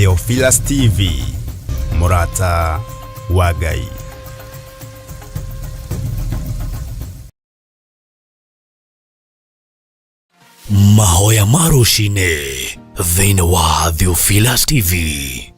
Theophilus TV, Murata wa Ngai. Mahoya marushine thĩinĩ wa Theophilus TV.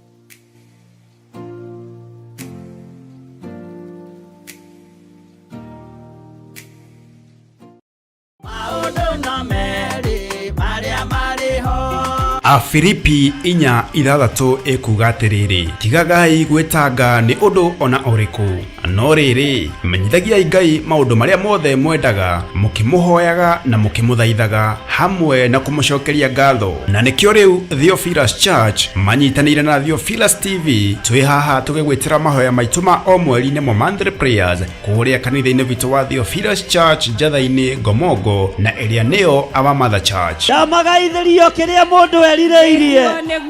Afilipi 4:6 ekuga atiriri, tigagai gwetanga ni undu ona uriku, no riri menyithagiai Ngai maundu maria mothe mwendaga, mukimuhoyaga na mukimuthaithaga hamwe na kumucokeria ngatho. Na nikio riu Theophilus Church manyitanire na Theophilus TV twi haha tugigwitira mahoya maitu ma o mweri-ini mo monthly prayers kuria kanitha-ini witu wa Theophilus Church Njatha-ini Ngomongo na iria niyo Our Mother Church. Ndamagaithirio kiria mundu erireirie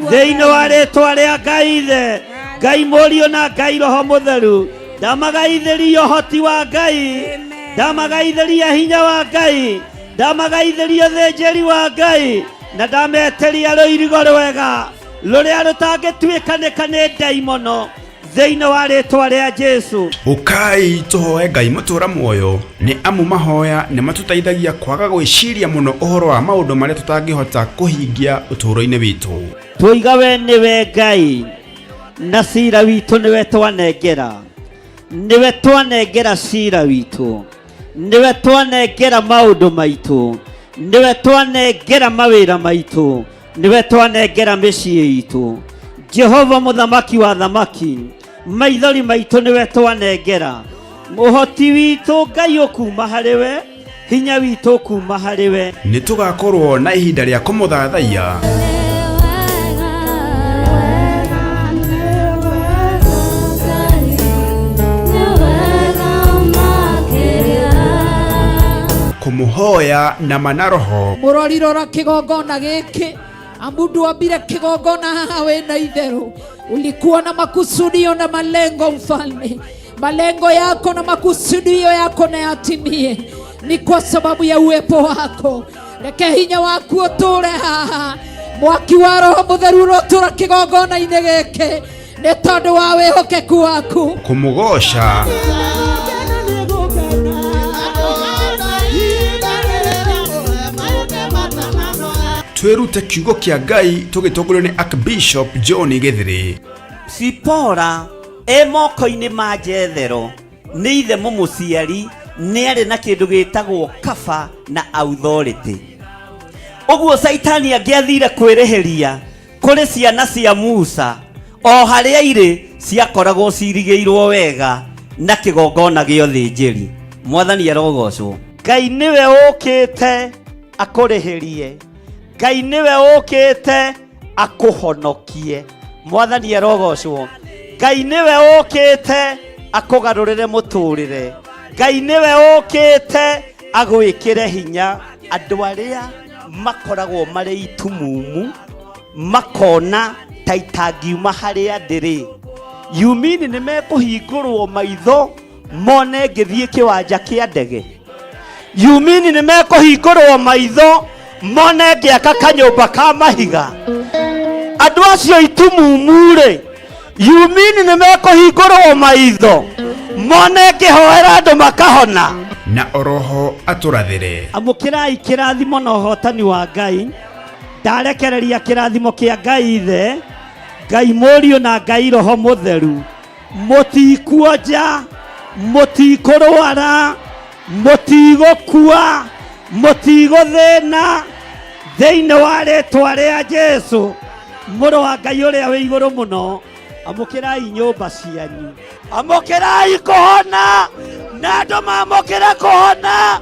thiini wa ritwa ria Ngai Ithe, Ngai Mũriũ na Ngai Roho Mũtheru. Ndamagaithirio hoti wa Ngai, ndamagaithiria hinya wa Ngai, ndamagaithirio thĩnjĩri wa Ngai, na ndameteria rũirigo rwega rũrĩa rũtangĩtuĩkanĩka nĩ ndaimono thĩinĩ wa rĩtwa rĩa Jesu. Ukai tuhoe Ngai mutura muoyo, ni amu mahoya ni matutaithagia kwaga gwiciria muno uhoro wa maundu maria tutangihota kuhingia uturo-ini witu. Tuiga we niwe Ngai na cira witu niwe twanengera, niwe twanengera cira witu, niwe twanengera maundu maitu, niwe twanengera mawira maitu, niwe twanengera mĩciĩ itu. Jehova muthamaki wa thamaki, maithori maitu niwe twanengera, muhoti witu Ngai ukuma hariwe, hinya witu ukuma hariwe. Ni tugakorwo na ihinda ria kumuthathaia kumuhoya na manaroho. Murorirora kigongona giki, amundu wambire kigongona haha wena itheru, ulikuwa na makusudio na malengo mfalme. Malengo yako na makusudio yako na yatimie, ni kwa sababu ya uwepo wako. Reke hinya waku uture haha, mwaki wa Roho Mũtheru urotura kigongona-ini giki ni tondu wa wihokeku waku. Kumugosha twirute kiugo kia Ngai tugitongorio ni Archbishop John Githiri. Sipora moko-ini ma Jethero ni ithe mũmũciari ni ari na kindu gitagwo kafa na authority. Uguo Saitani angiathire kwirihiria kuri ciana cia Musa, o haria iri ciakoragwo cirigĩirwo wega na kigongona gĩa ũthĩnjĩri. Mwathani arogocwo. Ngai niwe ukite akurihirie, Ngai niwe ukite akuhonokie. Mwathani arogocwo. Ngai niwe ukite akugarurire muturire, Ngai niwe ukite agwikire hinya andu aria makoragwo mari itumumu, makona ta itangiuma haria ndiri. Yumini ni mekuhingurwo maitho mone ngithie kiwanja kia ndege. Yumini ni mekuhingurwo maitho mone ngiaka kanyumba ka mahiga. Andu acio itumumu-ri, yumini ni mekuhingurwo maitho mone ngihoera andu makahona. Na oroho aturathire. Amukirai kirathimo na uhotani wa Ngai. Ndarekereria kirathimo kia Ngai Ithe, Ngai Mũriũ na Ngai Roho Mũtheru. Mutikuonja, mutikurwara, mutigukua, mutiguthina thĩinĩ wa rĩtwa rĩa Jesu Mũrũ wa Ngai ũrĩa wĩ igũrũ mũno. Amukirai nyũmba cianyu, amukirai kuhona na andũ mamũkĩre kuhona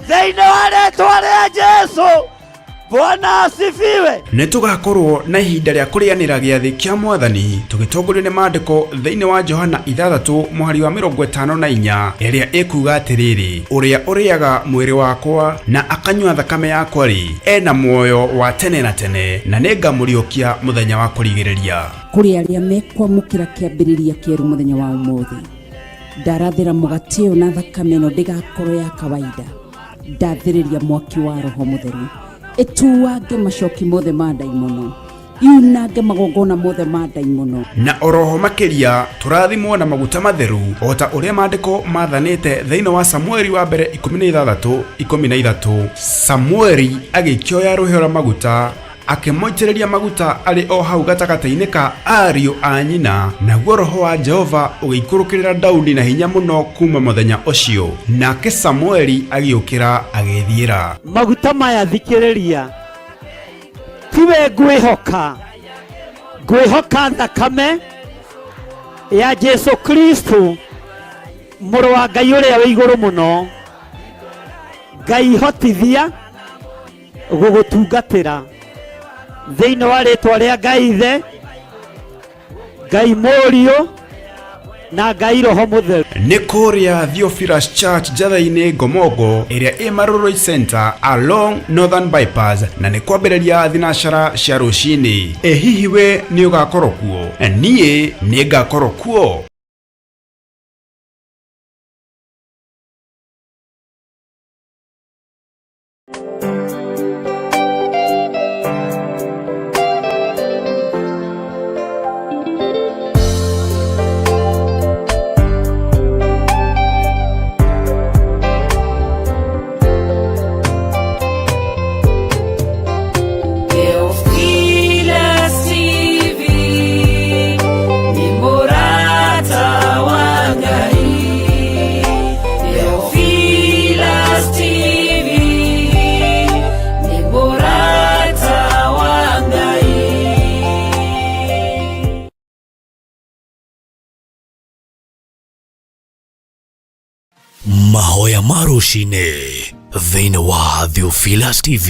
thĩinĩ wa rĩtwa rĩa Jesu. Bwana asifiwe. Ni tugakorwo na ihinda ria kurianira giathi kia Mwathani tugitongorio ni maandiko thiini wa Johana 6:54 iria ikuga atiriri, uria uriaga mwiri wakwa na akanyua thakame yakwa ri ena muoyo wa tene na tene, na ningamuriukia muthenya wa kurigiriria. Kuri aria mekwamukira kiambiriria kieru muthenya wa umuthi, ndarathira mugati uyu na thakame ino ndigakorwo ya kawaida. Ndathiriria mwaki wa Roho Mũtheru etuwange macoki mothe ma ndaimono, iunange magongona mothe ma daimono. Na oroho makiria turathimwo na maguta matheru ota uria maandiko mathanite thiini wa Samueli wa mbere 16:13. Samueli agikioya ruhero maguta akimoitereria maguta ari o hau gatagataini ka ariu a nyina, naguo roho wa Jehova ugiikurukirira Daudi na hinya muno kuma muthenya ucio, nake Samueli agiukira agithiira. Maguta maya thikiriria tiwe ngwihoka thakame ya Jesu Kristo muru wa Ngai uria wi iguru muno, Ngai hotithia gugutungatira thiini wa ritwa ria Ngai Ithe, Ngai Mũriũ na Ngai Roho Mũtheru. Nĩ kuria Theophilus Church Njatha-inĩ Ngomongo ĩrĩa ĩ Maroroi Center along Northern Bypass, na nĩ kwambĩrĩria thinacara cia rũcinĩ. Hihi we nĩ ũgakorwo kuo? Niĩ nĩ ngakorwo kuo. Mahoya ma rũcinĩ thĩinĩ wa Theophilus TV.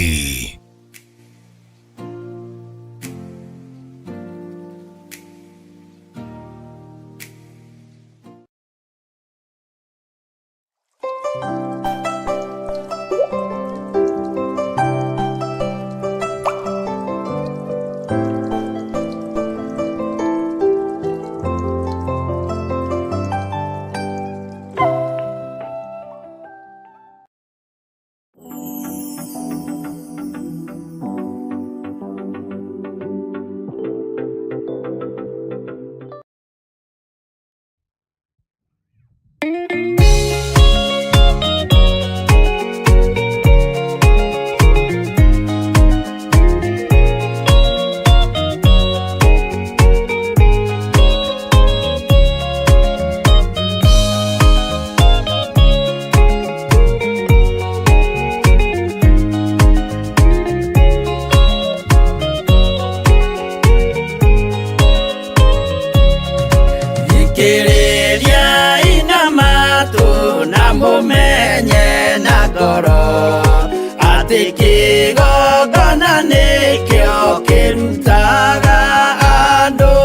Kigogona nikio kirutaga andu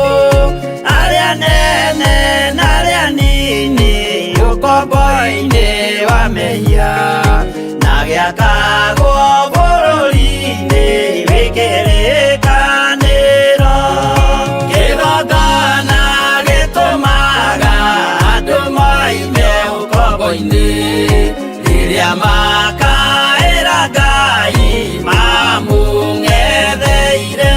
aria nene na aria nini ukombo-ini wa mehia na giakagwo bururi-ini wikirikaniro. Kigogona gitumaga andu moime ukombo-ini riria makaira Ngai mamung'etheire.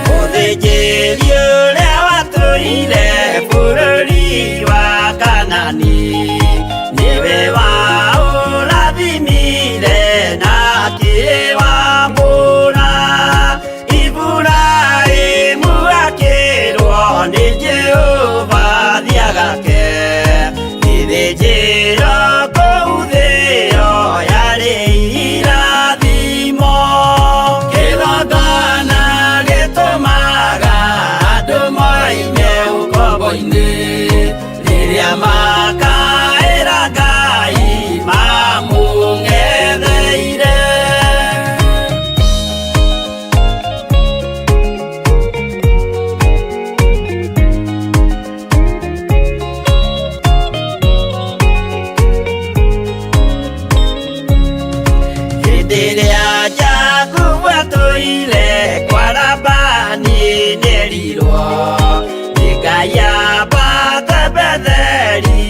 Mũthĩnjĩri ũrĩa watũire bũrũri wa Kanani nĩwe waũrathimire na akĩwambũra. Iburahĩmu akĩrwo nĩ Jehova thiagake gĩthĩnjĩro kũu thĩ ĩyo yarĩ irathimo. Kĩgongona gĩtũmaga andũ moime ũkombo-inĩ rĩrĩa makaĩra Ngai mamũng'etheire. Rĩrĩa Jakubu atũire kwa Labani nĩerirwo nĩ Ngai ambate Betheli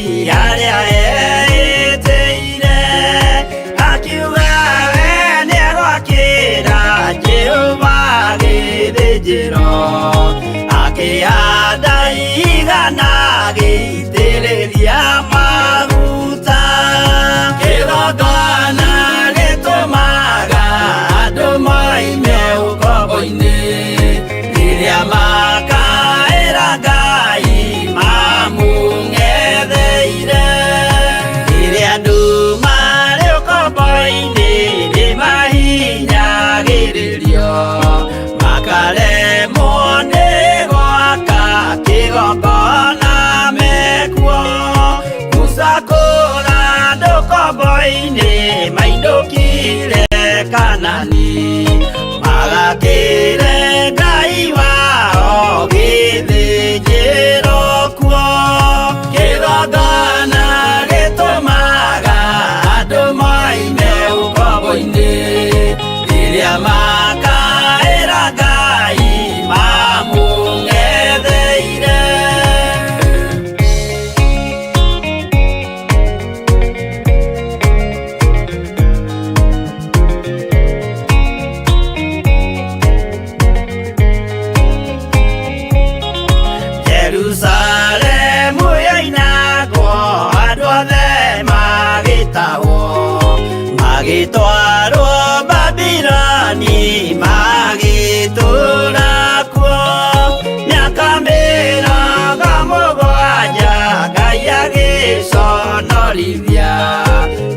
Orithia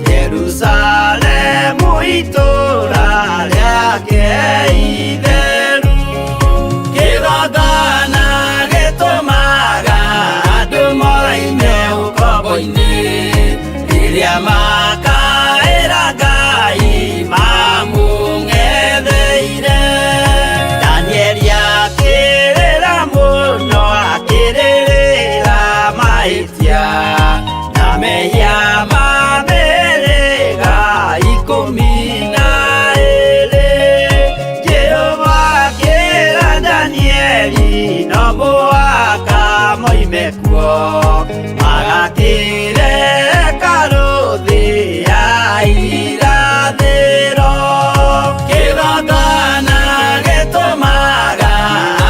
Jerusalemu itura riake itheru Kĩgongona gĩtũmaga andũ moime ũkombo-inĩ rĩrĩa makaĩra Ngai mamũng'etheire Danieli akĩrĩra mũno akĩrĩrĩra mahĩtia na mehia ma mĩhĩrĩga 12 Jehova akĩra Danieli no mũhaka moime kuo magakĩre karũthĩ ya irathĩro Kĩgongona gĩtũmaga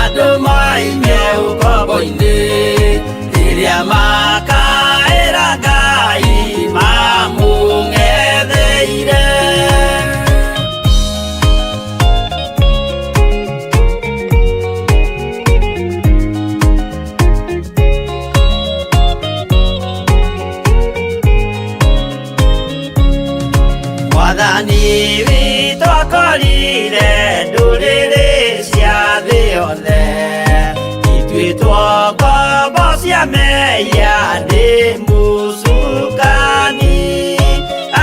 andũ moime ũkombo-inĩ rĩrĩa makaĩra Ngai mamũng'etheire Mwathani witũ akorire ndũrĩrĩ cia thĩ yothe ituĩtwo ngombo cia mehia nĩ mũcukani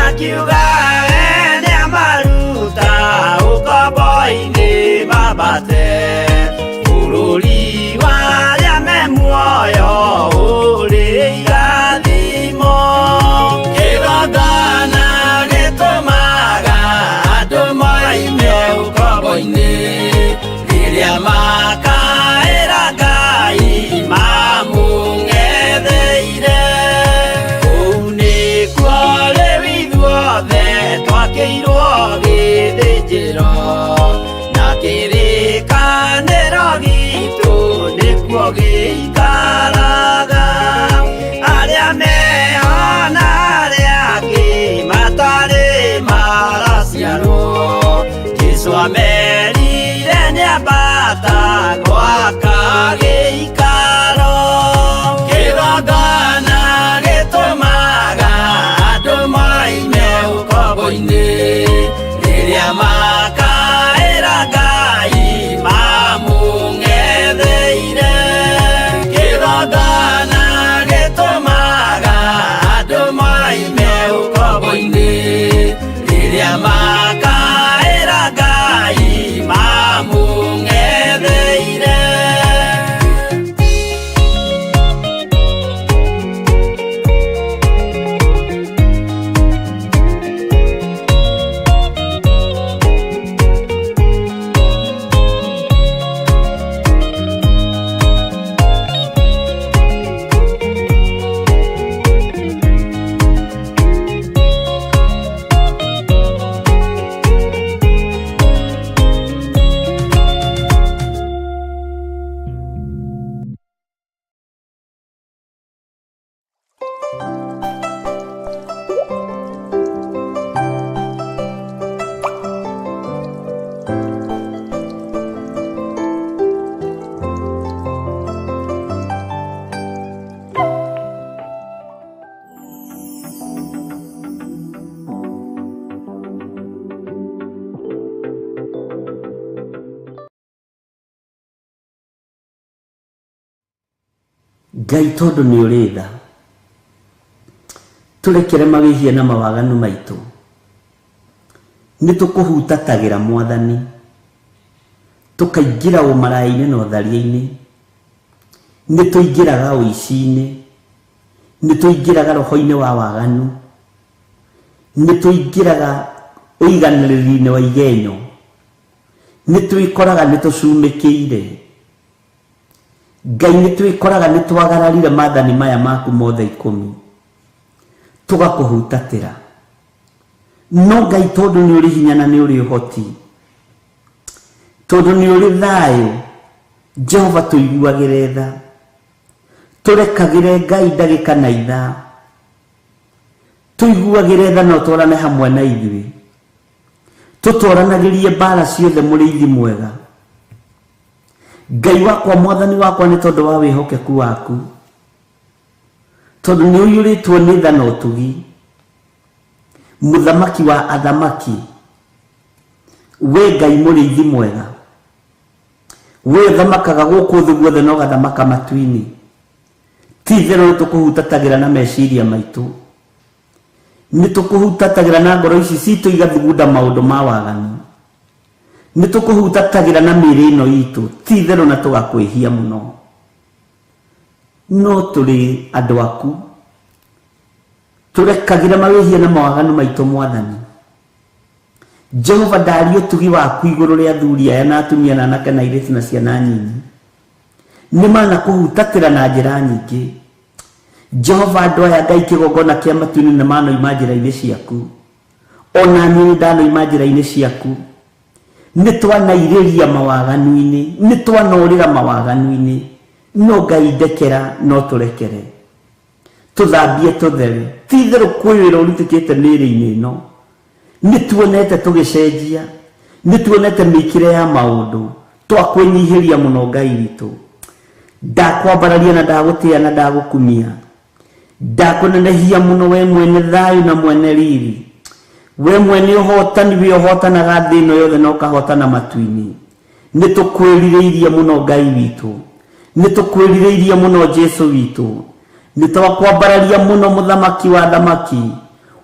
akiuga we nĩamaruta ũkombo-inĩ mambate bũrũri warĩa me muoyo ũrĩ irathimo Kĩgongona gĩtũmaga andũ moime ũkombo-inĩ rĩrĩa makaĩra Ngai mamũng'etheire kũu nĩkuo rĩu ithuothe twakĩirwo gĩthĩnjĩro na kĩrĩkanĩro gitũ nĩkuo gĩikaraga arĩa mehona arĩa angĩ matarĩ maraciarwo Jesũ amerire nĩambata gwaka gĩikaro Kĩgongona gĩtũmaga andũ moime ũkombo-inĩ rĩrĩa makaĩra Ngai mamũng'etheire Kĩgongona gĩtũmaga andũ moime ũkombo-inĩ rĩrĩa makaĩra Ngai mamũng'etheire Ngai tondu ni uri tha turekere mawihia na mawaganu maitu ni tukuhutatagira Mwathani tukaingira umaraini na uthariini ni tuingiraga uici-ini ni tuingiraga roho-ini wa waganu ni tuingiraga uiganiriri-ini wa igenyo ni twikoraga ni tucumikire Ngai ni twikoraga ni twagararire maathani maya maku mothe 10 tugakuhutatira no Ngai tondu ni uri hinya na ni uri uhoti tondu ni uri thayu Jehova tuiguagire tha turekagire Ngai ndagika na ithaa tuiguagire tha no twarane hamwe na ithuĩ tutwaranagirie mbara ciothe mũrĩithi mwega Ngai wakwa Mwathani wakwa ni tondu wa wihokeku waku tondu ni uyuritwo ni tha na utugi muthamaki wa athamaki we Ngai muriithi mwega we thamakaga guku thi guothe no gathamaka matu-ini tithero tukuhutatagira na meciria maitu ni tukuhutatagira na ngoro ici citu igathugunda maundu ma waganu ni tukuhutatagira na mĩĩrĩ ĩno itu tithero na tugakwĩhia muno no turi andu aku turekagira mawĩhia na mawaganu maitu Mwathani Jehova ndari utugi waku iguru ria athuri aya na atumia na anake na airĩtu na ciana nyinyi ni mana kuhutatĩra na njĩra nyingĩ Jehova andũ aya Ngai kĩgongona kĩa matu-inĩ nĩ manoima njĩra-inĩ ciaku ona niĩ ndanoima njĩra-inĩ ciaku nĩ twanairĩria mawaganu-inĩ nĩ twanorĩra mawaganu-inĩ no Ngai ndekera no tũrekere tũthambie tũthere ti-itherũ kwĩ wĩra ũrutĩkĩte mĩĩrĩ-inĩ ĩno nĩ tuonete tũgĩcenjia nĩ tuonete mĩkĩre ya maũndũ twakwĩnyihĩria mũno Ngai witũ ndakwambararia na ndagũtĩa na ndagũkumia ndakũnenehia mũno we mwene thayũ na mwene riri we mwene ũhotani we ũhotanaga thĩ ĩno yothe na ũkahotana matu-inĩ nĩ tũkwĩrirĩirie mũno Ngai witũ nĩ tũkwĩrirĩirie mũno Jesũ witũ nĩ twakwambararia mũno mũthamaki wa thamaki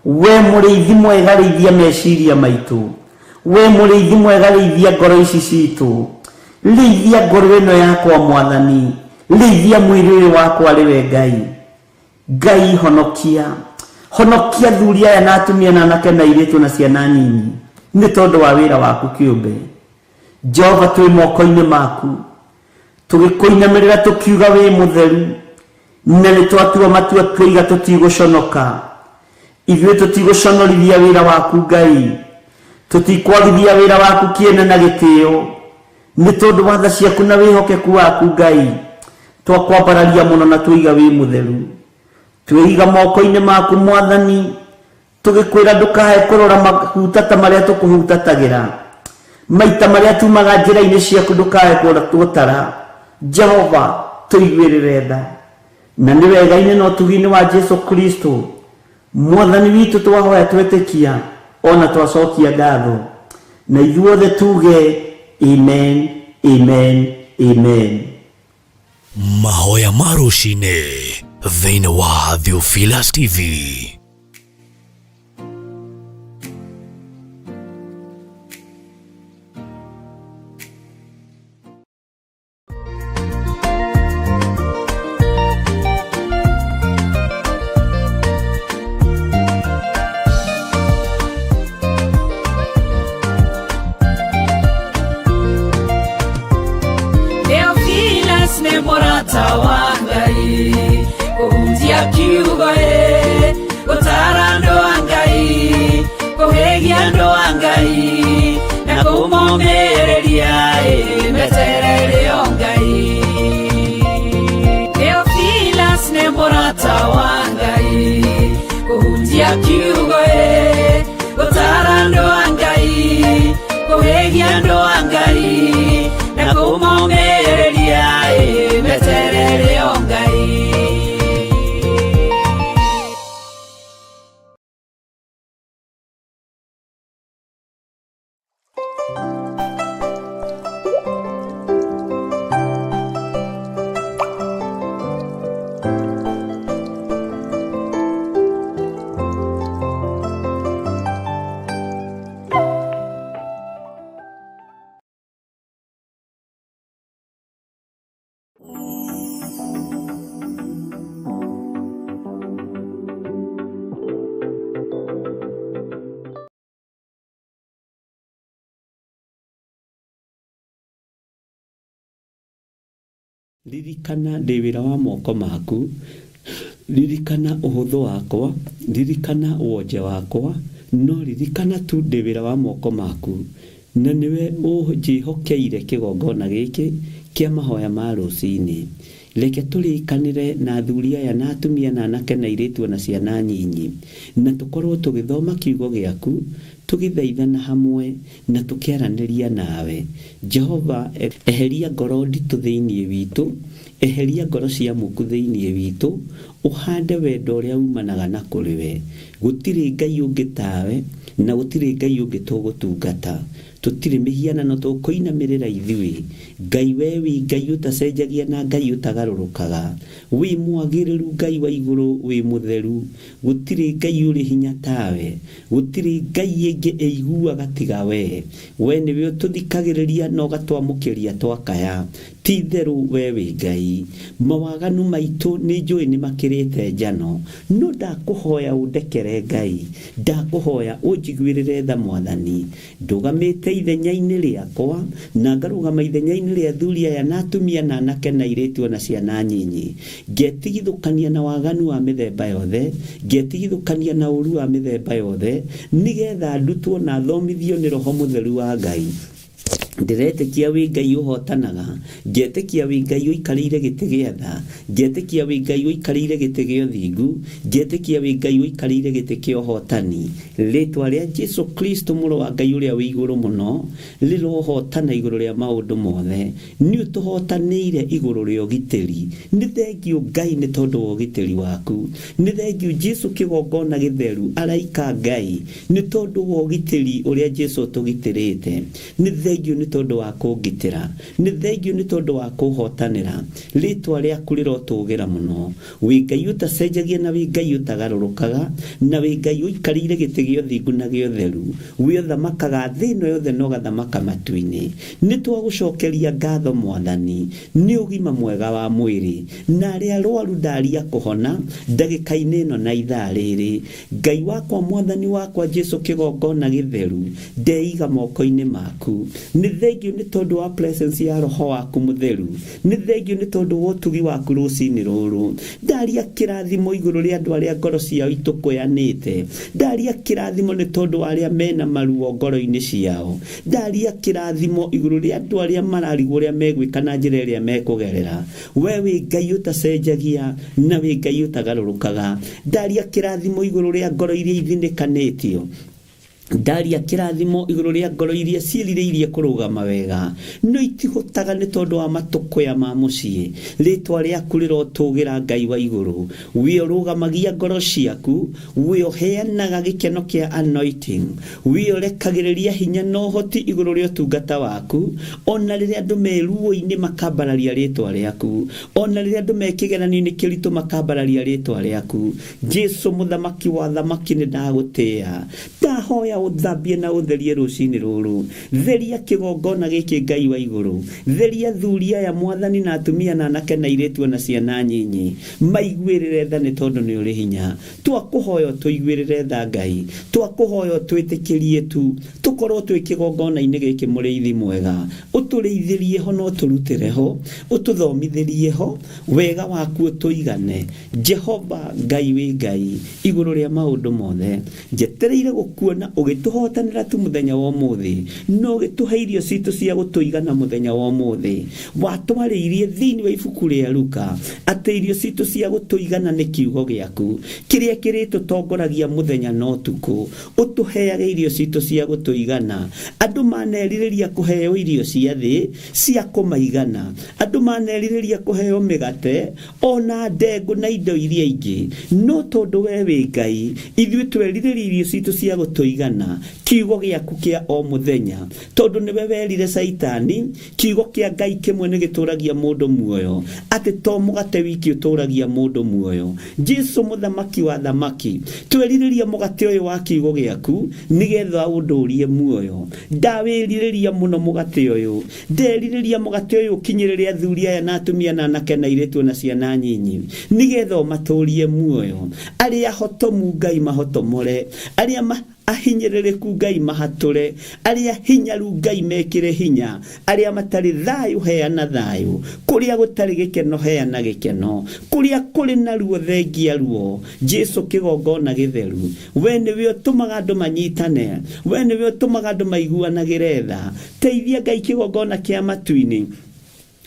we mũrĩithi mwega rĩithia meciria maitũ we mũrĩithi mwega rĩithia ngoro ici citũ rĩithia ngoro ĩno yakwa Mwathani rĩithia mwĩrĩ ũyũ wakwa rĩwe Ngai Ngai honokia honokia athuri aya na atumia na anake na airĩtu na ciana nyinyi nĩ tondũ wa wĩra waku kĩũmbe Jehova twĩ moko-inĩ maku tũgĩkũinamĩrĩra tũkiuga wĩ mũtheru na nĩ twatua matua twĩiga tũtigũconoka ithuĩ tũtigũconorithia wĩra waku Ngai tũtikwagithia wĩra waku kĩene na gĩtĩo nĩ tondũ wa tha ciaku na wĩhokeku waku Ngai twakwambararia mũno na twĩiga wĩ mũtheru twĩiga moko-inĩ maku Mwathani tũgĩkwĩra ndũkahe kũrora mahutata marĩa tũkũhutatagĩra maita marĩa tumaga njĩra-inĩ ciaku ndũkahe gũtara Jehova tũiguĩrĩre tha na nĩ wega-inĩ na ũtugi-inĩ wa Jesũ Kristo Mwathani witũ twahoya twetĩkia ona twacokia ngatho na ithuothe tuge amen amen amen. Mahoya ma rũcinĩ thĩinĩ wa Theophilas TV. Ririkana ndĩ wĩra wa moko maku, ririkana ũhũthũ wakwa, ririkana wonje wakwa, no ririkana tu ndĩ wĩra wa moko maku, na nĩwe ũnjĩhokeire kĩgongona gĩkĩ kĩa mahoya ma rũcinĩ. Reke tũrĩkanĩre na athuri aya na atumia na anake na airĩtu na ciana nyinyi, na tũkorwo tũgĩthoma kiugo gĩaku, tũgĩthaithana hamwe na tũkĩaranĩria nawe. Jehova, eheria ngoro nditũ thĩinĩ witũ, eheria ngoro cia mũku thĩinĩ witũ, uhande wendo ũrĩa umanaga na kũrĩ we. Gũtirĩ Ngai ũngĩ tawe na gũtirĩ Ngai ũngĩ tũgũtungata. Tũtirĩ mĩhianano tũkũinamĩrĩra ithuĩ. Ngai we wi Ngai ũtacenjagia na Ngai ũtagarũrũkaga. Wĩ mwagĩrĩru Ngai wa igũrũ, wĩ mũtheru. Gũtirĩ Ngai ũrĩ hinya tawe. Gũtirĩ Ngai ĩngĩ ĩiguaga tiga we. We nĩwe ũtũthikagĩrĩria na ũgatwamũkĩria twakaya. Ti therũ we wĩ Ngai. Mawaganu maitũ nĩ njũĩ nĩ makĩrĩte njano, no ndakũhoya ũndekere Ngai. Ndakũhoya ũnjiguĩrĩre tha Mwathani. Ndũgamĩte ithenya-inĩ rĩakwa na ngarũgama ithenya-inĩ rĩa athuri aya na atumia na anake na airĩtu ona ciana nyinyi. Ngetigithũkania na waganu wa mĩthemba yothe, ngetigithũkania na ũru wa mĩthemba yothe, nĩgetha ndutwo na thomithio nĩ Roho Mũtheru wa Ngai. Ndiretĩkia wĩ Ngai ũhotanaga, ngetĩkia wĩ Ngai ũikarĩire gĩtĩ gĩa tha, ngetĩkia wĩ Ngai ũikarĩire gĩtĩ gĩa ũthingu, ngetĩkia wĩ Ngai ũikarĩire gĩtĩ kĩa ũhotani. Rĩĩtwa rĩa Jesu Kristo mũrũ wa Ngai ũrĩa wĩ igũrũ mũno rĩrohotana igũrũ rĩa maũndũ mothe. Nĩ ũtũhotanĩire igũrũ rĩa ũgitĩri. Nĩ thengiũ Ngai nĩ tondũ wa ũgitĩri waku. Nĩ thengiũ Jesu kĩgongona gĩtheru araika Ngai nĩ tondũ wa ũgitĩri ũrĩa Jesu tũgitĩrĩte. Nĩ thengiũ nĩ tondũ wa kũngitĩra. Nĩ thengiũ nĩ tondũ wa kũhotanĩra. Rĩĩtwa rĩaku rĩrotũgĩra mũno. Wĩ Ngai ũtacenjagia na wĩ Ngai ũtagarũrũkaga, na wĩ Ngai ũikarĩire gĩtĩ gĩa ũthingu na gĩa ũtheru. Wĩ ũthamakaga thĩ ĩno yothe na ũgathamaka matu-inĩ. Nĩ twagũcokeria ngatho Mwathani nĩ ũgima mwega wa mwĩrĩ, na arĩa arũaru ndaria kũhona ndagĩka-inĩ ĩno na ithaa rĩrĩ. Ngai wakwa Mwathani wakwa Jesu kĩgongona gĩtheru, ndeiga moko-inĩ maku. Nĩ thengiũ nĩ tondũ wa presence ya Roho waku Mũtheru. Nĩ thengiũ nĩ tondũ wa ũtugi waku rũcinĩ rũrũ. Ndaria kĩrathimo igũrũ rĩa andũ arĩa ngoro ciao itũkũyanĩte. Ndaria kĩrathimo nĩ tondũ wa arĩa mena maruo ngoro-inĩ ciao. Ndaria kĩrathimo igũrũ rĩa andũ arĩa mararigwo ũrĩa megwĩka na njĩra ĩrĩa mekũgerera. We wĩ Ngai ũtacenjagia na wĩ Ngai ũtagarũrũkaga. Ndaria kĩrathimo igũrũ rĩa ngoro iria ithinĩkanĩtio. Ndaria kĩrathimo igũrũ rĩa ngoro iria ciĩrirĩirie kũrũgama wega, no itihotaga nĩ tondũ wa matũkũya ma mũciĩ. Rĩĩtwa rĩaku rĩrotũgĩra Ngai wa igũrũ. We ũrũgamagia ngoro ciaku, we ũheanaga gĩkeno kĩa anointing, we ũrekagĩrĩria hinya na ũhoti igũrũ rĩa ũtungata waku. Ona rĩrĩa andũ me ruo-inĩ makambararia rĩĩtwa rĩaku, ona rĩrĩa andũ me kĩgeranio-inĩ kĩritũ makambararia rĩĩtwa rĩaku. Jesu mũthamaki wa thamaki nĩ ndagũtĩĩa. Ndahoya ũthambie na ũtherie rũcinĩ rũrũ. Theria kĩgongona gĩkĩ Ngai wa igũrũ. Theria athuri aya Mwathani na atumia na anake na airĩtu ona ciana nyinyi. Maiguĩrĩre tha nĩ tondũ nĩ ũrĩ hinya. Twakũhoya tũiguĩrĩre tha Ngai. Twakũhoya twĩtĩkĩrie tu. Tũkorwo twĩ kĩgongona-inĩ gĩkĩ mũrĩithi mwega. Ũtũrĩithĩrie ho na ũtũrutĩre ho. Ũtũthomithĩrie ho. Wega waku ũtũigane. Jehova Ngai wĩ Ngai igũrũ rĩa maũndũ mothe. Njetereire gũkuona ũgĩtũhotanĩra tu mũthenya wa ũmũthĩ, no ũgĩtũhe irio citũ cia gũtũigana mũthenya wa ũmũthĩ. Watwarĩirie thĩinĩ wa ibuku rĩa Luka atĩ irio citũ cia gũtũigana nĩ kiugo gĩaku kĩrĩa kĩrĩtũtongoragia mũthenya na ũtukũ. Ũtũheage irio citũ cia gũtũigana. Andũ manerirĩria kũheo irio cia thĩ cia kũmaigana. Andũ manerirĩria kũheo mĩgate ona ndengũ na indo iria ingĩ, no tondũ we wĩ Ngai, ithuĩ twerirĩria irio citũ cia gũtũigana kiugo gĩaku kĩa o mũthenya, tondũ nĩwe werire Saitani kiugo kĩa Ngai kĩmwe nĩ gĩtũragia mũndũ muoyo, atĩ to mũgate wiki ũtũragia mũndũ muoyo. Jesu mũthamaki wa thamaki, twerirĩria mũgate ũyũ wa kiugo gĩaku nĩgetha ũndũrie muoyo. Ndawĩrirĩria mũno mũgate ũyũ, nderirĩria mũgate ũyũ ũkinyĩrĩre athuri aya na atumia na anake na airĩtu na ciana nyinyi, nĩgetha ũmatũrie muoyo. Arĩa hotomu Ngai mahotomore, arĩa ahinyĩrĩrĩku Ngai mahatũre, arĩa hinyaru Ngai mekĩre hinya, arĩa matarĩ thayũ heana thayũ, kũrĩa gũtarĩ gĩkeno heana gĩkeno, kũrĩa kũrĩ na ruo thengia ruo. Jesu kĩgongona gĩtheru, we nĩwe ũtũmaga andũ manyitane, we nĩwe ũtũmaga andũ maiguanagĩre tha. Teithia Ngai kĩgongona kĩa matu-inĩ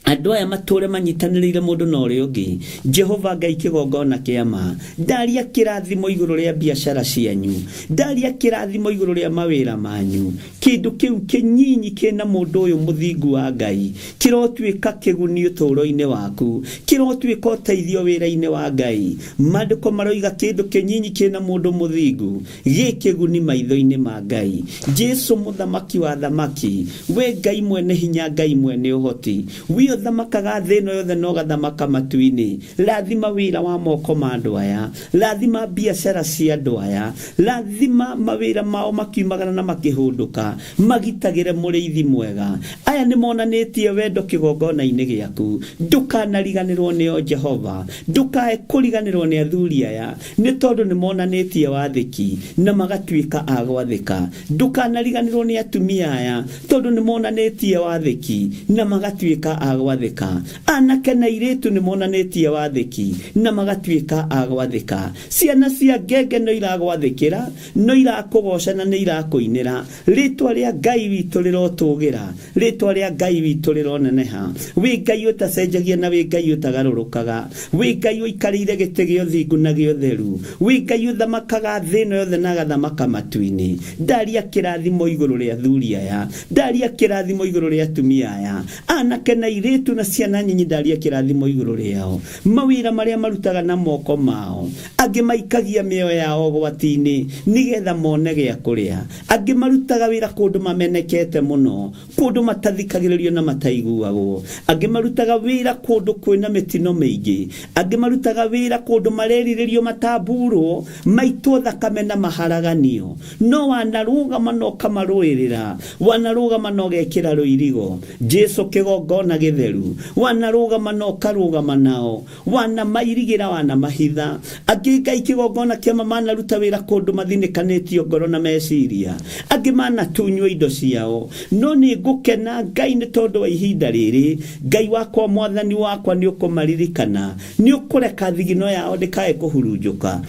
andå aya matå manyitanä må ndå na å rä å ngä Jehova Ngai kä gongona kä ama ndaria kä rathimo igå rå rä a biacara cianyu ndaria kä rathimo igå rå rä a mawä ra manyu kä ndå kä u kä nyinyi kä na må ndå å yå må thingu wa Ngai kä rotuä ka kä guni å tå ro-inä waku kä rotuä ka å teithio wä ra-inä wa Ngai mandä ko maroiga kä ndå kä nyinyi kä na må ndå må thingu gä kä guni maitho-inä ma Ngai Jesu må thamaki wa thamaki we Ngai mwene hinya Ngai mwene å hoti we thamakaga thä no yothe no gathamaka matu-inä rathima wä ra wa moko ma andå aya rathima biacara cia andå aya rathima mawä ra mao makiumagana na makä hå ndå ka magitagä re må rä ithi mwega aya nä monanä tie wendo kä gongona-inä gä aku ndå kanariganä rwo nä o Jehova ndå kae kå riganä rwo nä athuri aya nä tondå nä monanä tie wathä ki na magatuä ka a gwathä ka ndå kanariganä rwo nä atumia aya tondå nä monanä tie wathä ki na magatuä ka a gwathä ka anake na airĩtu nĩ monanĩtie wathĩki na magatuĩka a gwathĩka ciana cia ngenge no iragwathĩkĩra no irakũgoca na nĩ irakũinĩra rĩtwa rĩa Ngai witũ rĩrotũgĩra rĩtwa rĩa Ngai witũ rĩroneneha wĩ Ngai ũtacenjagia na wĩ Ngai ũtagarũrũkaga wĩ Ngai ũikarĩire gĩtĩ gĩa ũthingu na gĩa ũtheru wĩ Ngai ũthamakaga thĩ ĩno yothe na agathamaka matu-inĩ ndaria kĩrathimo igũrũ rĩa athuri aya ndaria kĩrathimo igũrũ rĩa atumia aya anake na airĩtu na ciana nyinyi ndaria kĩrathimo igũrũ rĩao mawĩra marĩa marutaga na moko mao angĩ maikagia mĩoyo yao gwati-inĩ nĩgetha mone gĩa kũrĩa angĩ marutaga wĩra kũndũ mamenekete mũno kũndũ matathikagĩrĩrio na mataiguagwo angĩ marutaga wĩra kũndũ kwĩna mĩtino mĩingĩ angĩ marutaga wĩra kũndũ marerirĩrio matamburwo maitwo thakame na maharaganio no wanarũgama no kamarũĩrĩra wanarũgama no gekĩra rũirigo Jesu kĩgongona gĩtheru wanarũgama no karũgama nao wana mairigĩra wana mahitha angĩ Ngai kĩgongona kĩama manaruta wĩra kũndũ mathinĩkanĩtio ngoro na meciria angĩ manatunywo indo ciao no nĩ ngũkena Ngai nĩ tondũ wa ihinda rĩrĩ Ngai wakwa mwathani wakwa nĩ ũkũmaririkana nĩ ũkũreka thigino yao ndĩkae kũhurunjũka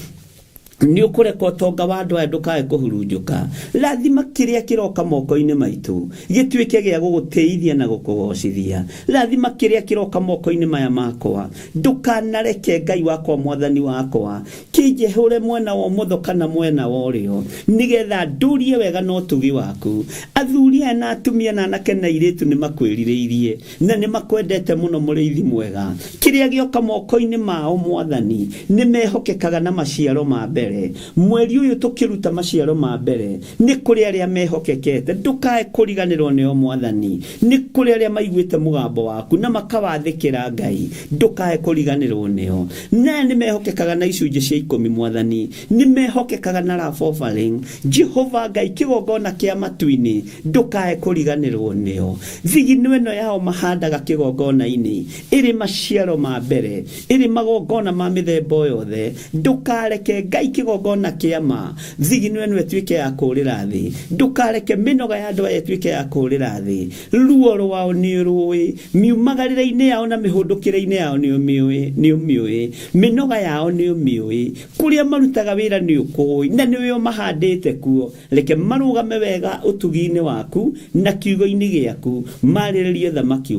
nĩ ũkũreka ũtonga wa andũ aya ndũkae kũhurunjũka rathima kĩrĩa kĩroka moko-inĩ maitũ gĩtuĩke gĩa gũgũteithia na gũkũgocithia rathima kĩrĩa kĩroka moko-inĩ maya makwa ndũkanareke Ngai wakwa mwathani wakwa kĩnjehũre mwena wa ũmotho kana mwena wa ũrĩo nĩgetha ndũrie wega na ũtugi waku athuri aya na atumia na anake na airĩtu nĩ makwĩrirĩirie na nĩ makwendete mũno mũrĩithi mwega kĩrĩa gĩoka moko-inĩ mao mwathani nĩ mehokekaga na maciaro ma mbere mweri ũyũ tũkĩruta maciaro ma mbere nĩ kũrĩ arĩa mehokekete ndũkae kũriganĩrwo nĩo mwathani nĩ kũrĩ arĩa maiguĩte mũgambo waku na makawathĩkĩra Ngai ndũkae kũriganĩrwo nĩo na nĩ mehokekaga na icunjĩ cia 10 mwathani nĩ mehokekaga na love offering Jehova Ngai kĩgongona kĩa matu-inĩ ndũkae kũriganĩrwo nĩo thigino ĩno yao mahandaga kĩgongona-inĩ ĩrĩ maciaro ma mbere ĩrĩ magongona ma mĩthemba yothe ndũkareke Ngai kĩgongona kĩama thigino ĩno ĩtuĩke ya kũũrĩra thĩ ndũkareke mĩnoga ya andũ aya ĩtuĩke ya kũũrĩra thĩ ruo rwao nĩ rũĩ miumagarĩre-inĩ yao na mĩhũndũkĩre-inĩ yao nĩ ũmĩũĩ mĩnoga yao nĩ ũmĩũĩ kũrĩa marutaga wĩra nĩ ũkũĩ na nĩwe ũmahandĩte kuo reke marũgame wega ũtugi-inĩ waku na kiugo-inĩ gĩaku marĩrĩrie thamaki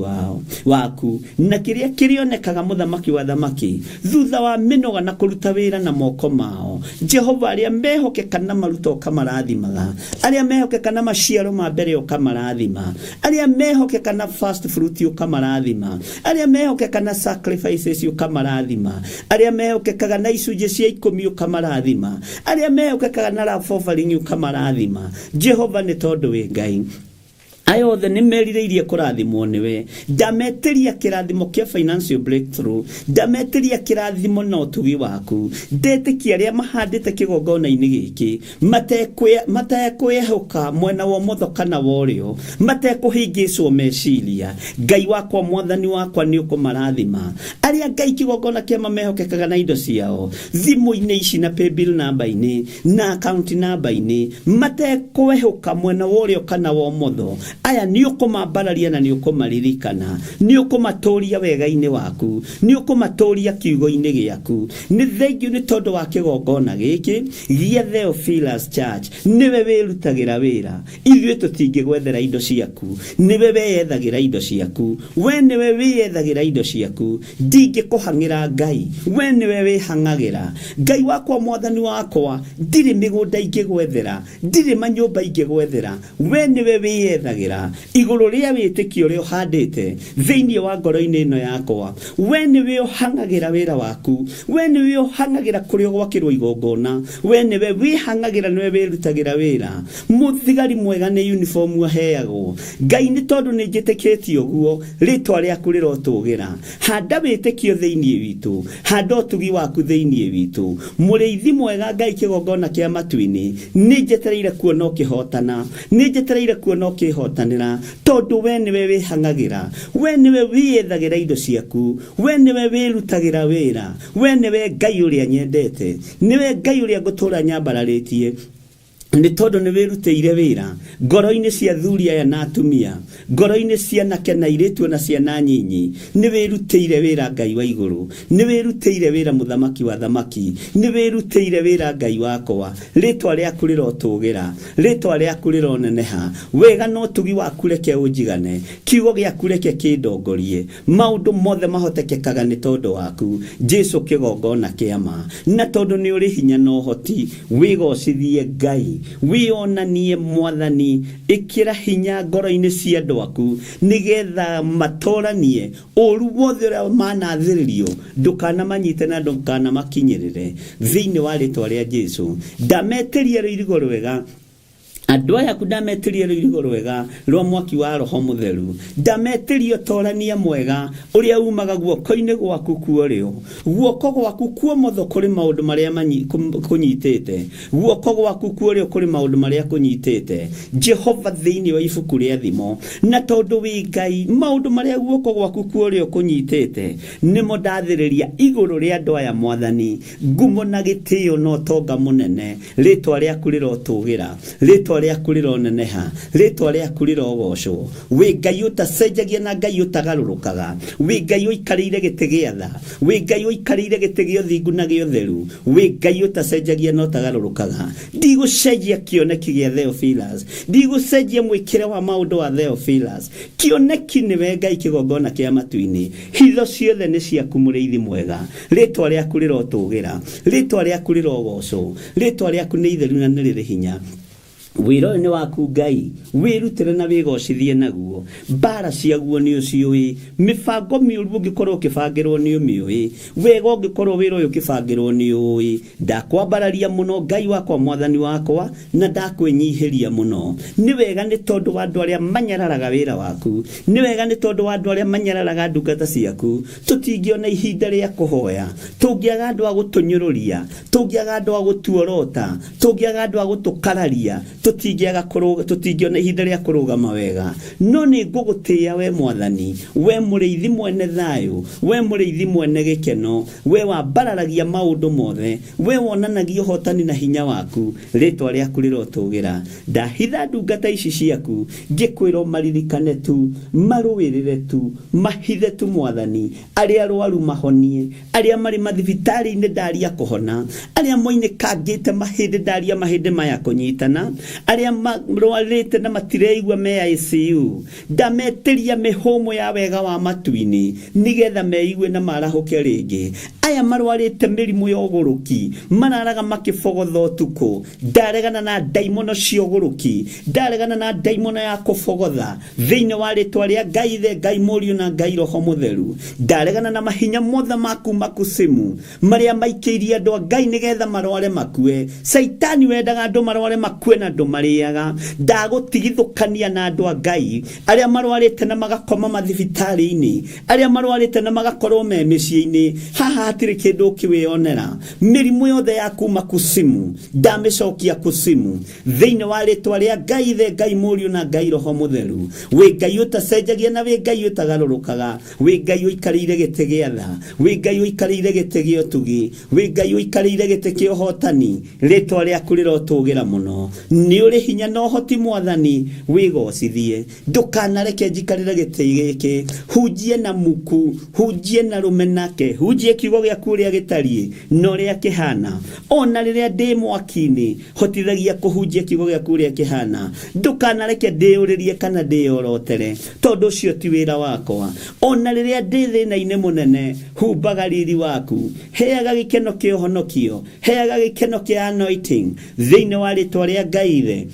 waku na kĩrĩa kĩrĩonekaga mũthamaki wa thamaki thutha wa mĩnoga na kũruta wĩra na moko mao Jehova arĩa mehokeka na maruta ũkamarathimaga arĩa mehokeka na maciaro ma mbere ũkamarathima arĩa mehokeka na first fruit ũkamarathima arĩa mehokeka na sacrifices ũkamarathima arĩa mehokekaga na icunjĩ cia 10 ũkamarathima arĩa mehokekaga na love offering ũkamarathima Jehova nĩ tondũ wĩ Ngai aya othe nĩ merirĩirie kũrathimwo nĩwe ndametĩria kĩrathimo kĩa financial breakthrough ndametĩria kĩrathimo na ũtugi waku ndetĩkia arĩa mahandĩte kĩgongona-inĩ gĩkĩ matekwehoka mwena wa ũmotho kana wa ũrĩo matekũhĩngĩcwo meciria Ngai wakwa mwathani wakwa nĩ ũkũmarathima arĩa Ngai kĩgongona kĩama mehokekaga na indo ciao thimũ-inĩ ici na paybill number-inĩ na account number-inĩ matekwehoka mwena wa ũrĩo kana wa ũmotho aya nĩ ũkũmambararia na nĩ ũkũmaririkana, nĩ ũkũmatũria wega-inĩ waku, nĩ ũkũmatũria kiugo-inĩ gĩaku. Nĩ thengiũ nĩ tondũ wa kĩgongona gĩkĩ gĩa Theophilus Church. Nĩwe wĩrutagĩra wĩra, ithuĩ tũtingĩgwethera indo ciaku, nĩwe weyethagĩra indo ciaku, we nĩwe wĩyethagĩra indo ciaku. Ndingĩkũhang'ĩra Ngai, we nĩwe wĩhang'agĩra. Ngai wakwa, mwathani wakwa, ndirĩ mĩgũnda ingĩgwethera, ndirĩ manyũmba ingĩgwethera, we nĩwe wĩyethagĩra igũrũ rĩa wĩtĩkio ũrĩa ũhandĩte thĩinĩ wa ngoro-inĩ ĩno yakwa. We nĩwe ũhang'agĩra wĩra waku, we nĩwe ũhang'agĩra kũrĩa gwakĩrwo igongona, we nĩwe wĩhang'agĩra, nĩwe wĩrutagĩra wĩra. Mũthigari mwega nĩ uniform aheagwo. Ngai nĩ tondũ nĩ njĩtĩkĩtie ũguo, rĩtwa rĩaku rĩrotũgĩra. Handa wĩtĩkio thĩinĩ witũ, handa ũtugi waku thĩinĩ witũ. Mũrĩithi mwega Ngai, kĩgongona kĩa matu-inĩ nĩ njetereire kuona ũkĩhotana, nĩ njetereire kuona ũkĩhotanĩra, tondũ we nĩwe wĩhang'agĩra, we nĩwe wĩyethagĩra indo ciaku, we nĩwe wĩrutagĩra wĩra, we nĩwe Ngai ũrĩa nyendete, nĩwe Ngai ũrĩa ngũtũũra nyambararĩtie. Nĩ tondũ nĩ wĩrutĩire wĩra ngoro-inĩ cia thuri aya na atumia, ngoro-inĩ cia anake na airĩtu na ciana nyinyi. Nĩ wĩrutĩire wĩra Ngai wa igũrũ, nĩ wĩrutĩire wĩra mũthamaki wa thamaki, nĩ wĩrutĩire wĩra Ngai wakwa. Rĩtwa rĩaku rĩrotũgĩra, rĩtwa rĩaku rĩroneneha, wega na ũtugi waku reke ũnjigane, kiugo gĩaku reke kĩndongorie. Maũndũ mothe mahotekekaga nĩ tondũ waku, Jesu kĩgongona kĩama. Na tondũ nĩ ũrĩ hinya na ũhoti, wĩgocithie Ngai, wĩonanie Mwathani. Ĩkĩra hinya ngoro-inĩ cia andũ aku, nĩgetha matoranie ũru wothe ũrĩa manathĩrĩrio, ndũkanamanyite na ndũkanamakinyĩrĩre thĩinĩ wa rĩtwa rĩa Jesu. Ndametĩria rũirigo rwega andũ aya aku, ndametĩria rũirigo rwega rwa mwaki wa Roho Mũtheru, ndametĩria ũtorania mwega ũrĩa umaga guoko-inĩ gwaku kuorĩo, guoko gwaku kuomotho kũrĩ maũndũ marĩa kũnyitĩte, guoko gwaku kuorĩo kũrĩ maũndũ marĩa kũnyitĩte, Jehova, thĩinĩ wa ibuku rĩa thimo. Na tondũ wĩ Ngai, maũndũ marĩa guoko gwaku kuorĩo kũnyitĩte nĩmo ndathĩrĩria igũrũ rĩa andũ aya Mwathani, ngumo na gĩtĩo na ũtonga mũnene. Rĩtwa rĩaku rĩrotũgĩra, rĩtwa rĩaku rĩroneneha, rĩtwa rĩaku rĩrogocwo. Wĩ Ngai ũtacenjagia na Ngai ũtagarũrũkaga, wĩ Ngai ũikarĩire gĩtĩ gĩa tha, wĩ Ngai ũikarĩire gĩtĩ gĩa ũthingu na gĩa ũtheru, wĩ Ngai ũtacenjagia na ũtagarũrũkaga. Ndigũcenjia kĩoneki gĩa Theophilus, ndigũcenjia mwĩkĩre wa maũndũ wa Theophilus. Kĩoneki nĩwe Ngai, kĩgongona kĩa matu-inĩ, hitho ciothe nĩ ciaku mũrĩithi mwega. Rĩtwa rĩaku rĩrotũgĩra, rĩtwa rĩaku rĩrogocwo, rĩtwa rĩaku nĩ itheru na nĩ rĩrĩ hinya. Wĩra nĩ waku Ngai, wĩrutĩre na wĩgocithie naguo. Mbara ciaguo nĩ ũciũĩ, mĩbango mĩũru ũngĩkorwo ũkĩbangĩrwo nĩ ũmĩũĩ, wega ũngĩkorwo wĩra ũyũ ũkĩbangĩrwo nĩ ũĩ. Ndakwambararia mũno Ngai wakwa, Mwathani wakwa, na ndakwĩnyihĩria mũno. Nĩ wega nĩ tondũ wa andũ arĩa manyararaga wĩra waku, nĩ wega nĩ tondũ wa andũ arĩa manyararaga ndungata ciaku. Tũtingĩona ihinda rĩa kũhoya, tũngĩaga andũ a gũtũnyũrũria, tũngĩaga andũ a gũtuorota, tũngĩaga andũ a gũtũkararia, tũtingĩona ihinda rĩa kũrũgama wega. No nĩ ngũgũtĩĩa we Mwathani, we mũrĩithi mwene thayũ, we mũrĩithi mwene gĩkeno, we wambararagia maũndũ mothe, we wonanagia ũhotani na hinya waku. Rĩtwa rĩaku rĩrotũgĩra. Ndahitha ndungata ici ciaku, ngĩkwĩra maririkane tu, marũĩrĩre tu, mahithe tu Mwathani. Arĩa arwaru mahonie, arĩa marĩ mathibitarĩ-inĩ ndaria kũhona, arĩa moinĩkangĩte mahĩndĩ ndaria mahĩndĩ maya kũnyitana, arĩa marwarĩte na matireigua me ICU, ndametĩria mĩhũmũ ya wega wa matu-inĩ, nĩgetha meigue na marahũke rĩngĩ. Aya marwarĩte mĩrimũ ya ũgũrũki, mararaga makĩbogotha ũtukũ, ndaregana na ndaimono cia ũgũrũki, ndaregana na ndaimono ya kũbogotha thĩinĩ wa rĩtwa rĩa Ngai Ithe, Ngai Mũriũ na Ngai Roho Mũtheru. Ndaregana na mahinya mothe maku makusimu marĩa maikĩirie andũ a Ngai nĩgetha marware makue. Saitani wendaga andũ marware makue na andũ marĩaga. Ndagũtigithũkania na andũ a Ngai arĩa marwarĩte na magakoma mathibitarĩ-inĩ, arĩa marwarĩte na magakorwo me mĩciĩ-inĩ. Haha hatirĩ kĩndũ ũkĩwĩonera. Mĩrimũ yothe ya kuma kusimu ndamĩcokia kusimu thĩinĩ wa rĩtwa rĩa Ngai Ithe, Ngai Mũriũ na Ngai Roho Mũtheru. Wĩ Ngai ũtacenjagia na wĩ Ngai ũtagarũrũkaga, wĩ Ngai ũikarĩire gĩtĩ gĩa tha, wĩ Ngai ũikarĩire gĩtĩ gĩa ũtugi, wĩ Ngai ũikarĩire gĩtĩ kĩa ũhotani. Rĩtwa rĩaku rĩrotũgĩra mũno. Nĩ ni uri hinya no hoti mwathani wigocithie ndukanareke njikarire gitei giki hunjie na muku hunjie na rumenake hunjie kiugo gia kuria gitarie no ria kihana ona riria ndi mwakini hotithagia kuhunjia kiugo gia kuria kihana ndukanareke ndiuririe kana ndiorotere tondu cio ti wira wakwa ona riria ndi thina-ini munene humbaga riri waku heaga gikeno kia uhonokio heaga gikeno kia anointing thiini wa ritwa ria Ngai Ithe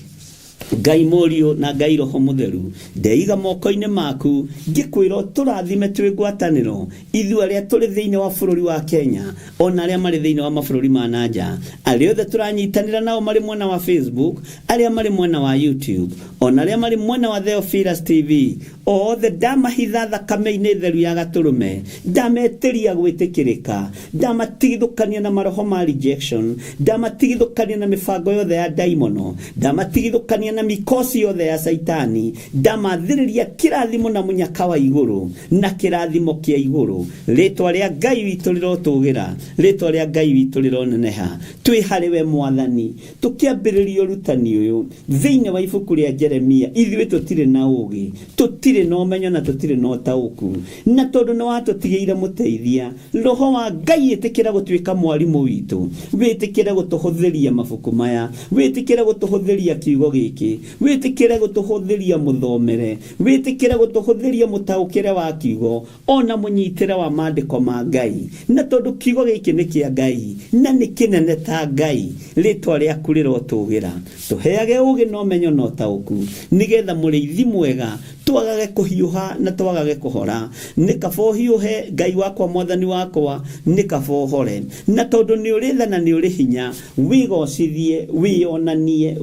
Ngai Murio na Ngai Roho Mutheru ndeiga moko-ini maku ngikwira turathime twi ngwataniro ithu aria turi thiini wa bururi wa Kenya ona aria mari thiini wa mabururi ma nanja aria othe turanyitanira nao mari mwena wa Facebook aria mari mwena wa YouTube ona aria mari mwena wa Theophilus TV othe ndamahitha thakame-ini theru ya gaturume ndametiria gwitikirika ndamatigithukania na maroho ma rejection ndamatigithukania na mibango yothe ya daimono ndamatigithukania na mikosi yothe ya saitani ndamathiriria kirathimo na munyaka wa iguru na kirathimo kia iguru ritwa ria Ngai witu rirotugira ritwa ria Ngai witu rironeneha twi hariwe mwathani tukiambiriria urutani uyu thiini wa ibuku ria Jeremia ithuĩ tutire na ugi tutire no menyo na tutire no tauku na tondu no atutigeire muteithia roho wa Ngai itikira gutwika mwarimu witu witikira gutuhuthiria mabuku maya witikira gutuhuthiria kiugo giki witikira gutuhuthiria muthomere witikira gutuhuthiria mutaukire wa kiugo ona munyitire wa maandiko ma Ngai na tondu kiugo giki ni kia Ngai na ni kinene ta Ngai ritwa riaku rirotugira tuheage ugi no menyo no tauku nigetha muriithi mwega twagage kuhiuha na twagage kuhora nikabo hiuhe Ngai wakwa mwathani wakwa nikabo hore na tondu ni uritha na ni uri hinya wigocithie wionanie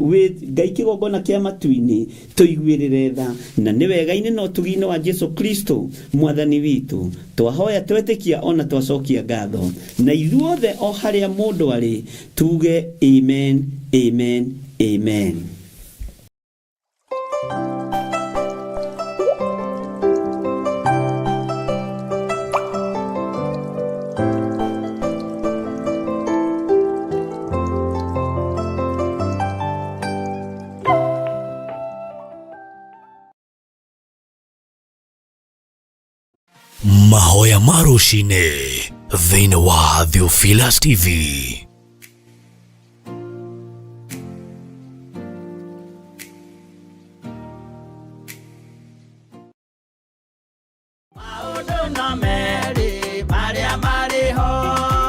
Ngai kigongona kia matu-ini tuiguirire tha na ni wega-ini no tugine wa Jesu Kristo mwathani witu twahoya twetikia ona twacokia ngatho na ithuothe o haria mundu ari tuge amen amen amen. Mahoya ma rũcinĩ thĩinĩ wa Theophilus TV.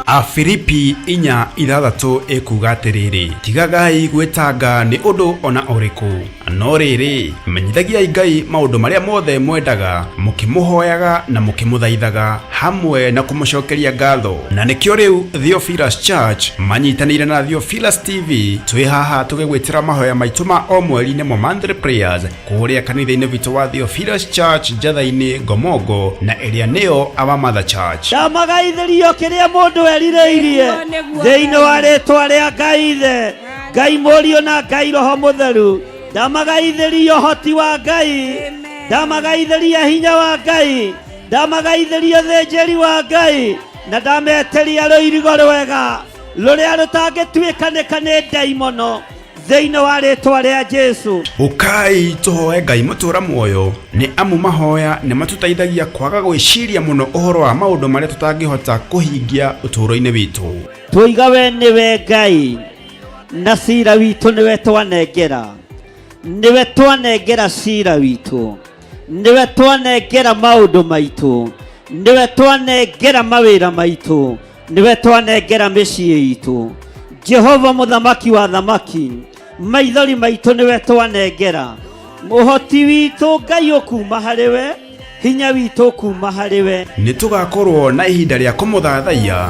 Afilipi 4:6 ekuga atiriri tigagai gwetanga ni undu ona uriku no riri menyithagiai Ngai maundu maria mothe mwendaga mukimuhoyaga na mukimuthaithaga hamwe na kumucokeria ngatho na nikio riu Theophilus Church manyitanire na Theophilus TV twi haha tugigwitira mahoya maitu ma o mweri-ini mo monthly prayers kuria kanitha-ini witu wa Theophilus Church Njatha-ini Ngomongo na area niyo Our Mother Church ndamagaithirio kiria mundu erireirie thiini wa ritwa ria Ngai Ithe Ngai Murio na Ngai Roho Mutheru ndamagaithirio hoti wa Ngai ndamagaithiria hinya wa Ngai ndamagaithiria thenjeri wa Ngai na ndameteria ruirigo rwega ruria rutangituikanika ni daimono thiini wa ritwa ria Jesu. Ukai tuhoe Ngai mutura muoyo ni amu mahoya ni matutaithagia kwaga gwiciria muno uhoro wa maundu maria tutangihota kuhingia uturo-ini witu. Tuiga we niwe Ngai na cira witu niwe twanengera niwe twanengera cira witu niwe twanengera maundu maitu niwe twanengera mawira maitu niwe twanengera micii itu. Jehova muthamaki wa thamaki maithori maitu niwe twanengera muhoti witu Ngai ukuma hariwe hinya witu ukuma hariwe ni tugakorwo na ihinda ria kumuthathaia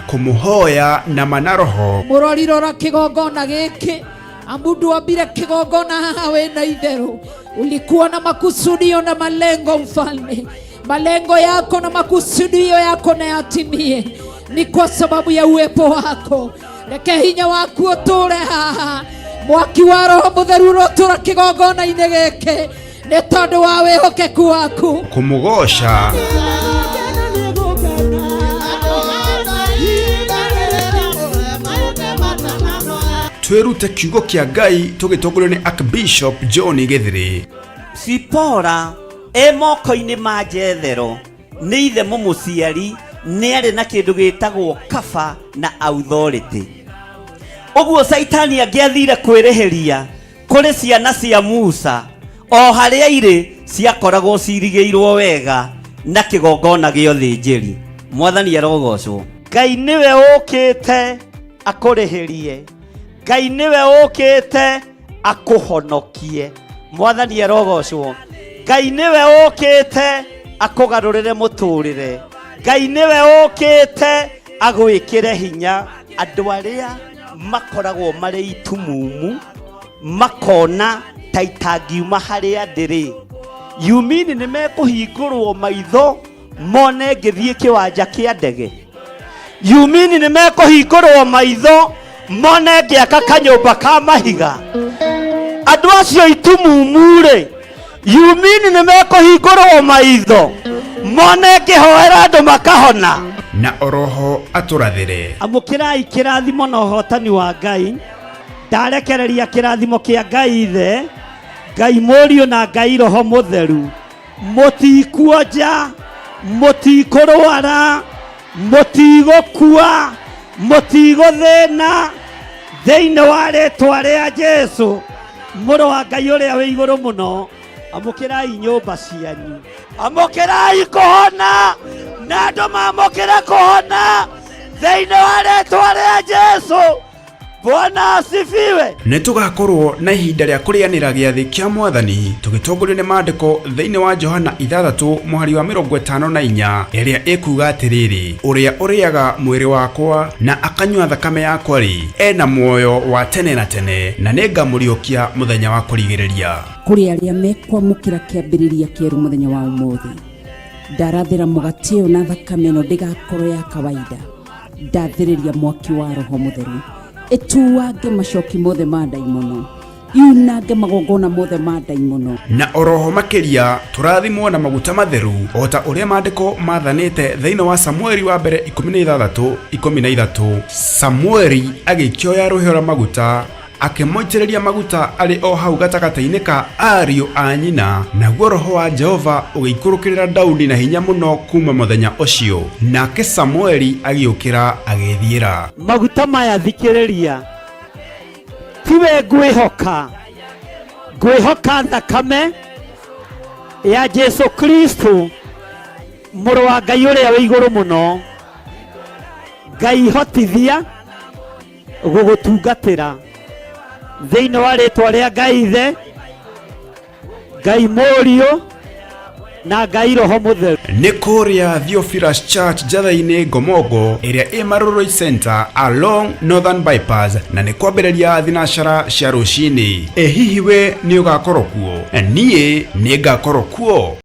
kumuhoya na manaroho murorirora kigongona giki amundu ambire kigongona haha wena itheru ulikuwa na makusudio na malengo mfalme malengo yako na makusudio yako na yatimie ni kwa sababu ya uwepo wako reke hinya waku uture haha mwaki wa Roho Mutheru urotura kigongona-ini giki nĩ tondũ wa wĩhokeku waku. Kũmũgoca twĩrute kiugo kĩa Ngai tũgĩtongorio nĩ Archbishop John Gĩthĩrĩ. Sipora moko-inĩ ma Jethero nĩ ithe mũmũciari nĩ arĩ na kĩndũ gĩtagwo kaba na authority. Ũguo Saitani angĩathire kwĩrĩhĩria kũrĩ ciana cia Musa o harĩa irĩ ciakoragwo cirigĩirwo wega na kĩgongona gĩa ũthĩnjĩri. Mwathani arogocwo. Ngai nĩwe ũkĩte akũrĩhĩrie. Ngai nĩwe ũkĩte akũhonokie. Mwathani arogocwo. Ngai nĩwe ũkĩte akũgarũrĩre mũtũrĩre. Ngai nĩwe ũkĩte agwĩkĩre hinya andũ arĩa makoragwo marĩ itumumu makona ta itangiuma harĩa ndĩrĩ. Yumini nĩ mekũhingũrwo maitho mone ngĩthiĩ kĩwanja kĩa ndege. Yumini nĩ mekũhingũrwo maitho mone ngĩaka kanyũmba ka mahiga. Andũ acio itumumu-rĩ, yumini nĩ mekũhingũrwo maitho mone ngĩhoera andũ makahona. Na oroho atũrathĩre. Amũkĩrai kĩrathimo na ũhotani wa Ngai. Ndarekereria kĩrathimo kĩa Ngai Ithe, Ngai Mũriũ na Ngai Roho Mũtheru. Mũtikuonja, mũtikũrwara, mũtigũkua, mũtigũthĩna thĩinĩ wa rĩĩtwa rĩa Jesũ mũrũ wa Ngai ũrĩa wĩ igũrũ mũno. Amũkĩrai nyũmba cianyu. Amũkĩrai kũhona na andũ mamũkĩre kũhona thĩinĩ wa rĩĩtwa rĩa Jesũ. Bwana asifiwe. Nĩ tũgakorwo na ihinda rĩa kũrĩanĩra gĩathĩ kĩa Mwathani tũgĩtongorio nĩ maandĩko thĩinĩ wa Johana 6:54 ĩrĩa ĩkuuga atĩrĩrĩ, ũrĩa ũrĩaga mwĩrĩ wakwa na akanyua thakame yakwa-rĩ ena muoyo wa tene na tene, na nĩngamũriũkia mũthenya wa kũrigĩrĩria. Kũrĩ arĩa mekwamũkĩra kĩambĩrĩria kĩerũ mũthenya wa ũmũthĩ, ndarathĩra mũgate ũyũ na thakame ĩno ndĩgakorwo ya kawaida. Ndathĩrĩria mwaki wa Roho Mũtheru ĩtuange macoki mothe ma ndaimono, yunange magongona mothe ma ndaimono. Na oroho makĩria tũrathimwo na maguta matheru o ta ũrĩa maandĩko mathanĩte thĩinĩ wa Samueli wa mbere 16:13. Samueli agĩkĩoya rũhĩa rwa maguta akĩmoitĩrĩria maguta arĩ o hau gatagatĩ-inĩ ka ariũ a nyina, naguo Roho wa Jehova ũgĩikũrũkĩrĩra Daudi na hinya mũno kuma mũthenya ũcio, nake Samueli agĩũkĩra agĩthiĩra. Maguta maya thikĩrĩria, tiwe ngwĩhoka thakame ya Jesu Kristo mũrũ wa Ngai ũrĩa wĩ igũrũ mũno. Ngai hotithia gũgũtungatĩra thĩinĩ wa rĩĩtwa rĩa Ngai Ithe, Ngai Mũriũ na Ngai Roho Mũtheru. Nĩ kũrĩa Theophilus Church Njatha-inĩ Ngomongo ĩrĩa ĩ Maroroi Center along Northern Bypass, na nĩ kwambĩrĩria thinacara cia rũcinĩ. Hihi we nĩ ũgakorwo kuo? Niĩ nĩ ngakorwo kuo.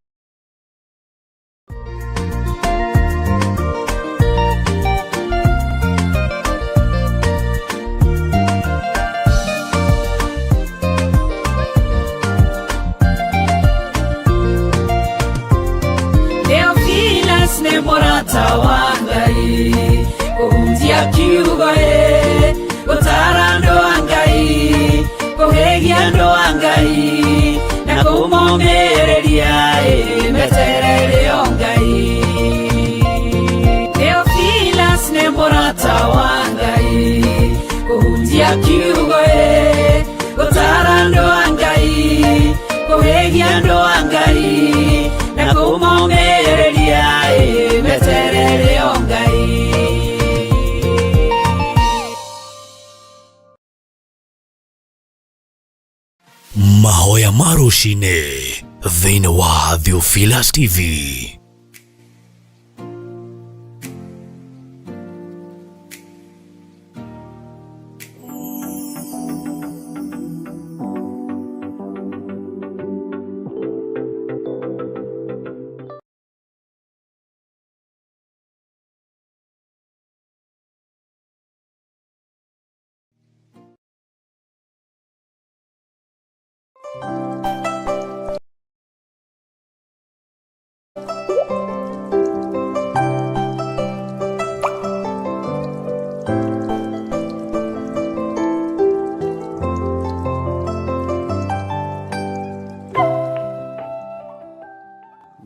Mũrata wa Ngai kũhunjia kiugo gũtara andũ a Ngai, kũhĩgia andũ a Ngai na kũmomĩrĩria meterere o Ngai. Theophilus nĩ mũrata wa Ngai kũhunjia kiugo gũtara andũ a Ngai, kũhĩgia andũ a Ngai na kũmomĩrĩria meterere o Ngai. Mahoya ma rũcinĩ thĩinĩ wa Theophilus TV.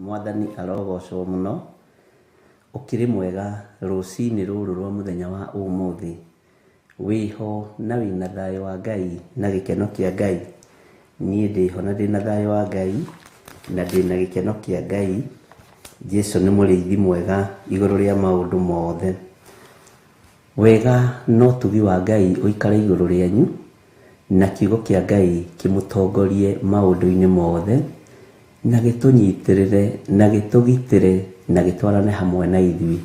mwathani arogocwo muno ukiri mwega rucini ruru rwa muthenya wa umuthi wiho na wina thayo wa Ngai na gikeno kia Ngai nie ndiho na ndina thayo wa Ngai na ndina gikeno kia Ngai. Jesu ni muriithi mwega iguru ria maundu mothe wega no tugi wa Ngai uikare iguru rianyu na kiugo kia Ngai kimutongorie maundu-ini mothe na gitunyitirire na gitugitire na gitwarane hamwe na ithui.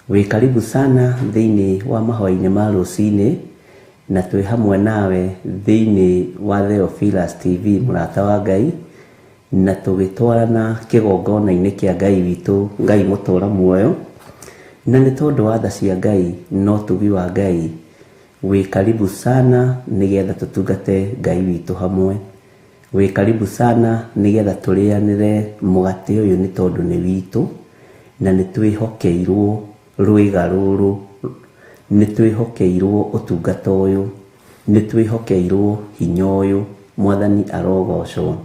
Wi karibu sana thiini wa mahoya-ini ma rucini na twi hamwe nawe thiini wa Theophilus TV murata wa Ngai na tugitwarana kigongona-ini kia Ngai witu Ngai mutura muoyo na ni tondu wa tha cia Ngai no tugi wa Ngai. Wi karibu sana nigetha tutungate Ngai witu hamwe. Wi karibu sana nigetha turianire mugate uyu ni tondu ni witu na ni twihokeirwo rwiga ruru, ni twihokeirwo utungata uyu, ni twihokeirwo hinya uyu. Mwathani arogocwo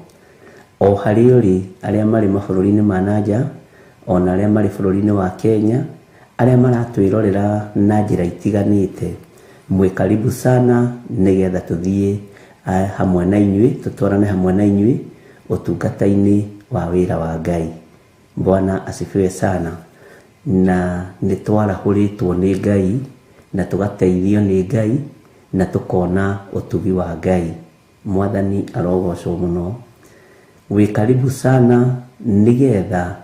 o hari uri aria mari mabururi-ini ma nanja ona aria mari bururi-ini wa Kenya aria maratwirorera na njira itiganite. Mwi karibu sana nigetha tuthie hamwe na inyui tutwarane hamwe na inyui utungata-ini wa wira wa Ngai. Bwana asifiwe sana. Na nitwarahuritwo ni Ngai na tugateithio ni Ngai na tukona utugi wa Ngai. Mwathani arogocwo muno. Wi karibu sana nigetha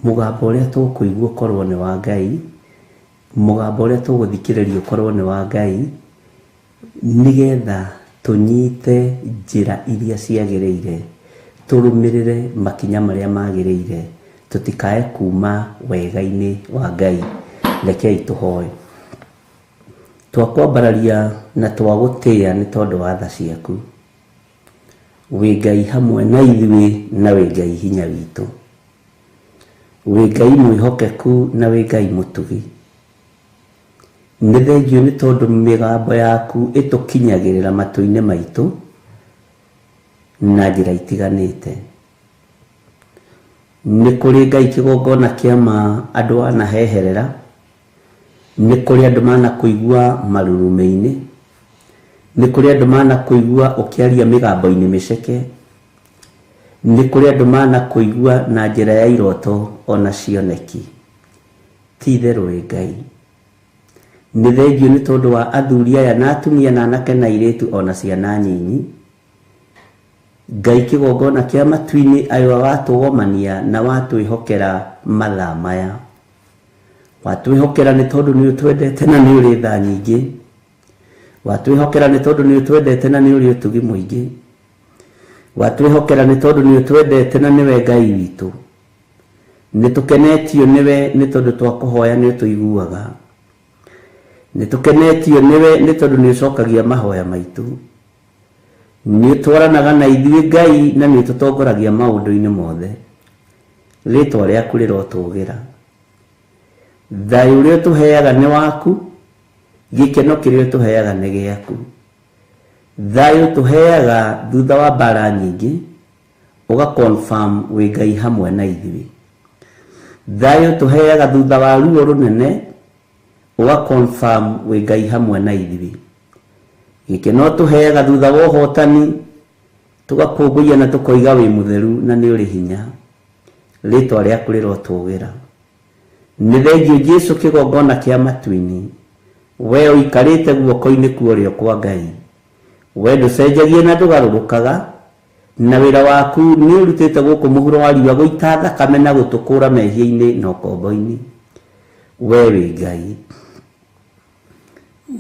mugambo uria tukuigua korwo ni wa Ngai, mugambo uria tuguthikiriria korwo ni wa Ngai, nigetha tunyite njira iria ciagiriire, turumirire makinya maria magiriire, tutikae kuma wega-ini wa Ngai. Rekei tuhoe. Twakwambararia na twagutia ni tondu wa tha ciaku. Wi Ngai hamwe na ithui na wi Ngai hinya witu. Wi Ngai mwihokeku na wi Ngai mutugi. Ni thengio ni tondu migambo yaku itukinyagirira matu-ini maitu na njira itiganite. Ni kuri Ngai kigongona kiama andu anaheherera, ni kuri andu mana kuigua marurume-ini, ni kuri andu mana kuigua ukiaria migambo-ini miceke, ni kuri andu mana kuigua na njira ya iroto ona cioneki. Ti theru wi Ngai. Ni thengio ni tondu wa athuri aya na atumia na anake na iritu ona ciana nyinyi. Ngai kigongona kia matu-ini ayo watugomania na watwihokera mathaa maya. Watwihokera ni tondu ni utwendete na ni uri tha nyingi. Watwihokera ni tondu ni utwendete na ni uri utugi muingi. Watwihokera ni tondu ni utwendete na niwe Ngai witu. Ni tukenetio niwe ni tondu twakuhoya ni tuiguaga. Ni tukenetio niwe ni tondu ni ucokagia mahoya maitu. Ni twaranaga na ithui Ngai na ni tutongoragia maundu-ini mothe. Ritwa riaku rirotugira. Thayu uria tuheaga ni waku, gikeno kiria tuheaga ni giaku. Thayu tuheaga thutha wa mbara nyingi, uga confirm wi Ngai hamwe na ithui. Thayu tuheaga thutha wa ruo runene, uga confirm wi Ngai hamwe na ithui. Gikeno tuheaga thutha wa uhotani, tugakunguia na tukoiga wi mutheru na ni uri hinya. Ritwa riaku rirotugira. Ni thengio Jesu kigongona kia matu-ini. We uikarite guoko-ini kuorio kwa Ngai. We nducenjagie na ndugarurukaga, na wira waku ni urutite guku muhuro wa riua guita thakame na gutukura mehia-ini na ukombo-ini. We wi Ngai.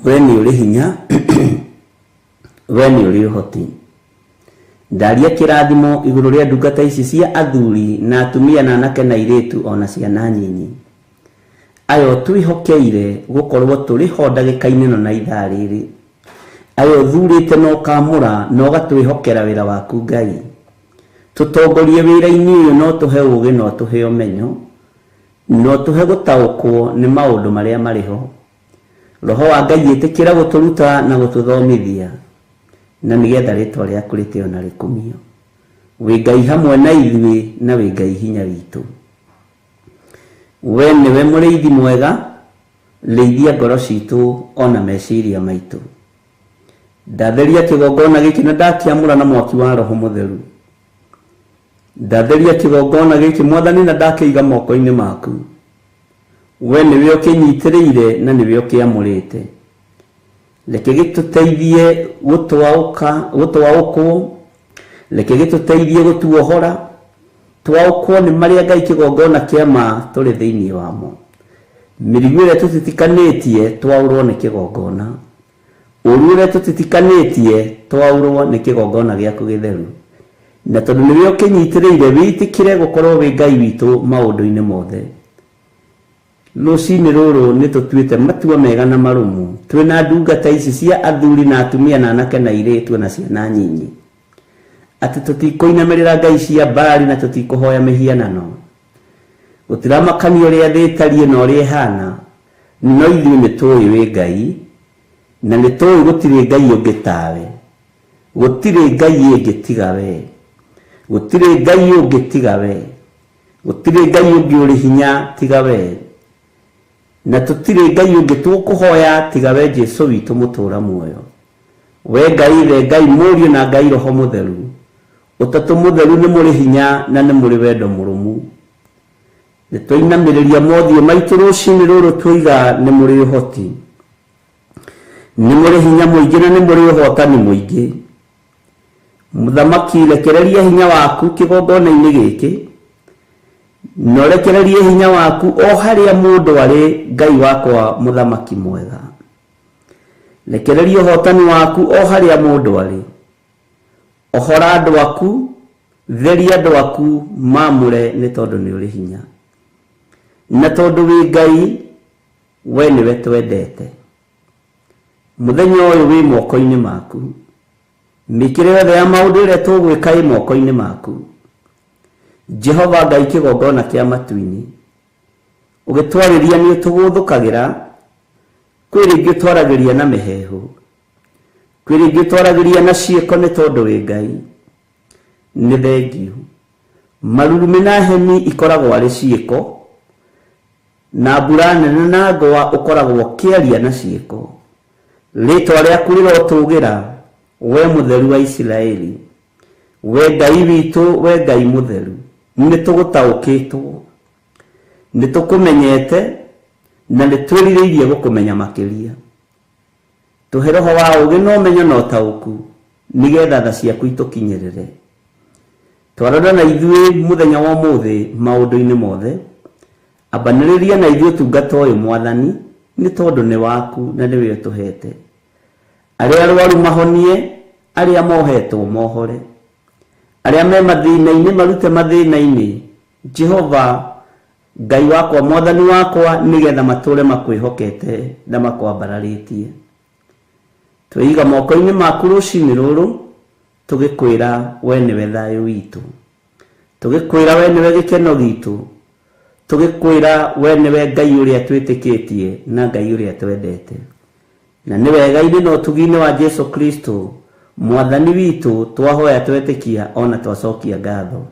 We ni uri hinya. We ni uri uhoti. Ndaria kirathimo iguru ria ndungata ici cia athuri na atumia na anake na iritu ona ciana nyinyi. Ayo twihokeire gukorwo turi ho ndagika-ini no na ithaa riri. Ayo thurite no kamura no gatwihokera wira waku Ngai. Tutongorie wira-ini uyu no tuhe ugi no tuhe umenyo no tuhe gutaukwo ni maundu maria mariho. Roho wa Ngai itikira guturuta na gututhomithia na nigetha ritwa riaku ritio na rikumio. wĩ Ngai hamwe na ithuĩ na wĩ Ngai hinya witũ. We nĩwe mũrĩithi mwega, rĩithia ngoro citũ ona meciria maitũ. Ndatheria kĩgongona gĩkĩ na ndakĩamũra na mwaki wa Roho Mũtheru. Ndatheria kĩgongona gĩkĩ Mwathani na ndakĩiga moko-inĩ maku. We nĩwe ũkĩnyitĩrĩire na nĩwe ũkĩamũrĩte. Reke gĩtũteithie gũtwaũkwo, reke gĩtũteithie gũtuohora, twaũkwo nĩ marĩa Ngai kĩgongona kĩama tũrĩ thĩinĩ wamo. Mĩrigo ĩrĩa tũtitikanĩtie twaũrwo nĩ kĩgongona, ũru ũrĩa tũtitikanĩtie twaũrwo nĩ kĩgongona gĩaku gĩtheru. Na tondũ nĩwe ũkĩnyitĩrĩire, wĩtĩkĩre gũkorwo wĩ Ngai witũ maũndũ-inĩ mothe. Rũcinĩ rũrũ nĩ tũtuĩte matua mega na marũmu, twĩna ndungata ici cia athuri na atumia na anake na airĩtu na ciana nyinyi, atĩ tũtikũinamĩrĩra ngai cia Baali na tũtikũhoya mĩhianano. Gũtiramakania ũrĩa thĩ ĩtariĩ na ũrĩa ĩhana, no ithuĩ nĩtũĩ wĩ Ngai, na nĩtũĩ gũtirĩ Ngai ũngĩ tawe, gũtirĩ Ngai ũngĩ tiga we, gũtirĩ Ngai ũngĩ tiga we, gũtirĩ Ngai ũngĩ ũrĩ hinya tiga we, na tũtirĩ Ngai ũngĩ tũkũhoya tiga we Jesũ witũ mũtũra muoyo. We Ngai the Ngai Mũriũ na Ngai Roho Mũtheru, ũtatũ mũtheru nĩ mũrĩ hinya na nĩ mũrĩ wendo mũrũmu. Nĩtwainamĩrĩria mothiũ maitũ rũcinĩ rũrũ twoiga nĩ mũrĩ ũhoti, nĩ mũrĩ hinya mũingĩ na nĩ mũrĩ ũhotani mũingĩ. Mũthamaki, rekereria hinya waku kĩgongona-inĩ gĩkĩ, na rekererie hinya waku o harĩa mũndũ arĩ, Ngai wakwa mũthamaki mwega. Rekereria ũhotani waku o harĩa mũndũ arĩ. Ohora andũ aku, theria andũ aku, mamũre nĩ tondũ nĩ ũrĩ hinya. Na tondũ wĩ Ngai, we nĩwe twendete. Mũthenya ũyũ wĩ moko-inĩ maku. Mĩkĩre yothe ya maũndũ ĩrĩa tũgwĩka ĩ moko-inĩ maku. Jehova Ngai kĩgongona kĩa matu-inĩ, ũgĩtwarĩria nĩ ũtũgũthũkagĩra, kwĩ rĩngĩ ũtwaragĩria na mĩhehu, kwĩ rĩngĩ ũtwaragĩria na ciĩko nĩ tondũ wĩ Ngai. Nĩ thengiũ. Marurumĩ na heni ikoragwo arĩ ciĩko, na mbura nene na ngwa ũkoragwo kĩaria na ciĩko. Rĩĩtwa rĩaku rĩrotũgĩra, we mũtheru wa Isiraeli, we Ngai witũ, we Ngai mũtheru. Nĩtũgũtaũkĩtwo, nĩtũkũmenyete na nĩtwĩrirĩirie gũkũmenya makĩria. Tũhe roho wa ũũgĩ na ũmenyo na ũtaũku, nĩgetha tha ciaku itũkinyĩrĩre. Twarana na ithuĩ mũthenya wa ũmũthĩ maũndũ-inĩ mothe, ambanĩrĩria na ithuĩ ũtungata ũyũ Mwathani, nĩ tondũ nĩ waku na nĩwe ũtũhete. Arĩa arwaru mahonie, arĩa mohetwo mohore, arĩa me mathĩna-inĩ marute mathĩna-inĩ. Jehova Ngai wakwa, Mwathani wakwa, nĩgetha matũre makwĩhokete na makwambararĩtie. Twĩiga moko-inĩ maku rũcinĩ rũrũ, tũgĩkwĩra we nĩwe thayũ witũ, tũgĩkwĩra we nĩwe gĩkeno gitũ, tũgĩkwĩra we nĩwe Ngai ũrĩa twĩtĩkĩtie na Ngai ũrĩa twendete. Na nĩ wega-inĩ na ũtugi-inĩ wa Jesũ Kristo Mwathani witũ twahoya twetĩkia ona twacokia ngatho.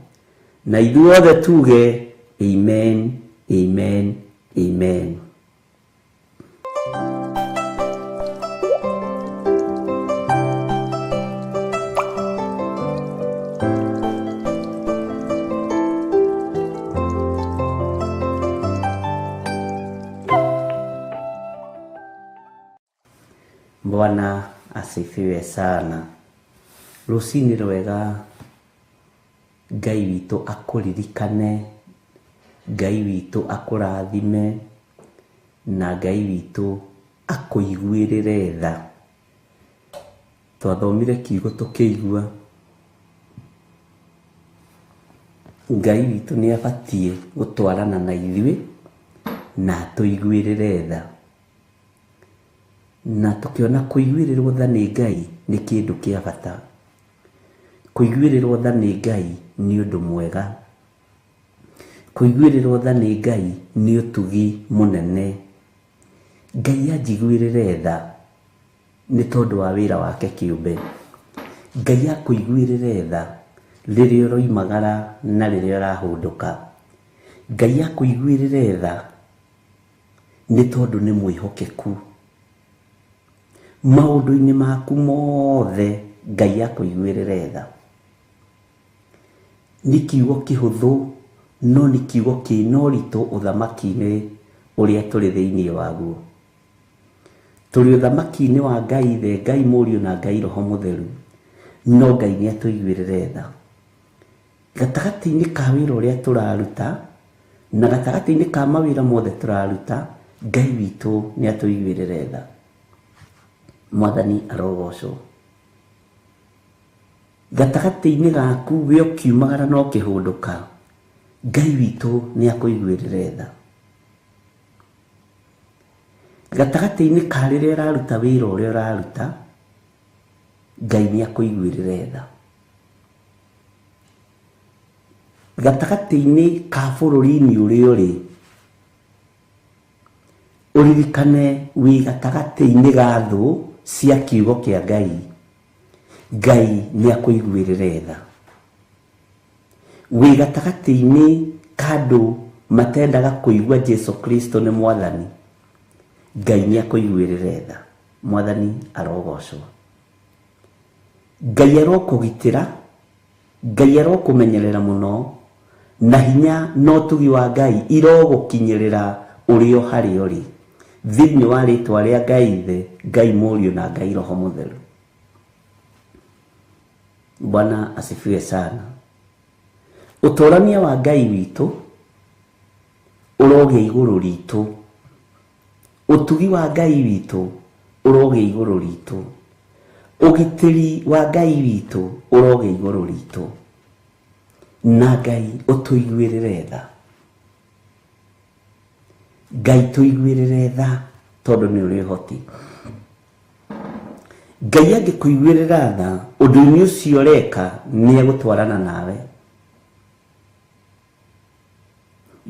Na ithuothe tuge amen, amen, amen. Bwana asifiwe sana. Rũcinĩ rwega, Ngai witũ akũririkane, Ngai witũ akũrathime, na Ngai witũ akũiguĩrĩre tha. Twathomire kiugo tũkĩigua, Ngai witũ nĩ abatiĩ gũtwarana na ithuĩ na tũiguĩrĩre tha. Na tũkĩona kũiguĩrĩrwo tha nĩ Ngai nĩ kĩndũ kĩa bata. Kũiguĩrĩrwo tha nĩ Ngai nĩ ũndũ mwega. Kũiguĩrĩrwo tha nĩ Ngai nĩ ũtugi mũnene. Ngai anjiguĩrĩre tha nĩ tondũ wa wĩra wake kĩũmbe. Ngai akũiguĩrĩre tha rĩrĩa ũroimagara na rĩrĩa ũrahũndũka. Ngai akũiguĩrĩre tha nĩ tondũ nĩ mwĩhokeku. Maũndũ-inĩ maku mothe Ngai akũiguĩrĩre tha. Nĩ kiugo kĩhũthũ no nĩ kiugo kĩna ũritũ ũthamaki-inĩ ũrĩa tũrĩ thĩinĩ waguo. Tũrĩ ũthamaki-inĩ wa Ngai Ithe, Ngai Mũriũ na Ngai Roho Mũtheru, no Ngai nĩ atũiguĩrĩre tha. Gatagatĩ-inĩ ka wĩra ũrĩa tũraruta na gatagatĩ-inĩ ka mawĩra mothe tũraruta, Ngai witũ nĩ atũiguĩrĩre tha. Mwathani arogocwo. Gatagatĩ-inĩ gaku we ũkiumagara no kĩhũndũka, Ngai witũ nĩ akũiguĩrĩre tha. Gatagatĩ-inĩ ka rĩrĩa ũraruta wĩra ũrĩa ũraruta, Ngai nĩ akũiguĩrĩre tha. Gatagatĩ-inĩ ka bũrũri-inĩ ũrĩa ũrĩ, ũririkane wĩ gatagatĩ-inĩ ga thũ cia kiugo kĩa Ngai, Ngai nĩ akũiguĩrĩre tha. Wĩ gatagatĩ-inĩ ka andũ matendaga kũigua Jesu Kristo nĩ Mwathani, Ngai nĩ akũiguĩrĩre tha. Mwathani arogocwo. Ngai arokũgitĩra, Ngai arokũmenyerera mũno, na hinya no tugi wa Ngai irogũkinyĩrĩra ũrĩ o harĩa ũrĩ, thĩinĩ wa rĩtwa rĩa Ngai Ithe, Ngai Mũriũ na Ngai Roho Mũtheru. Bwana asifiwe sana. Ũtũrania wa Ngai witũ ũrogĩa igũrũ ritũ. Ũtugi wa Ngai witũ ũrogĩa igũrũ ritũ. Ũgitĩri wa Ngai witũ ũrogĩa igũrũ ritũ. Na Ngai ũtũiguĩrĩre tha. Ngai tũiguĩrĩre tha tondũ nĩ ũrĩ ũhoti. Ngai angĩkũiguĩrĩra tha, ũndũ-inĩ ũcio ũreka nĩ egũtwarana nawe.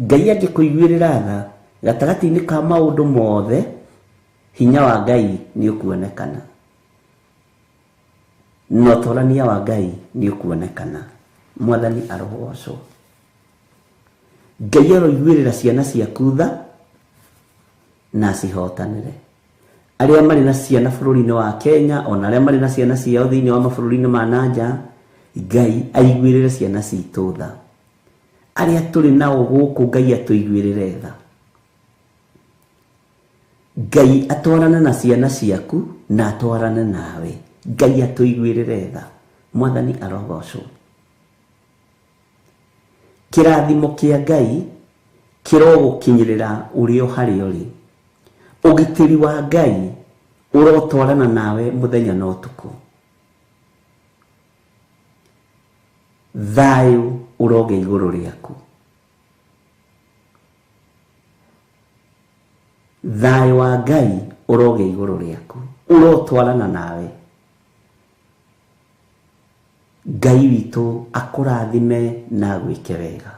Ngai angĩkũiguĩrĩra tha, gatagatĩ-inĩ ka maũndũ mothe, hinya wa Ngai nĩ ũkuonekana. Na ũtũrania wa Ngai nĩ ũkuonekana. Mwathani arogocwo. Ngai aroiguĩrĩra ciana ciaku tha na cihotanĩre. Arĩa marĩ na ciana bũrũri-inĩ wa Kenya, ona arĩa marĩ na ciana ciao thĩinĩ wa mabũrũri-inĩ ma nanja, Ngai aiguĩrĩre ciana citũ tha. Arĩa tũrĩ nao gũkũ, Ngai atũiguĩrĩre tha. Ngai atwarane na ciana ciaku na atwarane nawe. Ngai atũiguĩrĩre tha. Mwathani arogocwo. Kĩrathimo kĩa Ngai kĩrogũkinyĩrĩra ũrĩ o harĩa ũrĩ. Ũgitĩri wa Ngai ũrotwarana nawe mũthenya na ũtukũ. Thayũ ũrogĩa igũrũ rĩaku. Thayũ wa Ngai ũrogĩa igũrũ rĩaku. Ũrotwarana nawe. Ngai witũ akũrathime na gwĩke wega.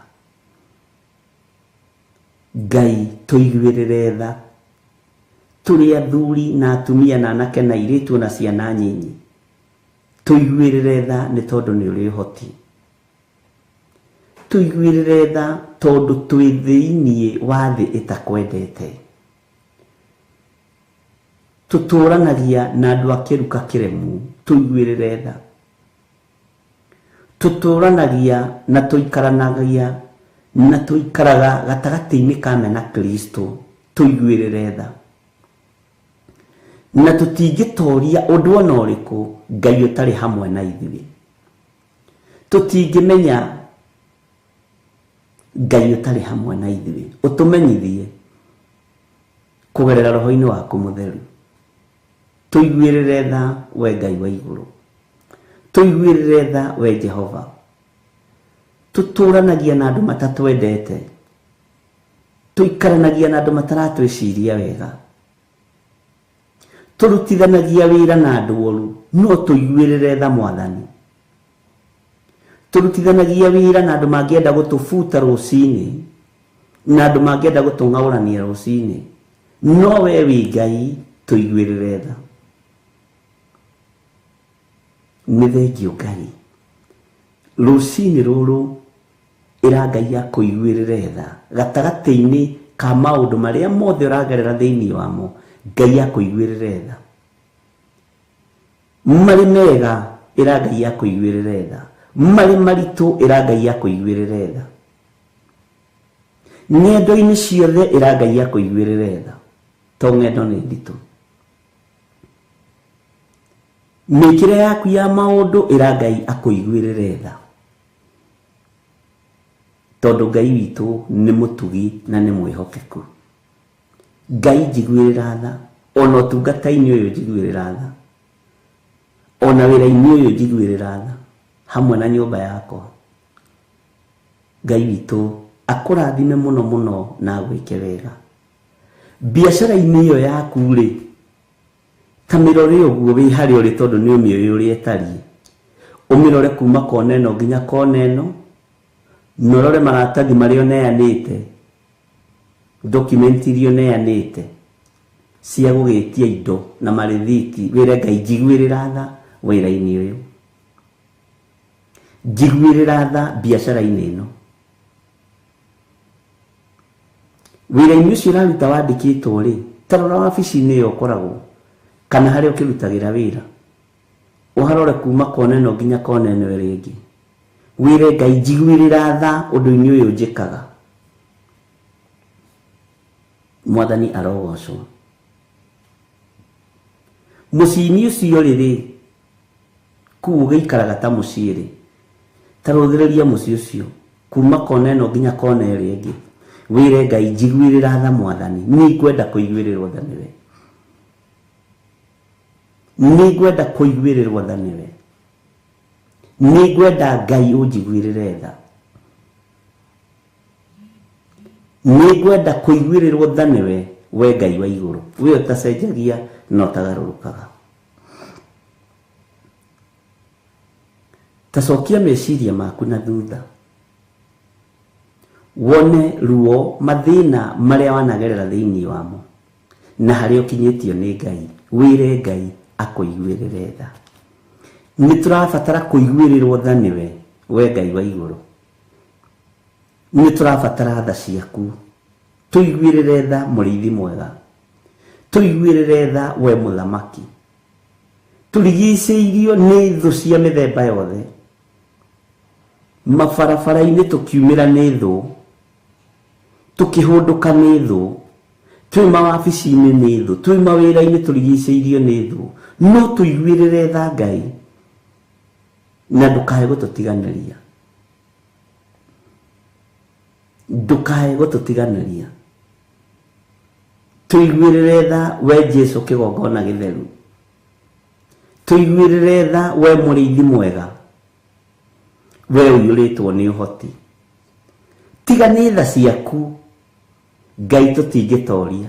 Ngai tũiguĩrĩre tha. Tũrĩ athuri na atumia na anake na airĩtu na ciana nyinyi, tũiguĩrĩre tha nĩ tondũ nĩ ũrĩ ũhoti. Tũiguĩrĩre tha tondũ twĩ thĩinĩ wa thĩ ĩtakwendete. Tũtũranagia na andũ a kĩruka kĩremu, tũiguĩrĩre tha. Tũtũranagia na tũikaranagia na tũikaraga gatagatĩ-inĩ ka mena Kristo, tũiguĩrĩre tha. Na tũtingĩtoria ũndũ ona ũrĩkũ Ngai ũtarĩ hamwe na ithuĩ. Tũtingĩmenya Ngai ũtarĩ hamwe na ithuĩ. Ũtũmenyithie kũgerera Roho-inĩ waku Mũtheru. Tũiguĩrĩre tha we Ngai wa igũrũ. Tũiguĩrĩre tha we Jehova. Tũtũranagia na andũ matatwendete. Tũikaranagia na andũ mataratwĩciria wega. Tũrutithanagia wĩra na andũ oru, no tũiguĩrĩre tha Mwathani. Tũrutithanagia wĩra na andũ mangĩenda gũtũbuta rũcinĩ, na andũ mangĩenda gũtũng'aũrania rũcinĩ, no we wĩ Ngai tũiguĩrĩre tha. Nĩ thengio Ngai. rũcinĩ rũrũ ĩra Ngai akũiguĩrĩre tha gatagatĩ-inĩ ka maũndũ marĩa mothe ũragerera thĩinĩ wamo, Ngai akũiguĩrĩre tha. Marĩ mega ĩra Ngai akũiguĩrĩre tha, marĩ maritũ ĩra Ngai akũiguĩrĩre tha, ng'endo-inĩ ciothe ĩra Ngai akũiguĩrĩre tha, to ng'endo nĩ nditũ. Mĩkĩre yaku ya maũndũ ĩra Ngai akũiguĩrĩre tha, tondũ Ngai witũ nĩ mũtugi na nĩ mwĩhokeku. Ngai njiguĩrĩra tha, ona ũtungata-inĩ ũyũ njiguĩrĩra tha, ona wĩra-inĩ ũyũ njiguĩrĩra tha, hamwe na nyũmba yakwa. Ngai witũ akũrathime mũno mũno na agwĩke wega. Biacara-inĩ ĩyo yaku rĩ, ta mĩrore ũguo wĩ harĩa ũrĩ, tondũ nĩ ũmĩũĩ ũrĩa ĩtariĩ. Ũmĩrore kuma kona ĩno nginya kona ĩno, norore maratathi marĩa ũneanĩte, document iria ũneanĩte cia gũgĩtia indo na marĩthiti, wĩre Ngai njiguĩrĩra tha wĩra-inĩ ũyũ, njiguĩrĩra tha biacara-inĩ ĩno. Wĩra-inĩ ũcio ũraruta wandĩkĩtwo rĩ, ta rora wabici-inĩ ĩyo ũkoragwo, kana harĩa ũkĩrutagĩra wĩra, ũharore kuma kona ĩno nginya kona ĩno ĩrĩa ĩngĩ, wĩre Ngai njiguĩrĩra tha ũndũ-inĩ ũyũ njĩkaga. Mwathani arogocwo. Mũciĩ-inĩ ũcio rĩrĩ, kũu ũgĩikaraga ta mũciĩ rĩ, ta rũthĩrĩria mũciĩ ũcio kuma kona ĩno nginya kona ĩrĩa ĩngĩ, wĩre Ngai njiguĩrĩra tha Mwathani, nĩ ngwenda kũiguĩrĩrwo tha nĩwe, nĩ ngwenda kũiguĩrĩrwo tha nĩwe, nĩ ngwenda Ngai ũnjiguĩrĩre tha, nĩ ngwenda kũiguĩrĩrwo tha nĩwe, we Ngai wa igũrũ, we ũtacenjagia na ũtagarũrũkaga. Tacokia meciria maku na thutha, wone ruo mathĩna marĩa wanagerera thĩinĩ wamo, na harĩa ũkinyĩtio nĩ Ngai, wĩre Ngai akũiguĩrĩre tha. Nĩ tũrabatara kũiguĩrĩrwo tha nĩwe, we Ngai wa igũrũ. Nĩ tũrabatara tha ciaku, tũiguĩrĩre tha mũrĩithi mwega, tũiguĩrĩre tha we mũthamaki. Tũrigicĩirio nĩ thũ cia mĩthemba yothe, mabarabara-inĩ tũkiumĩra nĩ thũ, tũkĩhũndũka nĩ thũ, twĩ mawabici-inĩ nĩ thũ, twĩ mawĩra-inĩ tũrigicĩirio nĩ thũ, no tũiguĩrĩre tha Ngai na ndũkae gũtũtiganĩria, ndũkae gũtũtiganĩria. Tũiguĩrĩre tha we Jesu kĩgongona gĩtheru, tũiguĩrĩre tha we mũrĩithi mwega, we ũiyũrĩtwo nĩ ũhoti. Tiga nĩ tha ciaku Ngai tũtingĩtoria,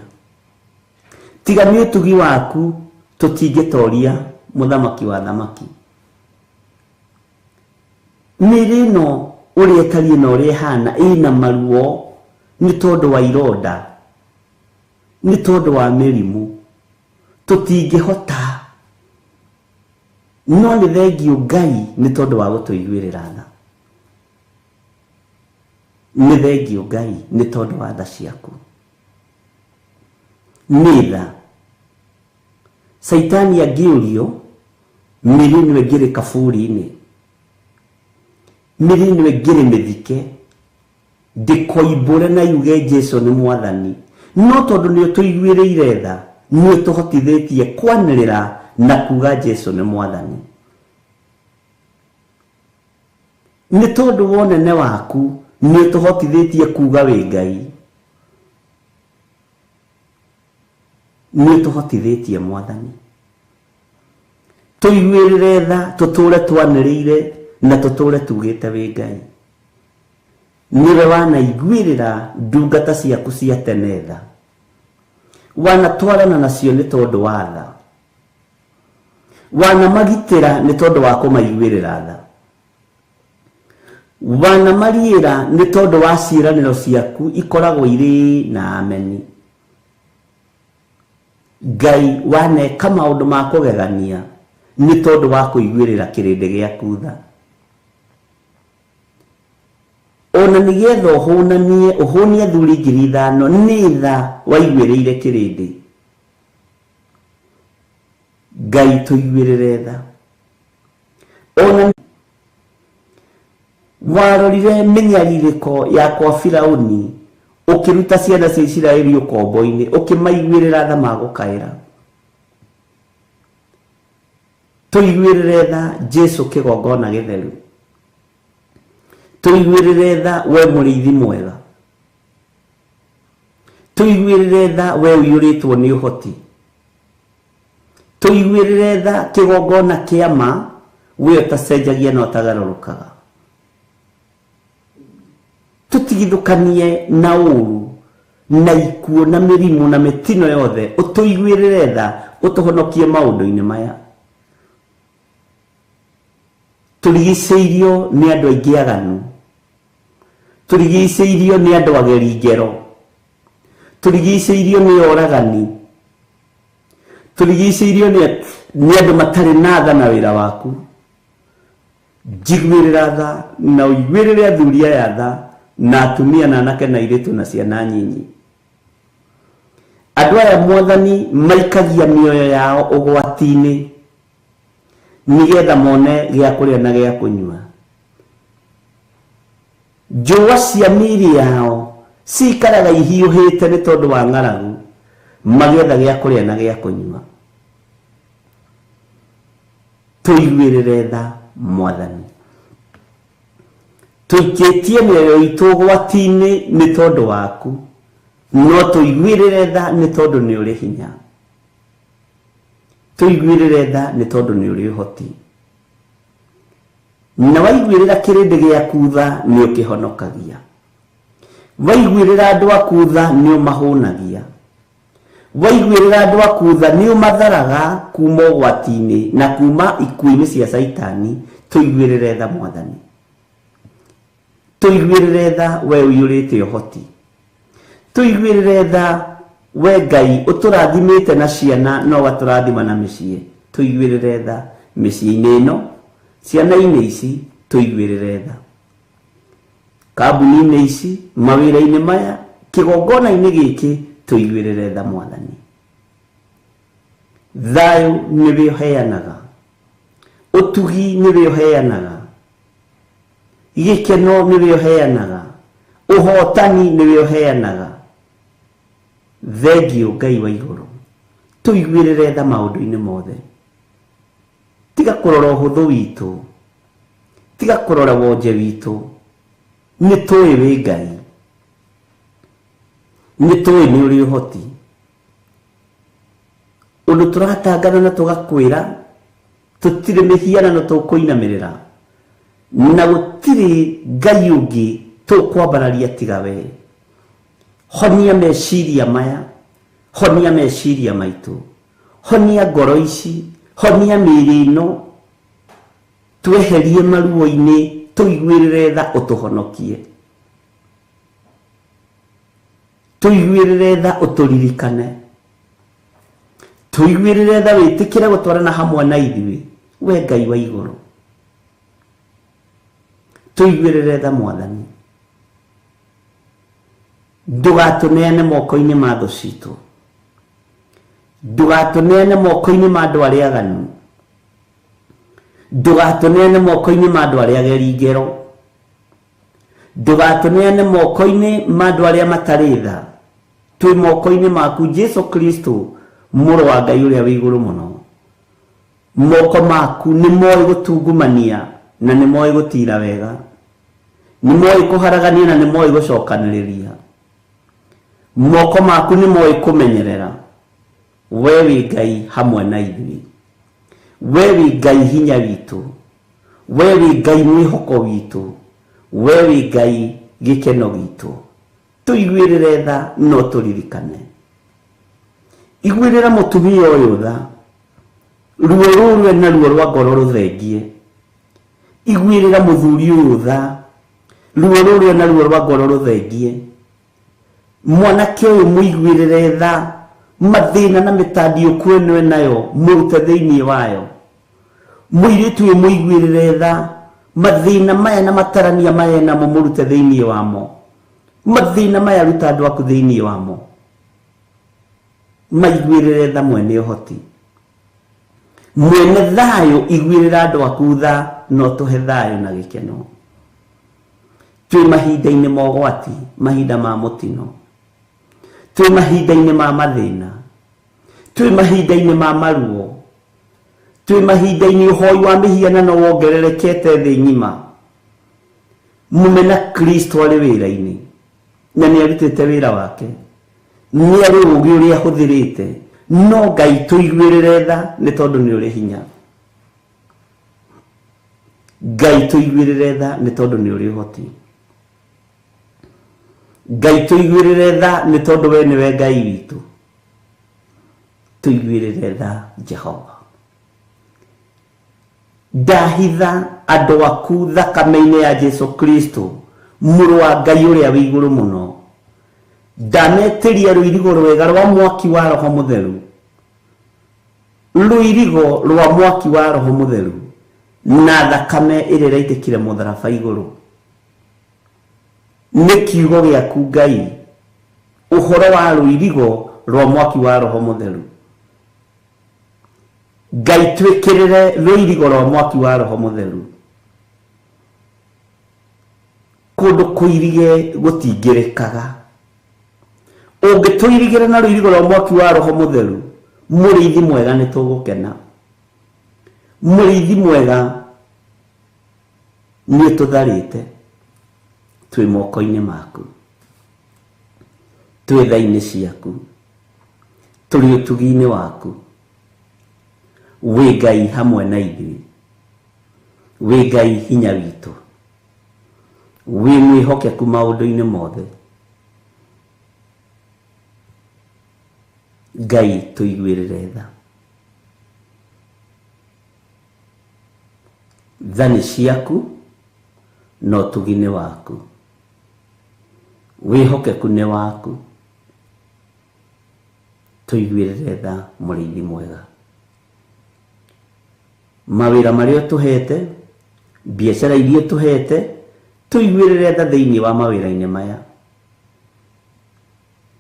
tiga nĩ ũtugi waku tũtingĩtoria mũthamaki wa thamaki. Mĩrĩ ĩno ũrĩa ĩtariĩ na ũrĩa ĩhana ĩna maruo nĩ tondũ wa ironda, nĩ tondũ wa mĩrimũ, tũtingĩhota, no nĩ thengiũ Ngai nĩ tondũ wa gũtũiguĩrĩra tha, nĩ thengiũ Ngai nĩ tondũ wa tha ciaku. Nĩ tha Saitani angĩũrio, mĩrĩ ĩno ĩngĩrĩ kaburi-inĩ, mĩrĩ ĩno ĩngĩrĩ mĩthike, ndĩkoimbũre na yuge Jesu nĩ Mwathani, no tondũ nĩ ũtũiguĩrĩire tha, nĩ ũtũhotithĩtie kwanĩrĩra na kuga Jesu nĩ Mwathani. Nĩ tondũ wa ũnene waku nĩ ũtũhotithĩtie kuga wĩ Ngai, nĩ ũtũhotithĩtie Mwathani. Tũiguĩrĩre tha, tũtũre twanĩrĩire na tũtũre tugĩte wĩ Ngai. Nĩwe wanaiguĩrĩra ndungata ciaku cia tene tha, wanatwarana nacio nĩ tondũ wa tha, wanamagitĩra nĩ tondũ wa kũmaiguĩrĩra tha, wanamariĩra nĩ tondũ wa ciĩranĩro ciaku ikoragwo irĩ na ameni. Ngai waneka maũndũ ma kũgegania nĩ tondũ wa kũiguĩrĩra kĩrĩndĩ gĩaku tha. ona nigetha ũhũnie athuri 5,000 nĩ tha waiguĩrĩire kĩrĩndĩ. Ngai tũiguĩrĩre tha. Ona warorire mĩnyarirĩko yakwa Firaũni ũkĩruta ciana cia Isiraeli ũkombo-inĩ ũkĩmaiguĩrĩra tha magũkaĩra. Tũiguĩrĩre tha Jesu kĩgongona gĩtheru. Tũiguĩrĩre tha we mũrĩithi mwega. Tũiguĩrĩre tha we ũiyũrĩtwo nĩ ũhoti. Tũiguĩrĩre tha kĩgongona kĩa ma we ũtacenjagia na ũtagarũrũkaga. Tũtigithũkanie na ũru na ikuũ na mĩrimũ na mĩtino yothe. Ũtũiguĩrĩre tha ũtũhonokie maũndũ-inĩ maya. Tũrigicĩirio nĩ andũ aingĩ aganu. Tũrigicĩirio nĩ andũ ageri ngero. Tũrigicĩirio nĩ oragani. Tũrigicĩirio nĩ andũ matarĩ na tha na wĩra waku. Njiguĩrĩra tha na ũiguĩrĩre athuri aya tha na atumia na anake na airĩtu na ciana nyinyi. Andũ aya Mwathani maikagia mĩoyo yao ũgwati-inĩ nigetha mone gĩa kũrĩa na gĩa kũnyua. Njũa cia mĩĩrĩ yao cikaraga ihiũhĩte nĩ tondũ wa ng'aragu magetha gĩa kũrĩa na gĩa kũnyua. Tũiguĩrĩre tha Mwathani. Tũikĩtie mĩoyo itũ ũgwati-inĩ nĩ tondũ waku, no tũiguĩrĩre tha nĩ tondũ nĩ ũrĩ hinya. Tũiguĩrĩre tha nĩ tondũ nĩ ũrĩ ũhoti. Na waiguĩrĩra kĩrĩndĩ gĩaku tha nĩ ũkĩhonokagia. Waiguĩrĩra andũ aku tha nĩ ũmahũnagia. Waiguĩrĩra andũ aku tha nĩ ũmatharaga kuma ũgwati-inĩ na kuma ikuũ-inĩ cia Saitani. Tũiguĩrĩre tha Mwathani. Tũiguĩrĩre tha we ũiyũrĩte ũhoti. Tũiguĩrĩre tha we Ngai ũtũrathimĩte na ciana no gatũrathima na mĩciĩ. Tũiguĩrĩre tha mĩciĩ-inĩ ĩno, ciana-inĩ ici tũiguĩrĩre tha. Kambuni-inĩ ici, mawĩra-inĩ maya, kĩgongona-inĩ gĩkĩ tũiguĩrĩre tha Mwathani. Thayũ nĩwe ũheanaga. Ũtugi nĩwe ũheanaga. Gĩkeno nĩwe ũheanaga. Ũhotani nĩwe ũheanaga. Thengiũ Ngai wa igũrũ. Tũiguĩrĩre tha maũndũ-inĩ mothe. Tiga kũrora ũhũthũ witũ. Tiga kũrora wonje witũ. Nĩ tũĩ wĩ Ngai. Nĩ tũĩ nĩ ũrĩ ũhoti. Ũndũ tũratangatha na tũgakwĩra tũtirĩ mĩhianano tũkũinamĩrĩra. Na gũtirĩ Ngai ũngĩ tũkwambararia tiga we. Honia meciria maya. Honia meciria maitũ. Honia ngoro ici. Honia mĩĩrĩ ĩno. Tweherie maruo-inĩ. Tũiguĩrĩre tha ũtũhonokie. Tũiguĩrĩre tha ũtũririkane. Tũiguĩrĩre tha wĩtĩkĩre gũtwarana hamwe na ithuĩ. We Ngai wa igũrũ. Tũiguĩrĩre tha Mwathani. Ndũgatũneane moko-inĩ ma thũ citũ. Ndũgatũneane moko-inĩ ma andũ arĩa aganu. Ndũgatũneane moko-inĩ ma andũ arĩa ageri ngero. Ndũgatũneane moko-inĩ ma andũ arĩa matarĩ tha. Twĩ moko-inĩ maku Jesu Kristo, mũrũ wa Ngai ũrĩa wĩ igũrũ mũno. Moko maku nĩ moĩ gũtungumania na nĩ moĩ gũtira wega. Nĩ moĩ kũharagania na nĩ moĩ gũcokanĩrĩria. Moko maku nĩ moĩ kũmenyerera. We wĩ Ngai hamwe na ithuĩ. We wĩ Ngai hinya witũ. We wĩ Ngai mwĩhoko witũ. We wĩ Ngai gĩkeno gitũ. Tũiguĩrĩre tha no tũririkane. Iguĩrĩra mũtumia ũyũ tha. Ruo rũrwe na ruo rwa ngoro rũthengie. Iguĩrĩra mũthuri ũyũ tha. Ruo rũrwe na ruo rwa ngoro rũthengie. Mwanake ũyũ mũiguĩrĩre tha. Mathĩna na mĩtandĩũku ĩno nayo mũrute thĩinĩ wayo. Mũirĩtu ũyũ mũiguĩrĩre tha. mathina maya na matarania maya na mumurute thiini wamo, mathina maya ruta andu aku thiini wamo, maiguirire tha mwene uhoti, mwene thayo iguirira andu aku tha, no tuhe thayo na gikeno. Twi mahinda-ini ma ugwati, mahinda ma mutino, twi mahinda-ini ma mathina, twi mahinda-ini ma maruo, twi mahinda-ini uhoi wa mihianano wongererekete thi ng'ima. Mumena Kristo ari wira-ini na ni arutite wira wake, ni ari ugi uria ahuthirite, no Ngai tuiguirire tha ni tondu ni uri hinya. Ngai tuiguirire tha ni tondu ni uri uhoti. Ngai tuiguirire tha ni tondu we niwe Ngai witu. Tuiguirire tha Jehova. Ndahitha andu aku thakame-ini ya Jesu Kristo, muru wa Ngai uria wi iguru muno. Ndametiria ruirigo rwega rwa mwaki wa Roho Mutheru, ruirigo rwa mwaki wa Roho Mutheru na thakame iria iraitikire mutharaba iguru. Ni kiugo giaku Ngai, uhoro wa ruirigo rwa mwaki wa Roho Mutheru. Ngai twikirire ruirigo rwa mwaki wa Roho Mutheru, kundu kuirige gutingirikaga. Ungituirigira na ruirigo rwa mwaki wa Roho Mutheru, murithi mwega ni tugukena. Murithi mwega ni tutharite, twi moko-ini maku, twi tha-ini ciaku, turi utugi-ini waku. Wi Ngai hamwe na ithui, wi Ngai hinya witu, wi mwihokeku maundu-ini mothe. Ngai tuiguirire tha. Tha ni ciaku no tugine waku, wihokeku ni waku. Tuiguirire tha murithi mwega. Mawira maria tuhete, biashara iria tuhete, tuiguirire tha thiini wa mawira-ini maya.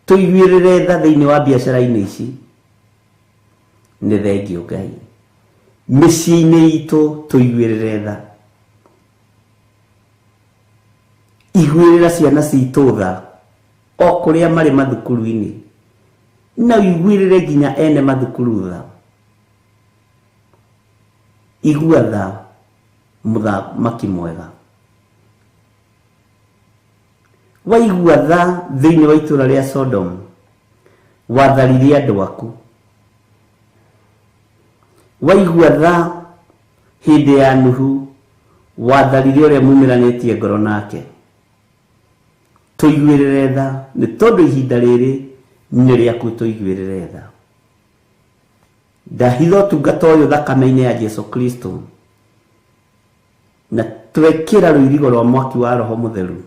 Tuiguirire tha thiini wa biashara-ini ici. Ni thengio Ngai. Micii-ini itu tuiguirire tha. Iguirira ciana citu tha o kuria mari mathukuru-ini, na iguirire nginya ene mathukuru tha. Igua tha muthamaki mwega. Waigua tha thiini wa itura ria Sodom, watharirie andu aku. Waigua tha hindi ya Nuhu, watharirie uria mumiranitie ngoro nake. Tuiguirire tha ni tondu ihinda riri ni riaku. Tuiguirire tha. Ndahitha ũtungata ũyũ thakame-inĩ ya Jesu Kristo, na twekĩra rũirigo rwa mwaki wa Roho Mutheru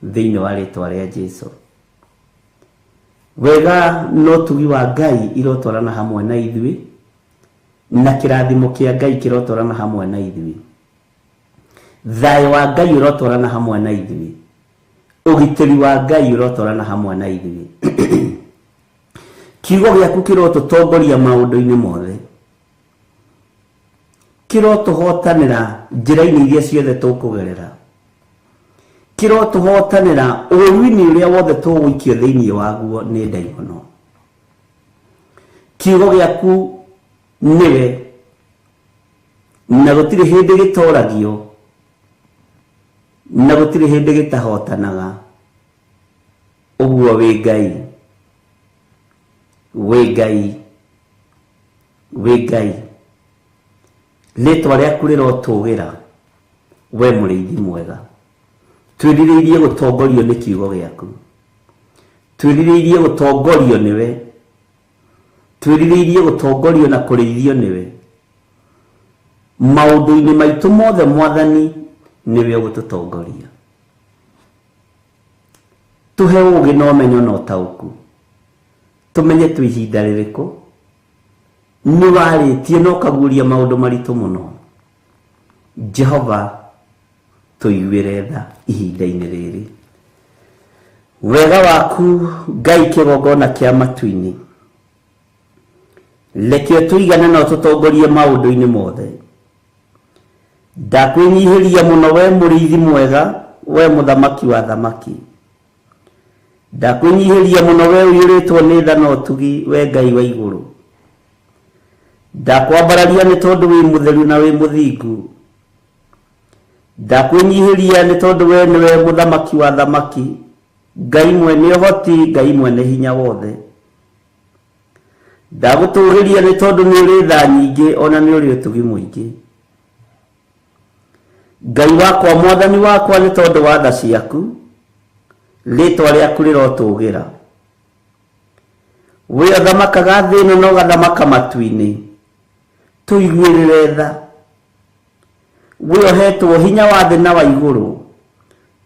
thĩinĩ wa rĩtwa rĩa Jesu. Wega no tugi wa Ngai irotwarana hamwe na ithuĩ, na kĩrathimo kĩa Ngai kĩrotwarana hamwe na ithuĩ. Thayũ wa Ngai ũrotwarana hamwe na ithuĩ. Ũgitĩri wa Ngai ũrotwarana hamwe na ithuĩ. Kiugo giaku kirotutongoria maundu-ini mothe, kirotuhotanira njira-ini iria ciothe tukugerera, kirotuhotanira ũũru-ini ũrĩa wothe tũgũikio thĩinĩ waguo nĩ ndaimono. Kiugo giaku nĩwe, na gũtirĩ hĩndĩ gĩtoragio, na gũtirĩ hĩndĩ gĩtahotanaga. Ũguo wĩ Ngai, wĩ Ngai, wĩ Ngai. Rĩtwa rĩaku rĩrotũgĩra, we mũrĩithi mwega. Twĩrirĩirie gũtongorio nĩ kiugo gĩaku, twĩrirĩirie gũtongorio nĩwe, twĩrirĩirie gũtongorio na kũrĩithio nĩwe. Maũndũ-inĩ maitũ mothe Mwathani nĩwe ũgũtũtongoria. Tũhe ũũgĩ na ũmenyo na ũtaũku, tumenye tu ihinda rĩrĩkũ nĩ warĩtie na ũkaguũria maũndũ maritũ mũno. Jehova tuiguire tha ihinda-inĩ rĩrĩ. Wega waku Ngai kĩgongona kĩa matu-inĩ, reke tũigane no tũtongorie maũndũ-inĩ mothe. Ndakwĩnyihĩria mũno we mũrĩithi mwega, we mũthamaki wa thamaki. Ndakwĩnyihĩria mũno we ũiyũrĩtwo nĩ tha na ũtugi, we Ngai wa igũrũ. Ndakwambararia nĩ tondũ wĩ mũtheru na wĩ mũthingu. Ndakwĩnyihĩria nĩ tondũ we nĩwe mũthamaki wa thamaki, Ngai mwene ũhoti, Ngai mwene hinya wothe. Ndagũtũũgĩria nĩ tondũ nĩ ũrĩ tha nyingĩ, ona nĩ ũrĩ ũtugi mũingĩ. Ngai wakwa, mwathani wakwa, nĩ tondũ wa tha ciaku, rĩĩtwa rĩaku rĩrotũũgĩra. We ũthamakaga thĩ ĩno na ũgathamaka matu-inĩ, tũiguĩrĩre tha. We ũhetwo hinya wa thĩ na wa igũrũ,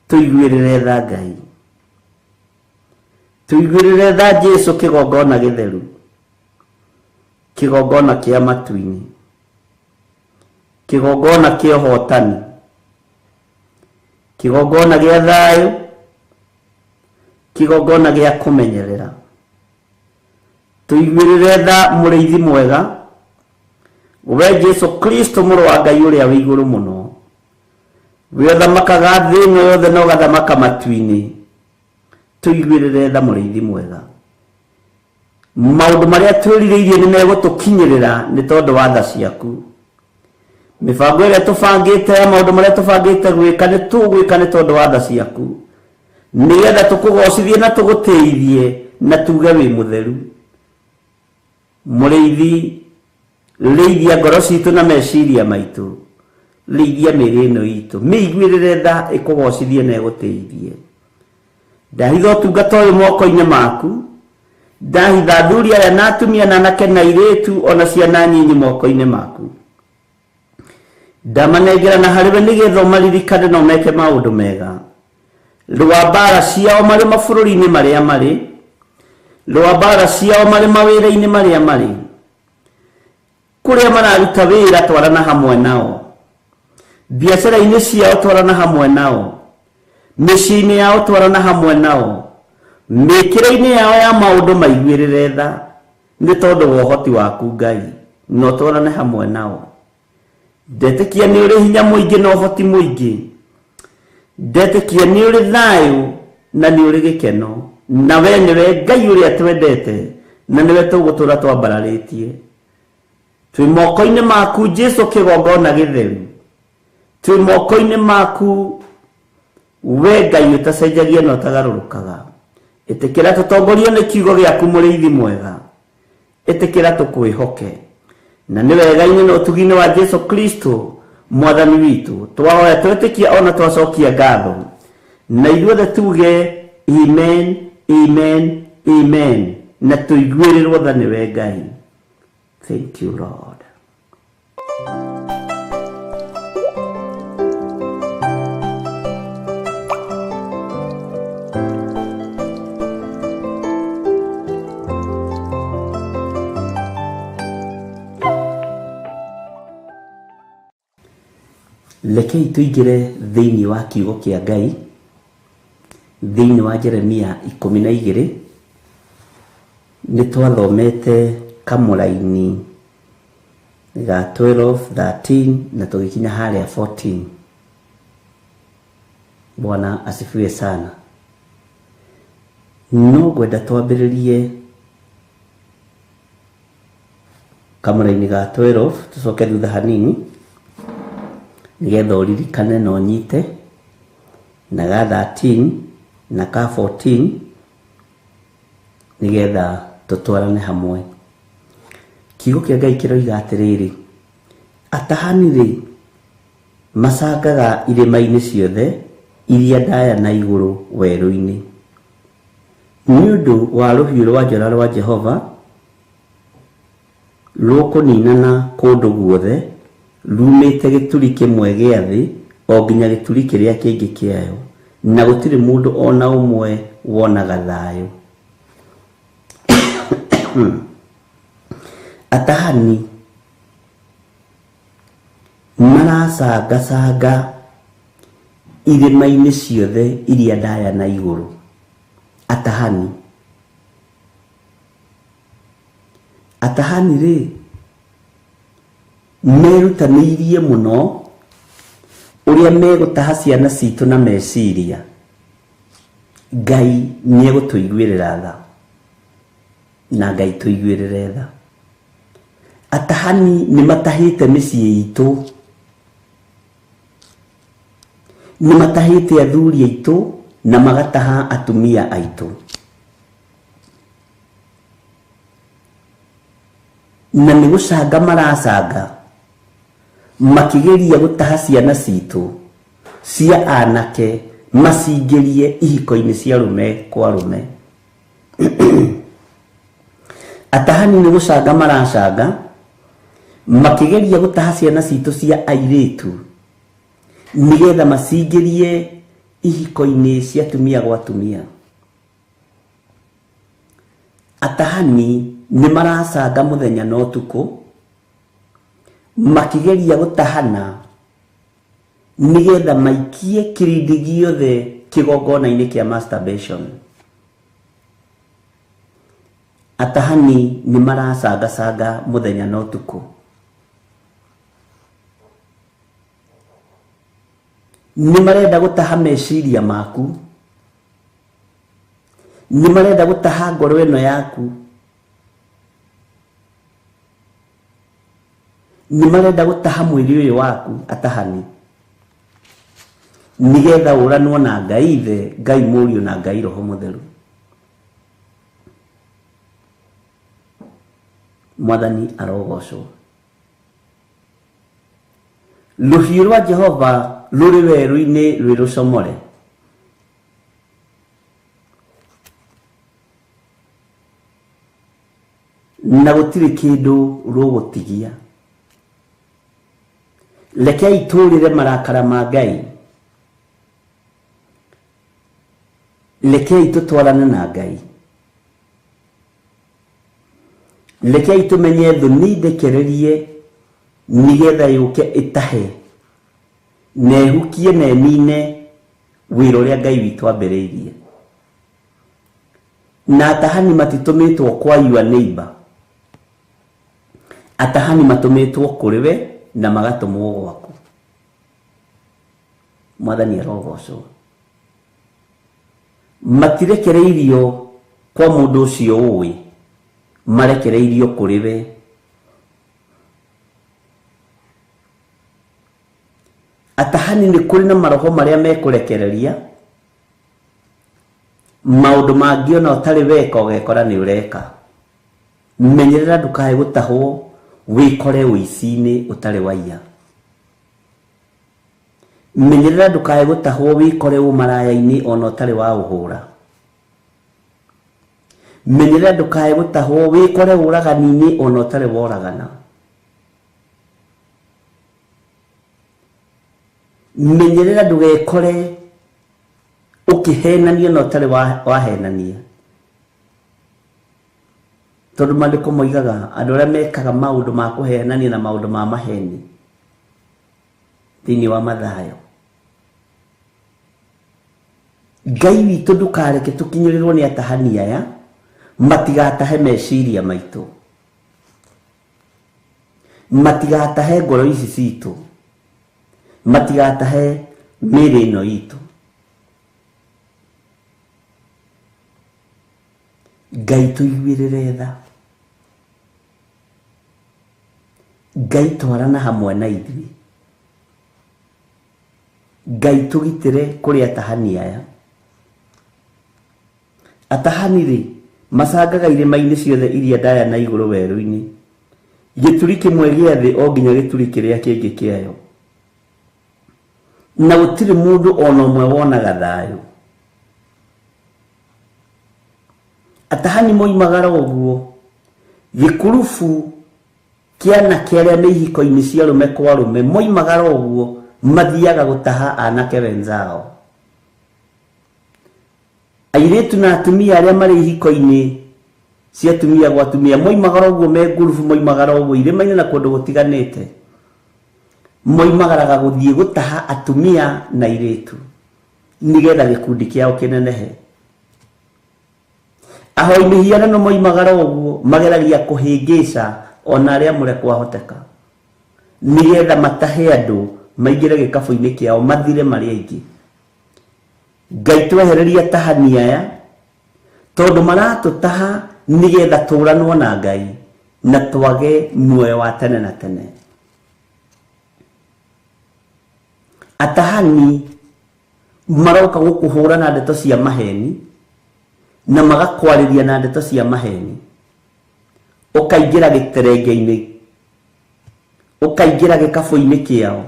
tũiguĩrĩre tha Ngai. Tũiguĩrĩre tha Jesũ kĩgongona gĩtheru, kĩgongona kĩa matu-inĩ, kĩgongona kĩa ũhotani, kĩgongona gĩa thayũ, kĩgongona gĩa kũmenyerera. Tũiguĩrĩre tha mũrĩithi mwega, we Jesũ Kristo mũrũ wa Ngai ũrĩa wĩ igũrũ mũno. We ũthamakaga thĩ ĩno yothe na ũgathamaka matu-inĩ, tũiguĩrĩre tha mũrĩithi mwega. Maũndũ marĩa twĩrirĩirie nĩ megũtũkinyĩrĩra nĩ tondũ wa tha ciaku. Mĩbango ĩrĩa tũbangĩte ya maũndũ marĩa tũbangĩte gwĩka nĩ tũgwĩka nĩ tondũ wa tha ciaku, nĩgetha tũkũgocithie na tũgũteithie na tuge wĩ mũtheru. Mũrĩithi, rĩithia ngoro citũ na meciria maitũ, rĩithia mĩĩrĩ ĩno itũ, mĩiguĩrĩre tha ĩkũgocithie na ĩgũteithie. Ndahitha ũtungata ũyũ moko-inĩ maku, ndahitha athuri aya na atumia na anake na airĩtu ona ciana nyinyi moko-inĩ maku. Ndamanengera na harĩwe nĩgetha ũmaririkane na ũmeke maũndũ mega. Rwa mbara ciao marĩ mabũrũri-inĩ marĩa marĩ, rwa mbara ciao marĩ mawĩra-inĩ marĩa marĩ, kũrĩa mararuta wĩra twarana hamwe nao, biacara-inĩ ciao twarana hamwe nao, mĩciĩ-inĩ yao twarana hamwe nao, mĩkĩre-inĩ yao ya maũndũ maiguĩrĩre tha nĩ tondũ wa ũhoti waku Ngai, no twarane hamwe nao. Ndetĩkia nĩ ũrĩ hinya mũingĩ na ũhoti mũingĩ. Ndetĩkia nĩ ũrĩ thayũ na nĩ ũrĩ gĩkeno, na we nĩwe Ngai ũrĩa twendete na nĩwe tũgũtũra twambararĩtie. Twĩ moko-inĩ maku Jesũ kĩgongona gĩtheru, twĩ moko-inĩ maku we Ngai ũtacenjagia na ũtagarũrũkaga. Ĩtĩkĩra tũtongorio nĩ kiugo gĩaku mũrĩithi mwega, ĩtĩkĩra tũkwĩhoke, na nĩ wega-inĩ na ũtugi-inĩ wa Jesũ Kristo mwathani witũ twahoya twĩtĩkia ona twacokia ngatho, na ithuothe tuge amen, amen, amen, na tũiguĩrĩrwo tha nĩwe Ngai. Thank you Lord. Rekei tũingĩre thĩinĩ wa kiugo kĩa Ngai thĩinĩ wa Jeremia 12. Nĩ twathomete kamũraini ga 12, 13 na tũgĩkinya harĩa 14. Bwana asifiwe sana. No ngwenda twambĩrĩrie kamũraini ga 12, tũcoke thutha hanini nĩgetha ũririkane na ũnyite, na ga 13 na ka 14 nĩgetha tũtwarane hamwe. Kiugo kĩa Ngai kĩroiga atĩrĩrĩ, atahani-rĩ macangaga irĩma-inĩ ciothe iria ndaya na igũrũ werũ-inĩ, nĩ ũndũ wa rũhiũ rwa njora rwa Jehova rũkũninana kũndũ guothe rumĩte gĩturi kĩmwe gĩa thĩ o nginya gĩturi kĩrĩa kĩngĩ kĩayo, na gũtirĩ mũndũ ona ũmwe wonaga thayũ. Atahani maracanga irĩma-inĩ ciothe iria ndaya na igũrũ. Atahani rĩ merutanĩirie mũno ũrĩa megũtaha ciana citũ na meciria. Ngai nĩegũtũiguĩrĩra tha na Ngai tũiguĩrĩre tha. Atahani nĩmatahĩte mĩciĩ itũ, nĩmatahĩte athuri aitũ na magataha atumia aitũ, na nĩgũcanga maracanga makĩgeria gũtaha ciana citũ cia anake macingĩrie ihiko-inĩ cia rũme kwa rũme. Atahani nĩgũcanga maracanga makĩgeria gũtaha ciana citũ cia airĩtu nĩgetha macingĩrie ihiko-inĩ cia atumia gwa atumia. Atahani nĩmaracanga mũthenya na ũtukũ makĩgeria gũtahana nĩgetha maikie kĩrindi gĩothe kĩgongona-inĩ kĩa masturbation. Atahani nĩmaracangacanga mũthenya na ũtukũ. Nĩmarenda gũtaha meciria maku, nĩmarenda gũtaha ngoro ĩno yaku, nĩmarenda gũtaha mwĩrĩ ũyũ waku. Atahani nĩgetha ũranwo na Ngai Ithe, Ngai Mũriũ na Ngai Roho Mũtheru. Mwathani arogocwo. Rũhiũ rwa Jehova rũrĩ werũ-inĩ rwĩ rũcomore. Na gũtirĩ kĩndũ rũgũtigia. Rekei tũrĩre marakara ma Ngai. Rekei tũtwarane na Ngai. Rekei tũmenye thũ nĩndekererie nĩgetha yũke ĩtahe na ĩhukie na ĩnine wĩra ũrĩa Ngai witũ ambĩrĩirie. Na atahani matitũmĩtwo kwa your neighbor. Atahani matũmĩtwo kũrĩ we na magatũmwo gwaku. Mwathani arogocwo. Matirekereirio kwa mũndũ ũcio ũĩ, marekereirio kũrĩ we. Atahani nĩ kũrĩ na maroho marĩa mekũrekereria maũndũ mangĩ ona ũtarĩ weka ũgekora nĩ ũreka. Menyerera ndũkae gũtahwo wĩkore ũici-inĩ ũtarĩ waiya. Menyerera ndũkae gũtahwo wĩkore ũmaraya-inĩ ona ũtarĩ wa ũhũra. Menyerera ndũkae gũtahwo wĩkore ũragani-inĩ ona ũtarĩ wa ũragana. Menyerera ndũgekore ũkĩhenania na ũtarĩ wahenania. Tondũ maandĩko moigaga andũ arĩa mekaga maũndũ ma kũhenania na maũndũ ma maheni thĩinĩ wa Mathayo. Ngai witũ ndũkareke tũkinyĩrĩrwo nĩ atahani aya matigatahe meciria maitũ, matigatahe ngoro ici citũ, matigatahe mĩĩrĩ ĩno itũ. Ngai tũiguĩrĩre tha. Ngai twarana hamwe na ithuĩ. Ngai tũgitĩre kũrĩ atahani aya. Atahani rĩ macangaga irĩma-inĩ ciothe iria ndaya na igũrũ werũ-inĩ. Gĩturi kĩmwe gĩa thĩ o nginya gĩturi kĩrĩa kĩngĩ kĩayo. Na gũtirĩ mũndũ ona ũmwe wonaga thayũ. Atahani moimagara ũguo gĩkurubu kĩana kĩarĩa nĩ ihiko-inĩ cia rũme kwa rũme, moimagara ũguo mathiaga gũtaha anake wenzao. Airĩtu na atumia arĩa marĩ ihiko-inĩ cia atumia gwa atumia moimagara ũguo me ngurubu, moimagara ũguo irĩma-inĩ na kũndũ gũtiganĩte moimagaraga guthie gutaha atumia na iretu nigetha gikundi kiao kinenehe. Ahoi mihianano moimagara uguo mageragia kuhingica ona aria mure kwahoteka nigetha matahe andu maingire gikabu-ini kiao mathire mari aingi. Ngai twehereria tahania aya tondu maratutaha nigetha turanwo na Ngai na twage muoyo wa tene na tene. Atahani maroka gukuhura na ndeto cia maheni na magakwariria na ndeto cia maheni, ukaingira giterenge-ini, ukaingira gikabu-ini kiao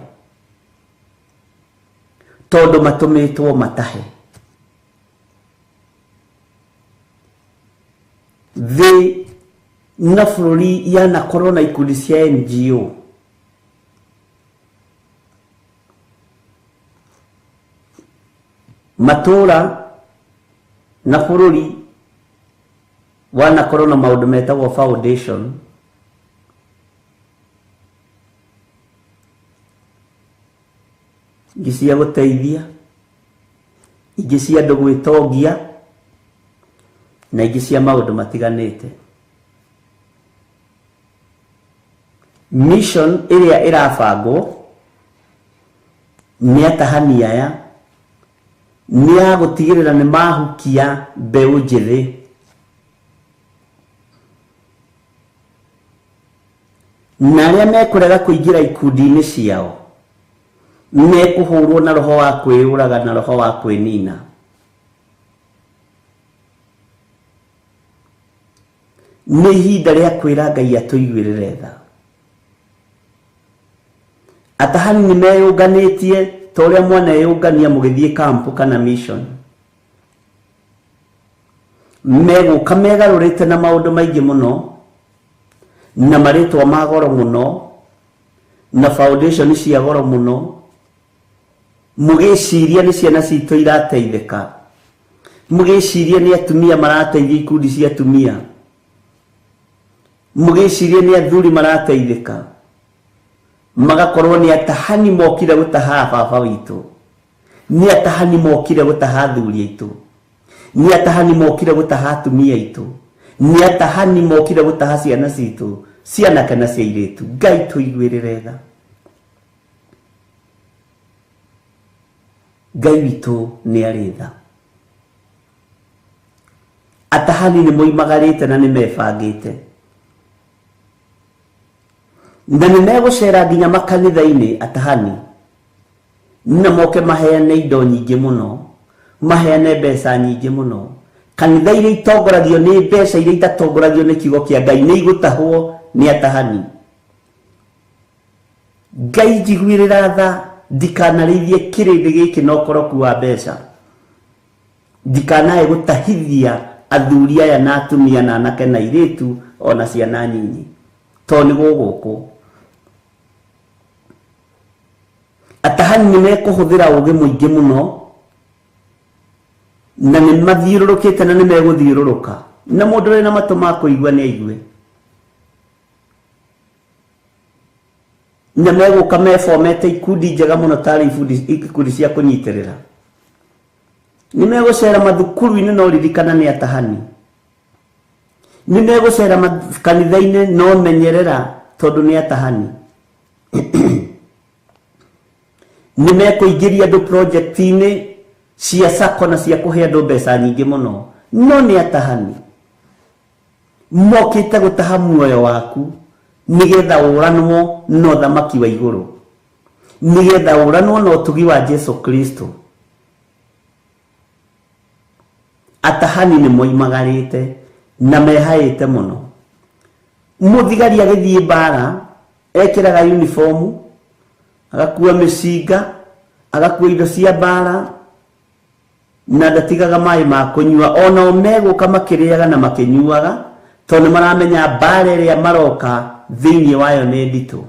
tondu matumitwo matahe. Thi na bururi yanakorwo na ikundi cia NGO matura na bururi wanakorwo na maundu metagwo foundation ingĩ cia gũteithia, ingĩ cia andũ gwĩtongia na ingĩ cia maũndũ matiganĩte. Mission ĩrĩa ĩrabangwo nĩ atahani aya nĩ ya gũtigĩrĩra nĩ mahukia mbeũ njĩthĩ na arĩa mekũrega kũingĩra ikundi-inĩ ciao mekuhũrwo na roho wa kwĩyũraga na roho wa kwĩnina. Nĩ ihinda rĩa kwĩra Ngai atũiguĩrĩre tha. Atahani nĩ meyũnganĩtie ta ũrĩa mwaneyũngania mũgĩthiĩ camp kana mission. Megũka megarũrĩte na maũndũ maingĩ mũno na marĩtwa ma goro mũno na foundation cia goro mũno, mũgĩciria nĩ ciana citũ irateithĩka, mũgĩciria nĩ atumia marateithia ikundi cia atumia, mũgĩciria nĩ athuri marateithĩka, magakorwo nĩ atahani mokire gũtaha baba witũ, nĩ atahani mokire gũtaha athuri aitũ, nĩ atahani mokire gũtaha atumia aitũ, nĩ atahani mokire gũtaha ciana citũ, ciana kana cia airĩtu. Ngai tũiguĩrĩre tha. Ngai witũ nĩ arĩ tha. Atahani nĩ moimagarĩte na nĩ mebangĩte na nĩ megũcera nginya makanitha-inĩ atahani na moke maheane indo nyingĩ mũno, maheane mbeca nyingĩ mũno. Kanitha iria itongoragio nĩ mbeca iria itatongoragio nĩ kiugo kĩa Ngai nĩ igũtahwo nĩ atahani. Ngai njiguĩrĩra tha, ndikanarĩithie kĩrĩndĩ gĩkĩ na ũkoroku wa mbeca, ndikanae gũtahithia athuri aya na atumia na anake na airĩtu ona ciana nyinyi to nĩ gũgũkũ. Atahani nĩ mekũhũthĩra ũũgĩ mũingĩ mũno na nĩ mathiũrũrũkĩte na nĩ megũthiũrũrũka na mũndũ wĩna matũ ma kũigua nĩ aigue, na megũka mefomete ikundi njega mũno tarĩ ikundi cia kũnyitĩrĩra. Nĩ megũcera mathukuru-inĩ no ririkana nĩ atahani, nĩ megũcera makanitha-inĩ no menyerera tondũ nĩ atahani. Nĩ mekũingĩria andũ project-inĩ cia sako na cia kũhe andũ mbeca nyingĩ mũno no nĩ atahani. Mokĩte gũtaha muoyo waku nigetha ũranwo na ũthamaki wa igũrũ, nigetha ũranwo na ũtugi wa Jesu Kristo. Atahani nĩ moimagarĩte na mehaĩte mũno. Mũthigari agĩthiĩ mbara ekĩraga uniform, agakua mĩcinga, agakua indo cia mbara na ndatigaga maĩ ma kũnyua. Ona o megũka makĩrĩaga na makĩnyuaga tondũ maramenya mbara ĩrĩa maroka thĩinĩ wayo nĩ nditũ.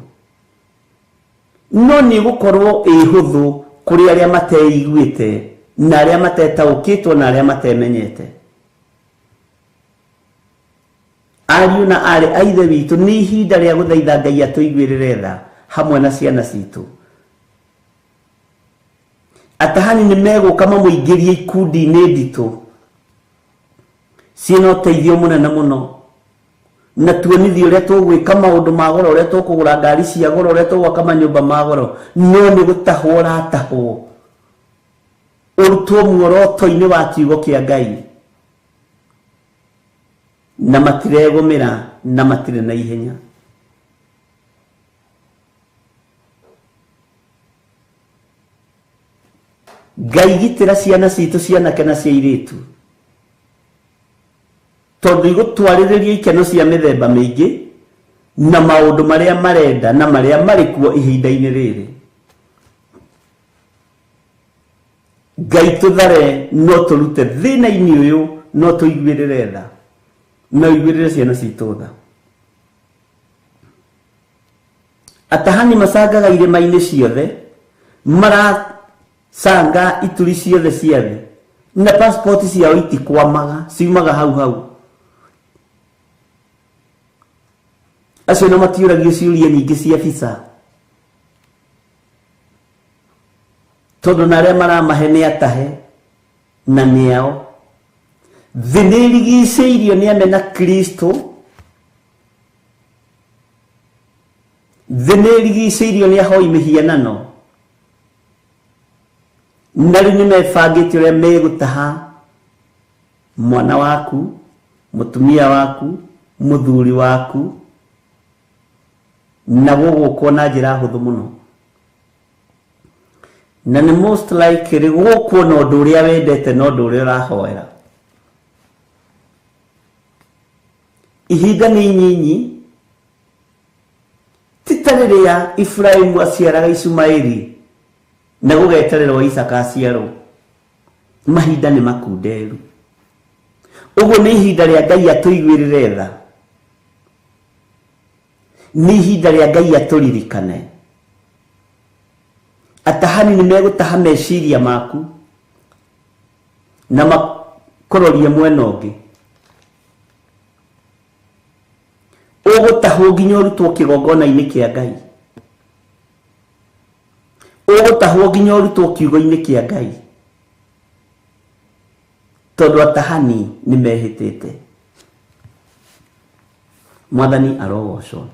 No nĩ gũkorwo ĩhũthũ kũrĩ arĩa mateiguĩte na arĩa matetaũkĩtwo na arĩa matemenyete. Ariũ na arĩ a ithe witũ, nĩ ihinda rĩa gũthaitha Ngai atũiguĩrĩre tha hamwe na ciana citũ atahani nĩ megũka mamũingĩrie ikundi-inĩ nditũ ciĩna ũteithio mũnene mũno, na tuonithie ũrĩa tũgwĩka maũndũ ma goro, ũrĩa tũkũgũra ngari cia goro, ũrĩa tũgwaka manyũmba ma goro. No nĩ gũtahwo ũratahwo, ũrutwo muoroto-inĩ wa kiugo kĩa Ngai, na matiregũmĩra na matirĩ na ihenya. Ngai gitĩra ciana citũ, cianake na cia airĩtu, tondũ igũtwarĩrĩria ikeno cia mĩthemba mĩingĩ na maũndũ marĩa marenda na marĩa marĩ kuo ihinda-inĩ rĩrĩ. Ngai tũthare, no tũrute thĩna-inĩ ũyũ, no tũiguĩrĩre tha, no iguĩrĩre ciana citũ tha. Atahani macangaga irĩma-inĩ ciothe, maracanga ituri ciothe cia thĩ, na passport ciao itikwamaga, ciumaga hau hau. Acio no matiũragio ciũria nyingĩ cia visa, tondũ na arĩa maramahe nĩ atahe na nĩao. Thĩ nĩ ĩrigicĩirio nĩ amena Kristo, thĩ nĩ ĩrigicĩirio nĩ ahoi mĩhianano, na rĩu nĩ mebangĩte ũrĩa megũtaha mwana waku, mũtumia waku, mũthuri waku, na gũgũkwo na njĩra hũthũ mũno. Na nĩ most likely gũkwo na ũndũ ũrĩa wendete na ũndũ ũrĩa ũrahoera. Ihinda nĩ inyinyi, ti ta rĩrĩa Iburahĩmu aciaraga Ishumaeli na gũgetererwo Isaka aciarwo. Mahinda nĩ makunderu. Ũguo nĩ ihinda rĩa Ngai atũiguĩrĩre tha, nĩ ihinda rĩa Ngai atũririkane. Atahani nĩ megũtaha meciria maku na makũrorie mwena ũngĩ. Ũgũtahwo nginya ũrutwo kĩgongona-inĩ kĩa Ngai, ũgũtahwo nginya ũrutwo kiugo-inĩ kĩa Ngai, tondũ atahani nĩ mehĩtĩte. Mwathani arogocwo.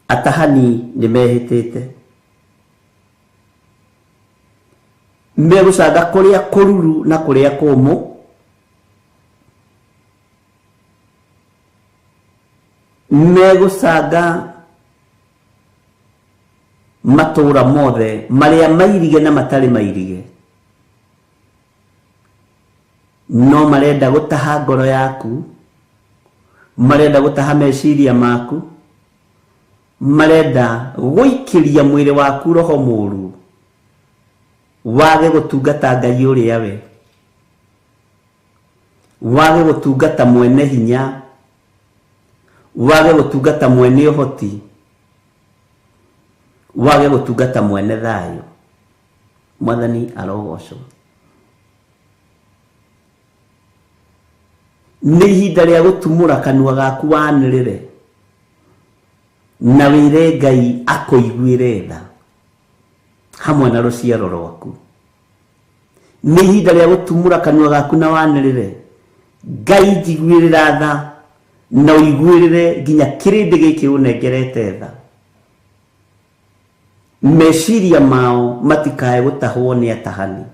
Atahani nĩ mehĩtĩte, megũcanga kũrĩa kũruru na kũrĩa kũmũ, megũcanga matũũra mothe marĩa mairige na matarĩ mairige. No marenda gũtaha ngoro yaku, marenda gũtaha meciria maku, marenda gũikĩria mwĩrĩ waku roho mũũru, wage gũtungata Ngai ũrĩa we, wage gũtungata mwene hinya, wage gũtungata mwene ũhoti, wage gũtungata mwene thayũ. Mwathani arogocwo. Nĩ ihinda rĩa gũtumũra kanua gaku wanĩrĩre na wĩre Ngai akũiguĩre tha hamwe na rũciaro rwaku. Nĩ ihinda rĩa gũtumũra kanua gaku na wanĩrĩre, Ngai njiguĩrĩra tha na ũiguĩrĩre nginya kĩrĩndĩ gĩkĩ ũnengerete tha. Meciria mao matikae gũtahwo nĩ atahani,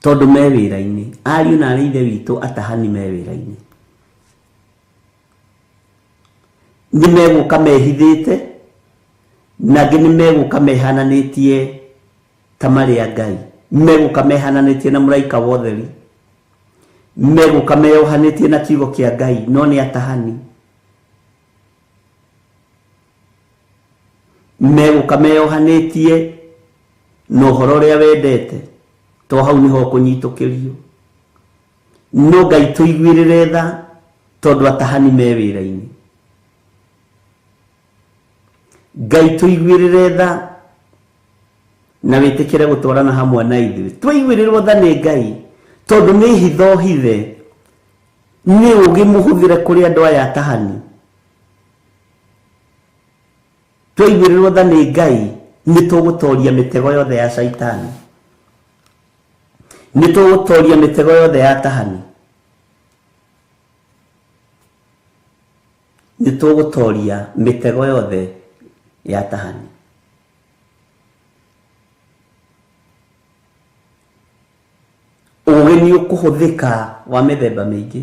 tondũ me wĩra-inĩ. Ariũ na aarĩ a Ithe witũ, atahani me wĩra-inĩ. Nĩ megũka mehithĩte, na angĩ nĩ megũka mehananĩtie ta marĩ a Ngai, megũka mehananĩtie na mũraika wa ũtheri, megũka meyohanĩtie na kiugo kĩa Ngai, no nĩ atahani. Megũka meyohanĩtie na ũhoro ũrĩa wendete, to hau nĩho kũnyitũkĩrio. No Ngai tũiguĩrĩre tha, tondũ atahani me wĩra-inĩ. Ngai tũiguĩrĩre tha na wĩtĩkĩre gũtwarana hamwe na ithuĩ. Twaiguĩrĩrwo tha nĩ Ngai, tondũ nĩ hitho hithe, nĩ ũgĩ mũhũthĩre kũrĩ andũ aya atahani. twaiguĩrĩrwo tha nĩ Ngai nĩ tũgũtoria mĩtego yothe ya Saitani, nĩ tũgũtoria mĩtego yothe ya tahani, nĩ tũgũtoria mĩtego yothe ya tahani. Ũũgĩ nĩ ũkũhũthĩka wa mĩthemba mĩingĩ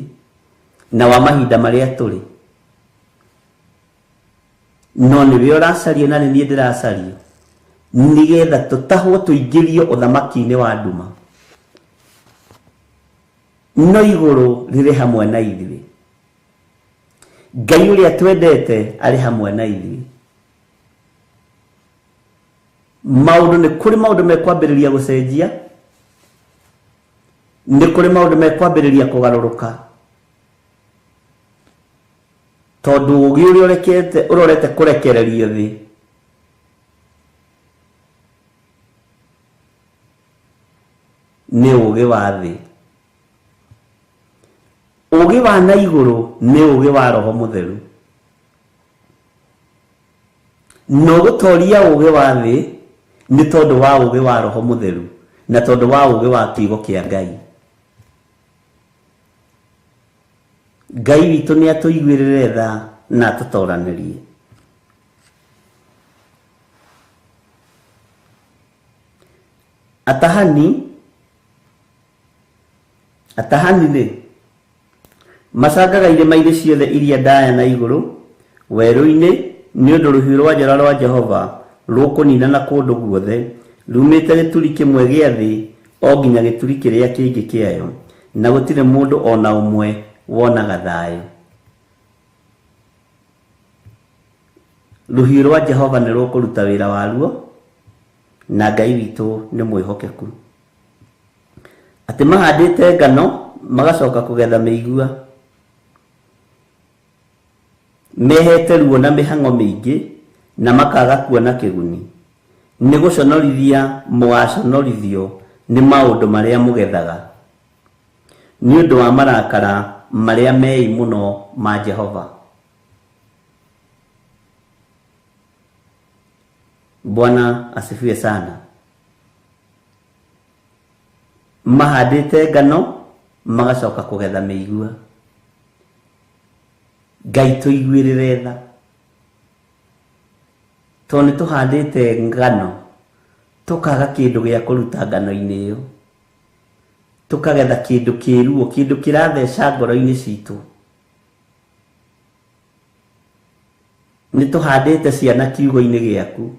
na wa mahinda marĩa tũrĩ, no nĩwe ũracaria na nĩ niĩ ndĩracaria nĩgetha tũtahwo tũingĩrio ũthamaki-inĩ wa nduma, no igũrũ rĩrĩ hamwe na ithuĩ. Ngai ũrĩa twendete arĩ hamwe na ithuĩ. Maũndũ nĩ kũrĩ maũndũ mekwambĩrĩria gũcenjia, nĩ kũrĩ maũndũ mekwambĩrĩria kũgarũrũka, tondũ ũũgĩ ũrĩa ũrorete kũrekererio thĩ nĩ ũũgĩ wa thĩ. Ũũgĩ wa na igũrũ nĩ ũũgĩ wa Roho Mũtheru, no gũtoria ũũgĩ wa thĩ nĩ tondũ wa ũũgĩ wa Roho Mũtheru na tondũ wa ũũgĩ wa kiugo kĩa Ngai. Ngai witũ nĩ atũiguĩrĩre tha na atũtoranĩrie. Atahani nĩ macangaga irĩma irĩ ciothe iria ndaya na igũrũ werũ-inĩ, nĩ ũndũ rũhiũ rwa njora rwa Jehova rũkũninana kũndũ guothe, rumĩte gĩturi kĩmwe gĩa thĩ o nginya gĩturi kĩrĩa kĩngĩ kĩayo, na gũtirĩ mũndũ ona ũmwe wonaga thayũ. Rũhiũ rwa Jehova nĩ rũkũruta wĩra waruo, na Ngai witũ nĩ mwĩhokeku. Atĩ mahandĩte ngano magacoka kũgetha mĩigua, mehete ruo na mĩhang'o mĩingĩ na makaga kuona kĩguni, nĩ gũconorithia mũgaconorithio nĩ maũndũ marĩa mũgethaga, nĩ ũndũ wa marakara marĩa mei mũno ma Jehova. Bwana asifiwe sana. Mahandĩte ngano magacoka kũgetha mĩigua. Ngai tũiguĩrĩre tha, tondũ nĩ tũhandĩte ngano tũkaga kĩndũ gĩa kũruta ngano-inĩ ĩyo, tũkagetha kĩndũ kĩruo, kĩndũ kĩratheca ngoro-inĩ citũ. Nĩ tũhandĩte ciana kiugo-inĩ gĩaku,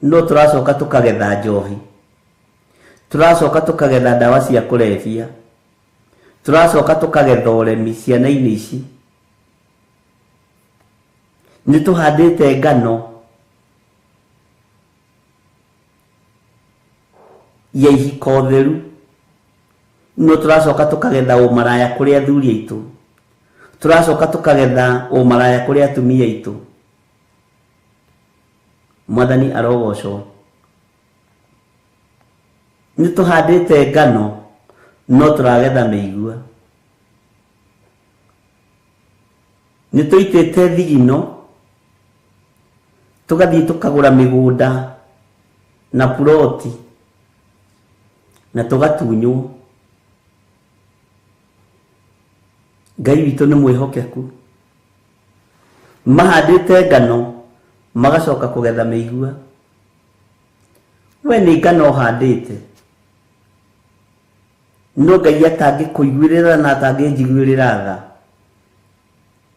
no tũracoka tũkagetha njohi, tũracoka tũkagetha ndawa cia kũrebia, tũracoka tũkagetha ũremi ciana-inĩ ici. Nĩ tũhandĩte ngano ya ihiko theru, no tũracoka tũkagetha ũmaraya kũrĩ athuri aitũ, tũracoka tũkagetha ũmaraya kũrĩ atumia aitũ. Mwathani arogocwo. Nĩ tũhandĩte ngano no tũragetha mĩigua. Nĩ tũitĩte thigino tũgathiĩ tũkagũra mĩgũnda na puroti na tũgatunywo. Ngai witũ nĩ mwĩhokeku. Mahandĩte ngano magacoka kũgetha mĩigua. We nĩ ngano handĩte, no Ngai atangĩkũiguĩrĩra na atangĩnjiguĩrĩra tha,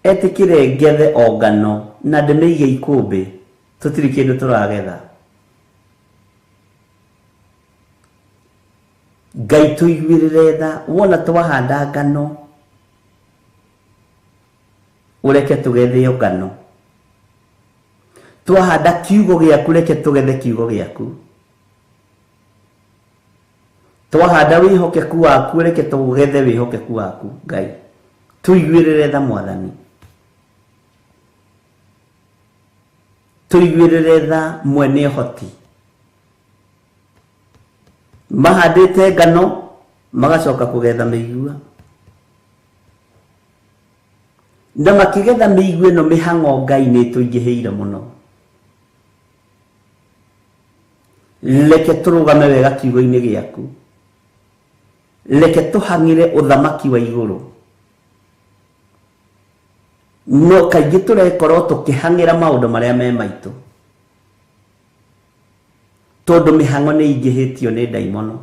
etĩkĩre ngethe o ngano na ndĩmĩige ikũmbĩ, tũtirĩ kĩndũ tũragetha. Ngai tũiguĩrĩre tha, wona twahanda ngano ũreke tũgethe ngano. Twahanda kiugo gĩaku reke tũgethe kiugo gĩaku. Twahanda wĩhokeku waku reke tũgethe wĩhokeku waku. Ngai tũiguĩrĩre tha Mwathani, tũiguĩrĩre tha mwene ũhoti. Mahandĩte ngano magacoka kũgetha mĩigua, na makĩgetha mĩigua ĩno mĩhang'o Ngai nĩ tũingĩhĩire mũno. Leke turugame wega kiugo-inĩ gĩaku. Leke tũhang'ĩre ũthamaki wa igũrũ. No kaingĩ tũrekorwo tũkĩhang'ĩra maũndũ marĩa me maitũ, tondũ mĩhang'o nĩ ingĩhĩtio nĩ ndaimono.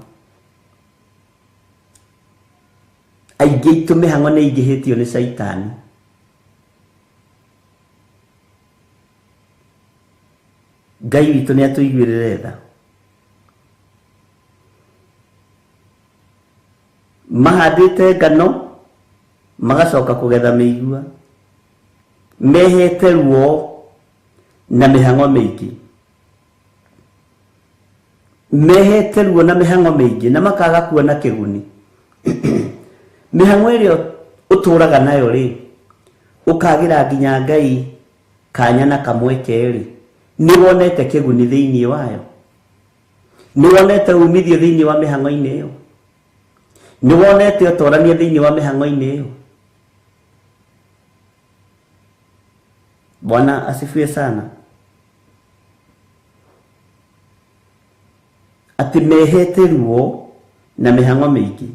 Aingĩ itũ mĩhang'o nĩ ingĩhĩtio nĩ Saitani. Ngai witũ nĩ atũiguĩrĩre tha. Mahandĩte ngano magacoka kũgetha mĩigua, mehete ruo na mĩhang'o mĩingĩ, mehete ruo na mĩhang'o mĩingĩ na makaga kuona kĩguni. Mĩhang'o ĩrĩa ũtũraga nayo rĩ, ũkagĩra nginya Ngai kanya na kamweke rĩ, nĩ wonete kĩguni thĩinĩ wayo? Nĩ wonete umithio thĩinĩ wa mĩhang'o-inĩ ĩyo? Nĩ wonete ũtorania thĩinĩ wa mĩhang'o-inĩ ĩyo? Bwana asifiwe sana. Ati mehete ruo na mĩhang'o mĩingĩ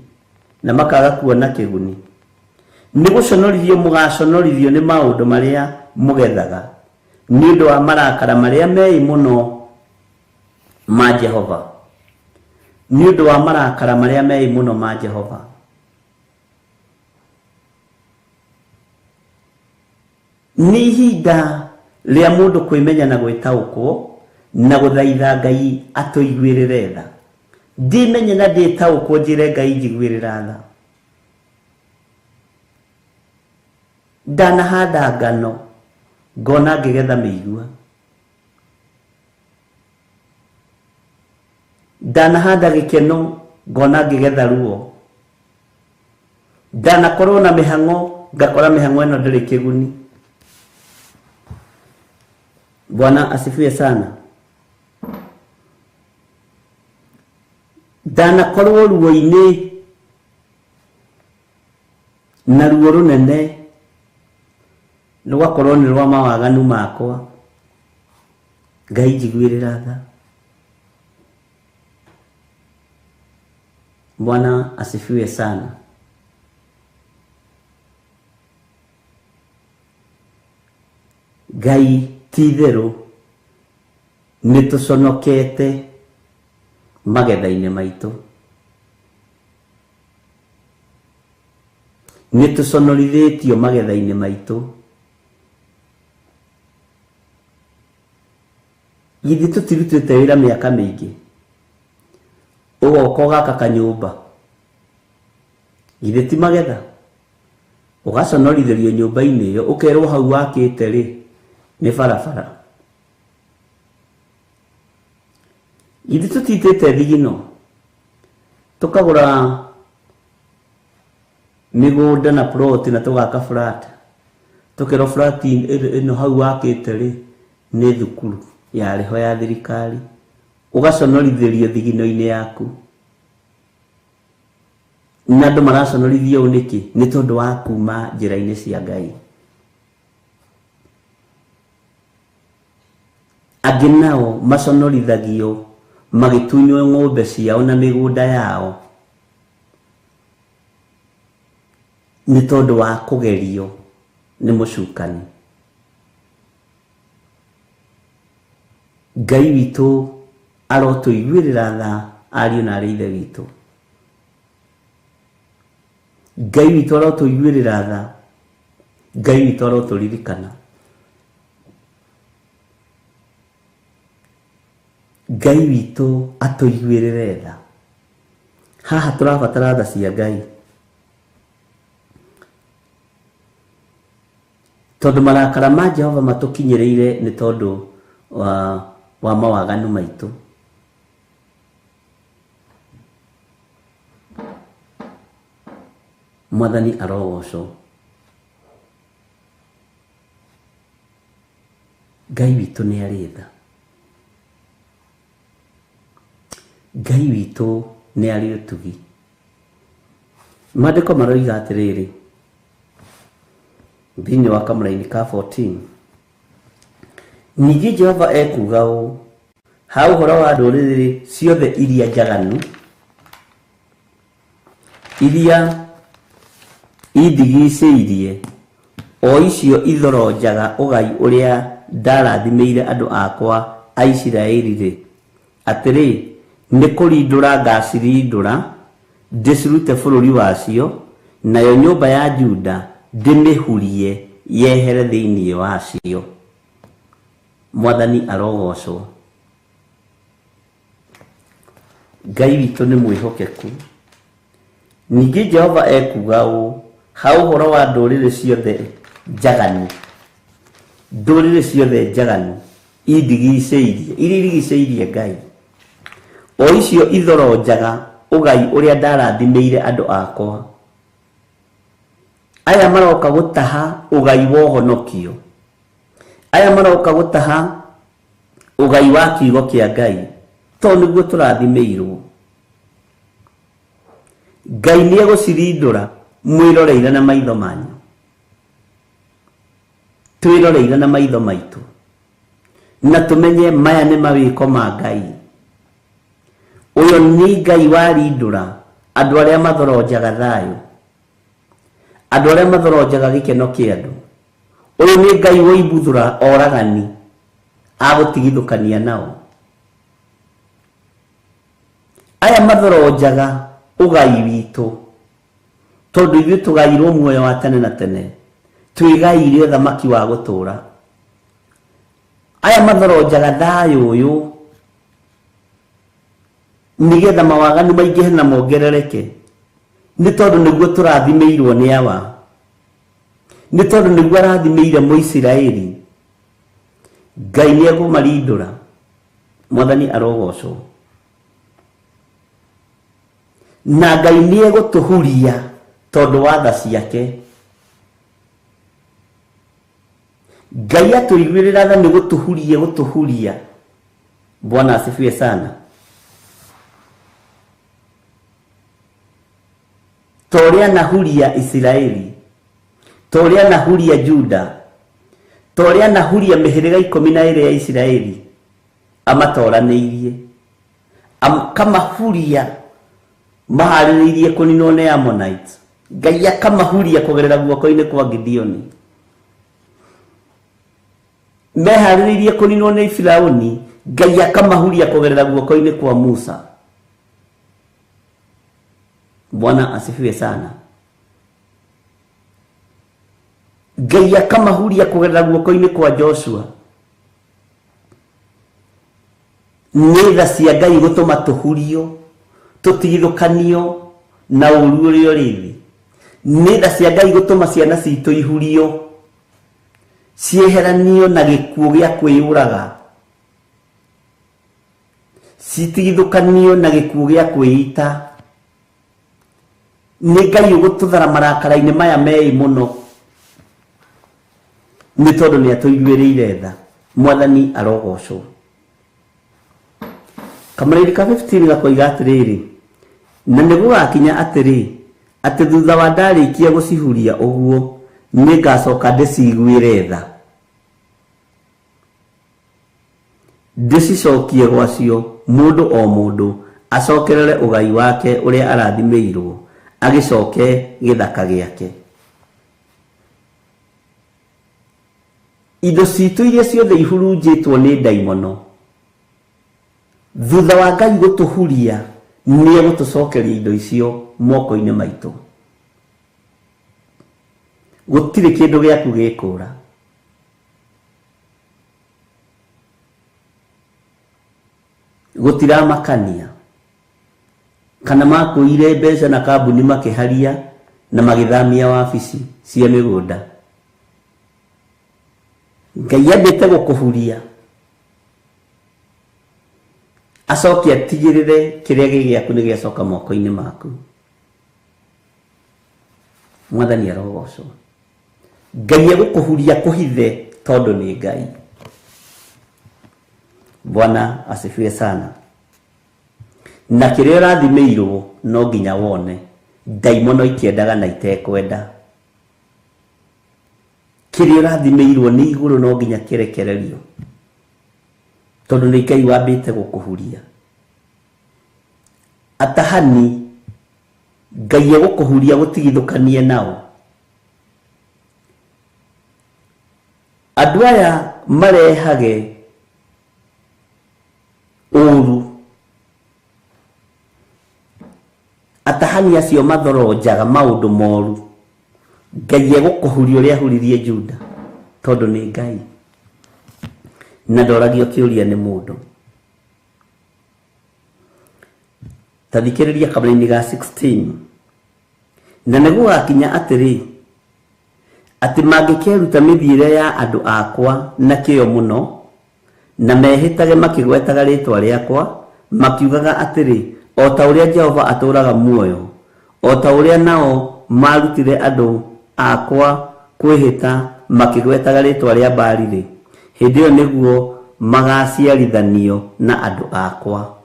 na makaga kuona kĩguni. Nĩ gũconorithio mũgaconorithio nĩ maũndũ marĩa mũgethaga nĩ ũndũ wa marakara marĩa mei mũno ma Jehova. Nĩ ũndũ wa marakara marĩa mei mũno ma Jehova. Nĩ ihinda rĩa mũndũ kwĩmenya na gwĩtaũkwo na gũthaitha Ngai atũiguĩrĩre tha. Ndimenye na ndĩtaũkwo njĩre Ngai njiguĩrĩra tha. Ndanahanda ngano ngona ngĩgetha mĩigua. Ndanahanda gĩkeno ngona ngĩgetha ruo. Ndanakorwo na mĩhang'o ngakora mĩhang'o ĩno ndĩrĩ kĩguni. Bwana asifiwe sana. Ndanakorwo ruo-inĩ na ruo rũnene rũgakorwo nĩ rwa mawaganu makwa. Ngai njiguĩrĩra tha. Bwana asifiwe sana. Ngai ti-itherũ nĩ tũconokete magetha-inĩ maitũ. Nĩ tũconorithĩtio magetha-inĩ maitũ. Githĩ tũtirutĩte wĩra mĩaka mĩingĩ? Ũgoka ũgaka kanyũmba, githĩ ti magetha? Ũgaconorithĩrio nyũmba-inĩ ĩyo, ũkerwo hau wakĩte rĩ nĩ barabara. Githĩ tũtitĩte thigino, tũkagũra mĩgũnda na plot na tũgaka flat, tũkerwo flat ĩno hau wakĩte rĩ nĩ thukuru yarĩho ya thirikari. Ũgaconorithĩrio thigino-inĩ yaku. Na andũ maraconorithio nĩkĩ? Nĩ tondũ wa kuma njĩra-inĩ cia Ngai. Angĩ nao maconorithagio magĩtunywo ng'ombe ciao na mĩgũnda yao nĩ tondũ wa kũgerio nĩ mũcukani. Ngai witũ arotũiguĩrĩra tha ariũ na arĩ ithe witũ. Ngai witũ arotũiguĩrĩra tha. Ngai witũ arotũririkana. Ngai witũ atũiguĩrĩre tha. Haha tũrabatara tha cia Ngai, tondũ marakara ma Jehova matũkinyĩrĩire nĩ tondũ wa mawaganu maitũ. Mwathani arogocwo. Ngai witũ nĩ arĩ tha. Ngai witũ nĩ arĩ ũtugi. Maandĩko maroiga atĩrĩrĩ thĩinĩ wa kamũra-inĩ ka 14, ningĩ Jehova ekuga ũũ, hau horo wa ndũrĩrĩ ciothe iria njaganu iria indigicĩirie o icio ithorojaga ũgai ũrĩa ndarathimĩire andũ akwa a Isiraeli rĩ atĩrĩ nĩ kũrindũra ngacirindũra ndĩcirute bũrũri wacio nayo nyũmba ya Juda ndĩmĩhurie yehere thĩinĩ wacio. Mwathani arogocwo. Ngai witũ nĩ mwĩhokeku. Ningĩ Jehova ekuga ũũ hau horo wa ndũrĩrĩ ciothe njaganu, ndũrĩrĩ ciothe njaganu indigicĩirie iria irigicĩirie Ngai o icio ithorojaga ũgai ũrĩa ndarathimĩire andũ akwa. Aya maroka gũtaha ũgai wa ũhonokio, aya maroka gũtaha ũgai wa kiugo kĩa Ngai tondũ nĩguo tũrathimĩirwo. Ngai nĩ egũcirindũra mwĩroreire na maitho manyu, twĩroreire na maitho maitũ na tũmenye maya nĩ mawĩko ma Ngai. Ũyũ nĩ Ngai warindũra andũ arĩa mathorojaga thayũ, andũ arĩa mathorojaga gĩkeno kĩa andũ. Ũyũ nĩ Ngai woimbuthũra oragani agũtigithũkania nao. Aya mathorojaga ũgai witũ tondũ ithuĩ tũgairwo muoyo wa tene na tene, twĩgaire ũthamaki wa gũtũũra. Aya mathorojaga thayũ ũyũ nĩgetha mawaganu maingĩhe na mongerereke, nĩ tondũ nĩguo tũrathimĩirwo nĩ awa, nĩ tondũ nĩguo arathimĩire Mũisiraeli. Ngai nĩ egũmarindũra. Mwathani arogocwo. Na Ngai nĩ egũtũhuria tondũ wa tha ciake. Ngai atũiguĩrĩra tha nĩ gũtũhuria. Bwana asifiwe sana. Torĩa nahuria Israeli, torĩa nahuria Juda, torĩa nahuria mĩhĩrĩga 12 ya Israeli, amatoranĩirie, kamahuria maharĩrĩirie kũninwo nĩ Ammonites. Ngai akamahuria kũgerera guoko-inĩ kwa Gideoni. Meharĩrĩirie kũninwo nĩ Firaũni, Ngai akamahuria kũgerera guoko-inĩ kwa Musa. Bwana asifiwe sana. Ngai akamahuria kũgerera guoko-inĩ kwa Joshua. Nĩ tha cia Ngai gũtũma tũhurio, tũtigithũkanio na ũũru ũrĩa ũrĩ thĩ. Nĩ tha cia Ngai gũtũma ciana citũ ihurio, cieheranio na gĩkuũ gĩa kwĩyũraga, citigithũkanio na gĩkuũ gĩa kwĩita. Nĩ Ngai ũgũtũthara marakara-inĩ maya meĩ mũno nĩ tondũ nĩ atũiguĩrĩire tha. Mwathani arogocwo. Kamarĩri ka 15 gakoiga atĩrĩrĩ, na nĩ gũgakinya atĩrĩ atĩ thutha wa ndarĩkia gũcihuria ũguo nĩ ngacoka ndĩciguĩre tha, ndĩcicokie gwacio mũndũ o mũndũ acokerere ũgai wake ũrĩa arathimĩirwo, agĩcoke gĩthaka gĩake. Indo citũ iria ciothe ihurunjĩtwo nĩ ndaimono, thutha wa Ngai gũtũhuria nĩ egũtũcokeria indo icio moko-inĩ maitũ. Gũtirĩ kĩndũ gĩaku gĩkũra. Gũtiramakania kana makũire mbeca na kambuni makĩharia na magĩthamia wabici cia mĩgũnda. Ngai endete gũkũhuria, acoke atigĩrĩre kĩrĩa gĩ gĩaku nĩ gĩacoka moko-inĩ maku. Mwathani arogocwo. Ngai egũkũhuria kũhithe tondũ nĩ Ngai. Bwana asifiwe sana. Na kĩrĩa ũrathimĩirwo no nginya wone. Ndaimono itiendaga na itekwenda. Kĩrĩa ũrathimĩirwo nĩ igũrũ no nginya kĩrekererio. tondu ni Ngai wambite gukuhuria atahani Ngai egukuhuria gutigithukanie nao andu aya marehage uru atahani acio mathorojaga maundu moru Ngai egukuhuria uria ahuririe Juda tondu ni Ngai na ndoragio kiuria ni mundu tathikiriria kabla-ini ga 16 na niguo akinya atiri ati mangikeruta mithire ya andu akwa na kiyo muno na mehitage makigwetaga ritwa riakwa makiugaga atiri o ta uria Jehova aturaga muoyo o ta uria nao marutire andu akwa kwihita makigwetaga ritwa ria Baali hindi yo niguo magaciarithanio na andu akwa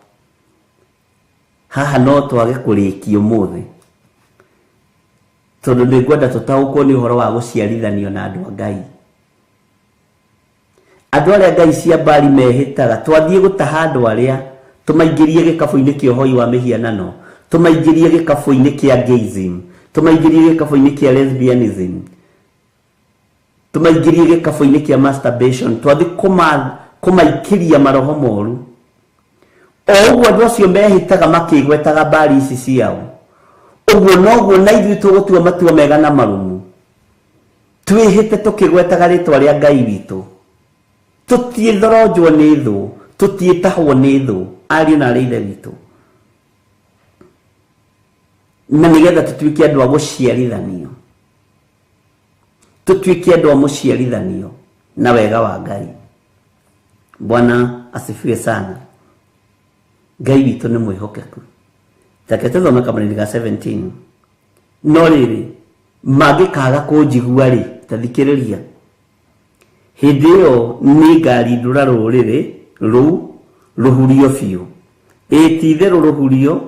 haha no twage kurikio muthe tondu ni ngwenda tutaukwo ni uhoro wa guciarithanio na andu a Ngai andu aria Ngai cia Baali mehitaga twathie gutaha andu aria tumaingirie gikabu-ini kia uhoi wa mihianano tumaingirie gikabu-ini kia gayism tumaingirie gikabu-ini kia lesbianism tumaingirie gikabu-ini kia masturbation twathie kumaikiria maroho moru oguo andu acio mehitaga makigwetaga Baali ici ciao uguo noguo na ithuĩ tũgũtua matua mega na marumu twĩhĩte tũkĩgwetaga rĩtwa rĩa Ngai witũ tũtiĩthorojwo nĩ thũ tũtiĩtahwo nĩ thũ ariũ na arĩ ithe witũ na nĩgetha tũtuĩke andũ a gũciarithanio tũtuĩke andũ a mũciarithanio na wega wa Ngai. Bwana asifiwe sana. Ngai witũ nĩ mwĩhokeku. Take tuthome kabla-ini ga 17 no rĩrĩ mangĩkaga kũnjigua rĩ tathikĩrĩria hĩndĩ ĩyo nĩ ngarindũra rũrĩrĩ rũu rũhurio biũ ĩti-itherũ rũhurio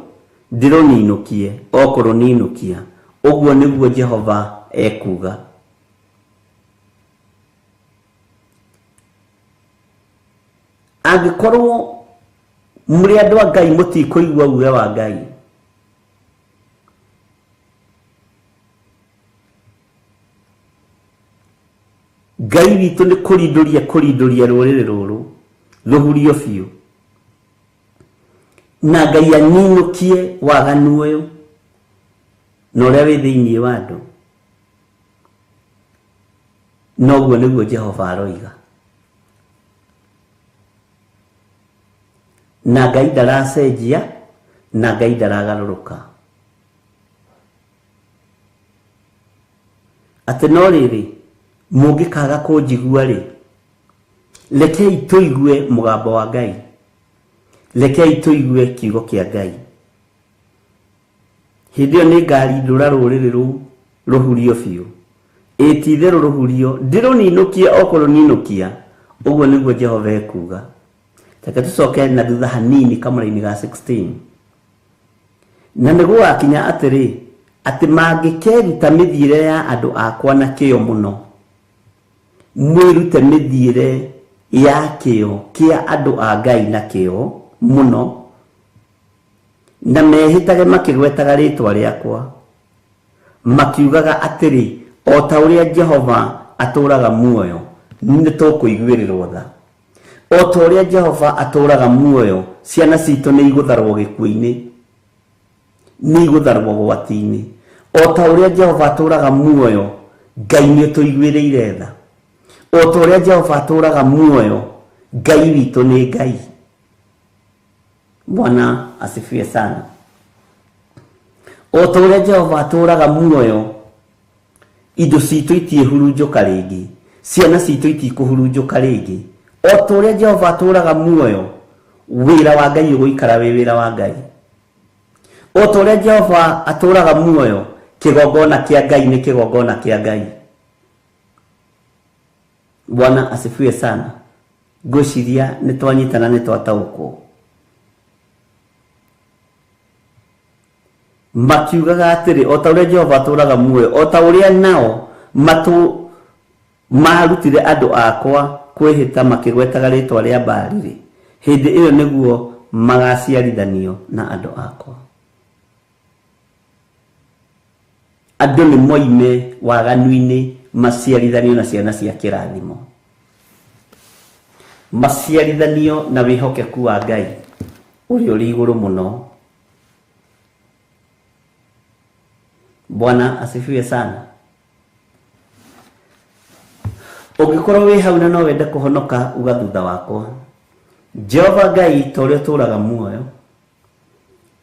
ndĩrũninũkie okũrũninũkia ũguo nĩguo Jehova ekuga. Angĩkorwo mũrĩ andũ a Ngai mũtikũigua uge wa Ngai Ngai witũ nĩ kũrindũria rũrĩrĩ rũrũ rũhurio biũ na Ngai aninũkie waganu ũyũ na ũrĩa wĩ thĩinĩ wa andũ noguo nĩguo Jehova aroiga. Na Ngai ndaracenjia na Ngai ndaragarũrũka atĩ no rĩrĩ mũngĩkaga kũnjigua rĩ rekei tũigue mũgambo wa Ngai rekei tũigue kiugo kĩa Ngai. Hĩndĩ ĩyo nĩ ngarindũra rũrĩrĩ rũu rũhurio biũ ĩti-itherũ rũhurio ndĩrũninũkie okũrũninũkia ũguo nĩguo Jehova ekuga. Taka tucoke na thutha hanini kamũra-inĩ ga 16 na nĩguo akinya atĩrĩ atĩ mangĩkeruta mĩthiĩre ya andũ akwa na kĩyo mũno mwĩrute mĩthiĩre ya kĩyo kĩa andũ a Ngai na kĩyo mũno na mehĩtage makĩgwetaga rĩtwa rĩakwa makiugaga atĩrĩ o ta ũrĩa Jehova atũraga muoyo nĩ tũkũiguĩrĩrwo tha o ta ũrĩa Jehova atũraga muoyo ciana citũ nĩ igũtharwo gĩkuũ-inĩ nĩ igũtharwo gwati-inĩ o ta ũrĩa Jehova atũraga muoyo Ngai nĩ tũiguĩrĩire tha o ta ũrĩa Jehova atũraga muoyo Ngai witũ nĩ Ngai. Bwana asifiwe sana. O ta ũrĩa Jehova atũraga muoyo indo citũ itiĩhurunjũka rĩngĩ ciana citũ itikũhurunjũka rĩngĩ o ta ũrĩa Jehova atũraga muoyo wĩra wa Ngai ũgũikara wĩ wĩra wa Ngai o ta ũrĩa Jehova atũraga muoyo kĩgongona kĩa Ngai nĩ kĩgongona kĩa Ngai. Bwana asifiwe sana. Ngwĩciria nĩ twanyitana nĩ twataũkwo. Makiugaga atĩrĩ o ta ũrĩa Jehova atũraga muoyo o ta ũrĩa nao marutire andũ akwa kwĩhĩta makĩgwetaga rĩtwa rĩa Baali hindi iyo niguo magaciarithanio na andu akwa. Andu ni moime waganu-ini maciarithanio na ciana cia kirathimo, maciarithanio na wihokeku wa Ngai uri uri iguru muno. Bwana asifiwe sana. Ungikorwo wi hau na no wende kuhonoka uga thutha wakwa, Jehova Ngai torio turaga muoyo,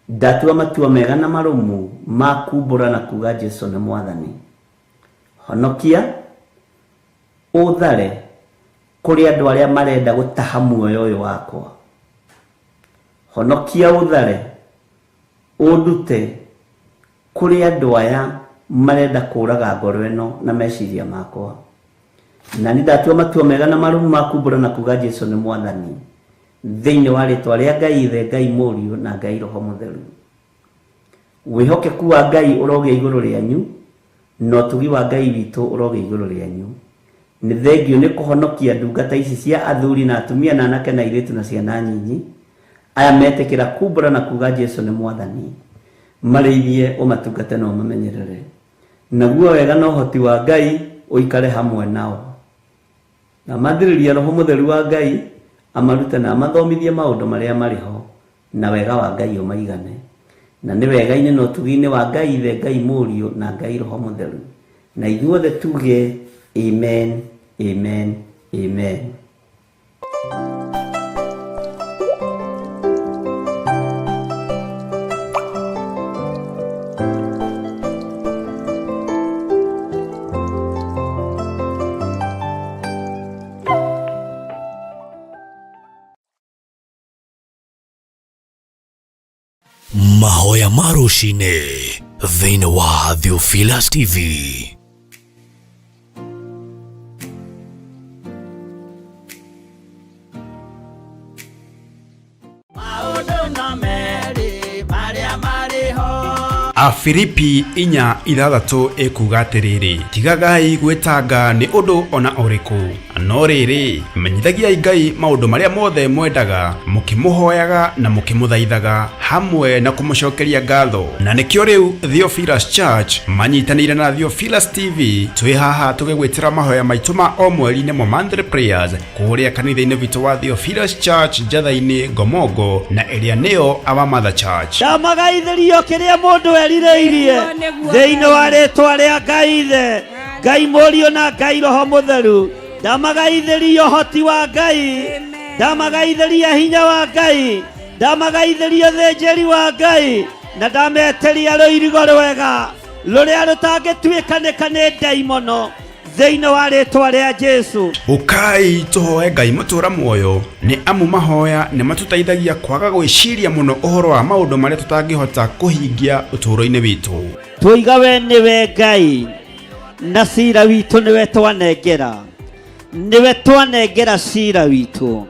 ndatua matua mega na marumu ma kumbura na kuga Jesu ni mwathani. Honokia uthare kuri andu aria marenda gutaha muoyo uyu wakwa. Honokia uthare udute kuri andu aya marenda kuraga ngoro ino na meciria makwa. Na ndatua matua mega na marumu ma kumbura na kuga Jesu ni mwathani thiini wa ritwa ria Ngai Ithe, Ngai Muriu na Ngai Roho Mutheru. Wihokeku wa Ngai urogia iguru rianyu, no tugi wa Ngai witu urogia iguru rianyu. Ni thengio ni kuhonokia ndungata ici cia athuri na atumia na anake na airitu na ciana nyinyi aya metekira kumbura na kuga Jesu ni mwathani, marithie umatungate na umamenyerere, naguo wega na uhoti wa Ngai uikare hamwe nao, na mathiriria Roho Mutheru wa Ngai amarute na amathomithie maundu maria mariho, na wega wa Ngai umaigane. Na ni wega ine no tugi-ini wa Ngai Ithe, Ngai Muriu na Ngai Roho Mutheru. Na ithuothe tuge amen, amen, amen. Mahoya ma rũcinĩ thĩinĩ wa Theophilus TV. Afilipi 4:6 ekuga atiriri, tigagai gwetanga ni undu ona uriku, no riri menyithagiai Ngai maundu maria mothe mwendaga, mukimuhoyaga na mukimuthaithaga hamwe na kumucokeria ngatho. Na nikio riu Theophilus Church manyitanire na Theophilus TV twi haha tugigwitira mahoya maitu ma o mweri nimo monthly prayers kuria kanitha-ini witu wa Theophilus Church Njatha-ini Ngomongo na area niyo Our Mother Church. Ndamagaithirio kiria mundu erireirie thiini wa ritwa ria Ngai Ithe, Ngai Muriu na Ngai Roho Mutheru. Ndamagaithirio hoti wa Ngai, ndamagaithiria hinya wa Ngai, ndamagaithirio thenjeri wa Ngai, na ndameteria ruirigo rwega ruria rutangituikanika ni daimono thiini wa ritwa ria Jesu. Ukai tuhoe Ngai mutura muoyo, ni amu mahoya ni matutaithagia kwaga gwiciria muno uhoro wa maundu maria tutangihota kuhingia uturo-ini witu. Tuiga we niwe Ngai na cira witu niwe twanengera, niwe twanengera cira witu,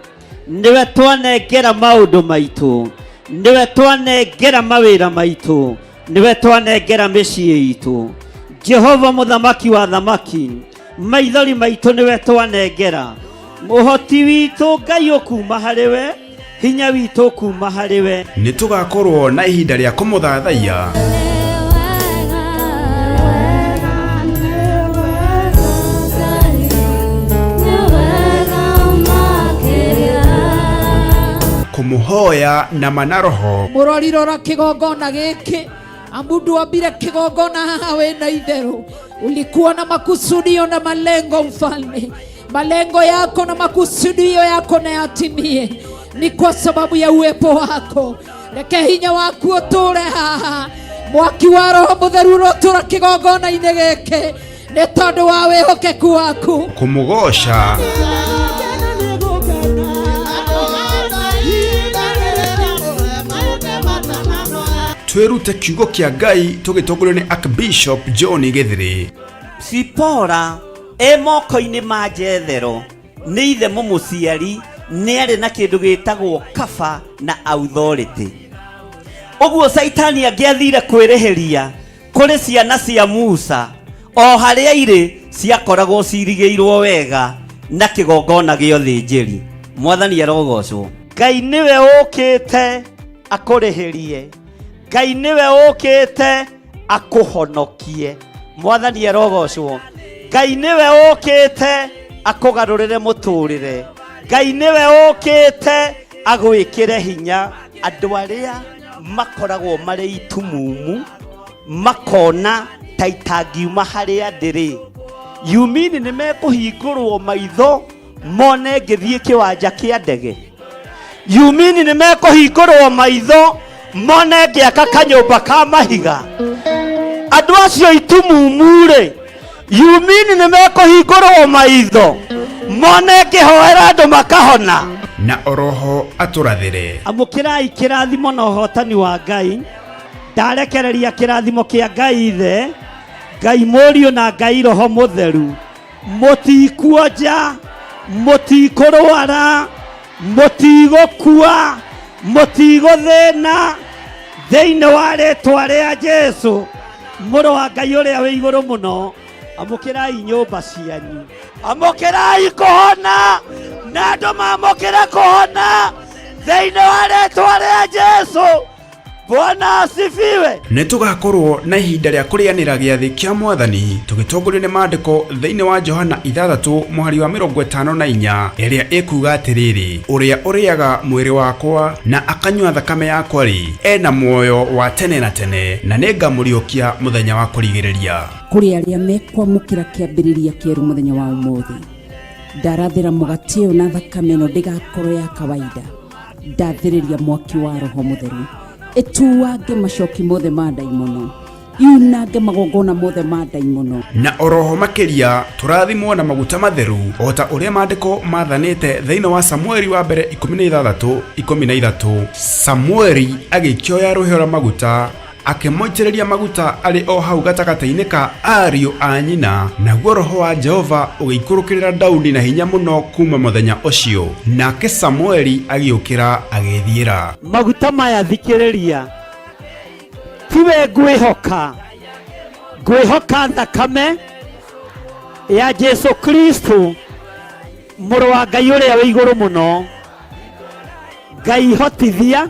niwe twanengera maundu maitu, niwe twanengera mawira maitu, niwe twanengera micii itu. Jehova muthamaki wa thamaki, maithori maitu niwe twanengera, muhoti witu Ngai ukuma hariwe, hinya witu kuma hariwe. Ni tugakorwo na ihinda ria kumuthathaia kumuhoya na manaroho. Murorirora kigongona giki, amundu ambire kigongona haha wena itheru, ulikuwa na makusudio na malengo mfalme. Malengo yako na makusudio yako na yatimie, ni kwa sababu ya uwepo wako. Reke hinya waku uture haha, mwaki wa Roho Mutheru urotura kigongona-ini giki ni tondu wa wihokeku waku. Kumugosha twirute kiugo kia Ngai tugitongorio ni Archbishop John Githiri. Sipora moko-ini ma Jethero ni ithe mumuciari ni ari na kindu gitagwo kaba na authority. Uguo Saitani angiathire kwirihiria kuri ciana cia Musa, o haria iri ciakoragwo cirigiirwo wega na kigongona gio thinjiri. Mwathani arogocwo. Ngai niwe ukite akurihirie, Ngai niwe ukite akuhonokie. Mwathani arogocwo. Ngai niwe ukite akugarurire muturire, Ngai niwe ukite agwikire hinya. Andu aria makoragwo mari itumumu makona ta itangiuma haria ndiri, yumini ni mekuhingurwo maitho mone ngithie kiwanja kia ndege, yumini ni mekuhingurwo maitho mone ngiaka kanyumba ka mahiga. Andu acio itumumu ri, yumini ni mekuhingurwo maitho mone ngihoera andu makahona. Na oroho aturathire. Amukirai kirathimo na uhotani wa Ngai. Ndarekereria kirathimo kia Ngai Ithe, Ngai Mũriũ na Ngai Roho Mũtheru. Mũtikuonja, mũtikurwara, mũtigũkua, mũtigũthĩna, thĩinĩ wa rĩtwa rĩa Jesũ Mũrũ wa Ngai ũrĩa wĩ igũrũ mũno. Amukirai nyũmba cianyu, amukirai kuhona, na andũ mamũkĩre kuhona thĩinĩ wa rĩtwa rĩa Jesũ. Bwana asifiwe. Nitugakorwo na ihinda rĩa kũrĩanĩra gĩathĩ kĩa Mwathani tũgĩtongorio nĩ maandĩko thĩinĩ wa Johana 6:54 ĩrĩa ĩkuga atĩrĩrĩ, ũrĩa ũrĩaga mwĩrĩ wakwa na akanyua thakame yakwa rĩ, ena muoyo wa tene na tene, na nĩngamũriũkia mũthenya wa kũrigĩrĩria. Kũrĩ arĩa mekwamũkĩra kĩambĩrĩria kĩerũ mũthenya wa ũmũthĩ, ndarathĩra mũgate ũyũ na thakame ĩno ndĩgakorwo ya kawaida, ndathĩrĩria mwaki wa Roho Mũtheru ĩtuange macoki mothe ma ndaimono, yunange magongona mothe ma ndaimono. Na oroho makĩria tũrathimwo na maguta matheru o ta ũrĩa maandĩko mathanĩte thĩinĩ wa Samueli wa mbere 16:13. Samueli agĩkioya rũhĩa rwa maguta akĩmoitĩrĩria maguta arĩ o hau gatagatĩ-inĩ ka ariũ a nyina, naguo Roho wa Jehova ũgĩikũrũkĩrĩra Daudi na hinya mũno kuma mũthenya ũcio, nake Samueli agĩũkĩra agĩthiĩra. Maguta maya thikĩrĩria, tiwe ngwĩhoka thakame ya Jesu Kristo Mũrũ wa Ngai ũrĩa wĩ igũrũ mũno. Ngai hotithia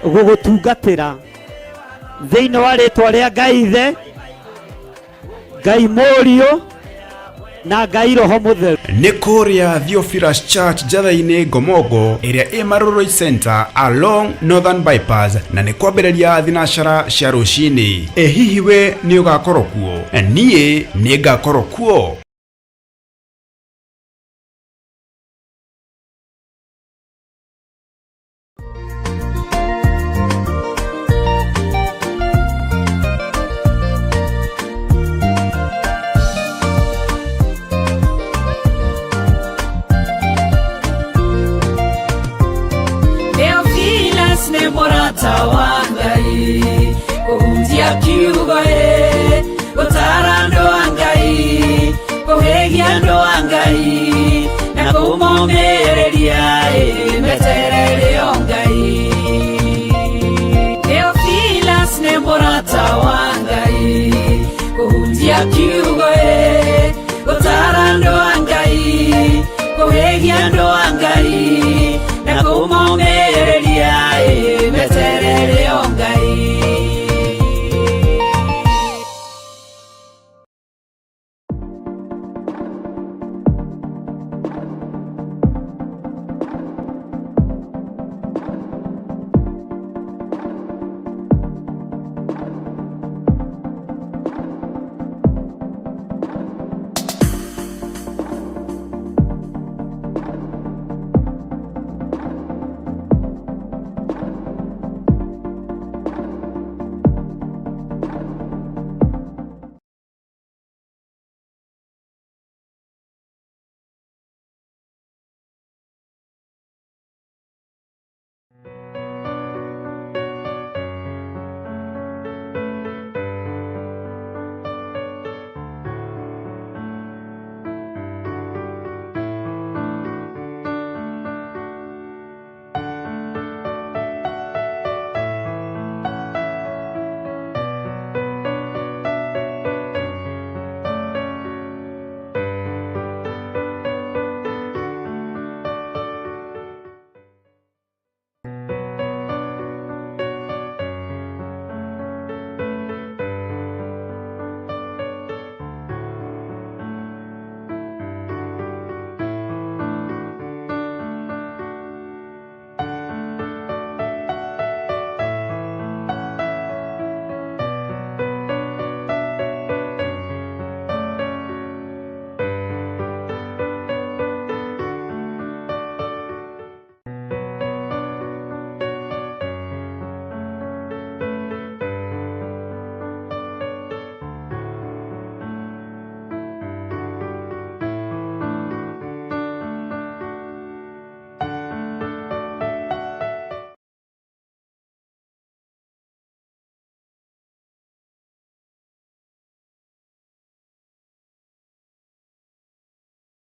gũgũtungatĩra thĩinĩ wa rĩtwa rĩa Ngai Ithe, Ngai Mũriũ na Ngai Roho Mũtheru. Nĩ kũrĩa Theophilus Church Njatha-inĩ Ngomongo ĩrĩa ĩ Maroroi Center along Northern Bypass, na nĩ kwambĩrĩria thinacara cia rũcinĩ. Hihi we nĩ ũgakorwo kuo? Niĩ nĩ ngakorwo kuo. Mũrata wa Ngai kũhunjia kiugo gũtara andũ a Ngai, kũhĩgia andũ a Ngai na kũmomĩrĩria meterere o Ngai. Theophilus nĩ mũrata wa Ngai kũhunjia kiugo gũtara andũ a Ngai, kũhĩgia andũ a Ngai na kũmomĩrĩria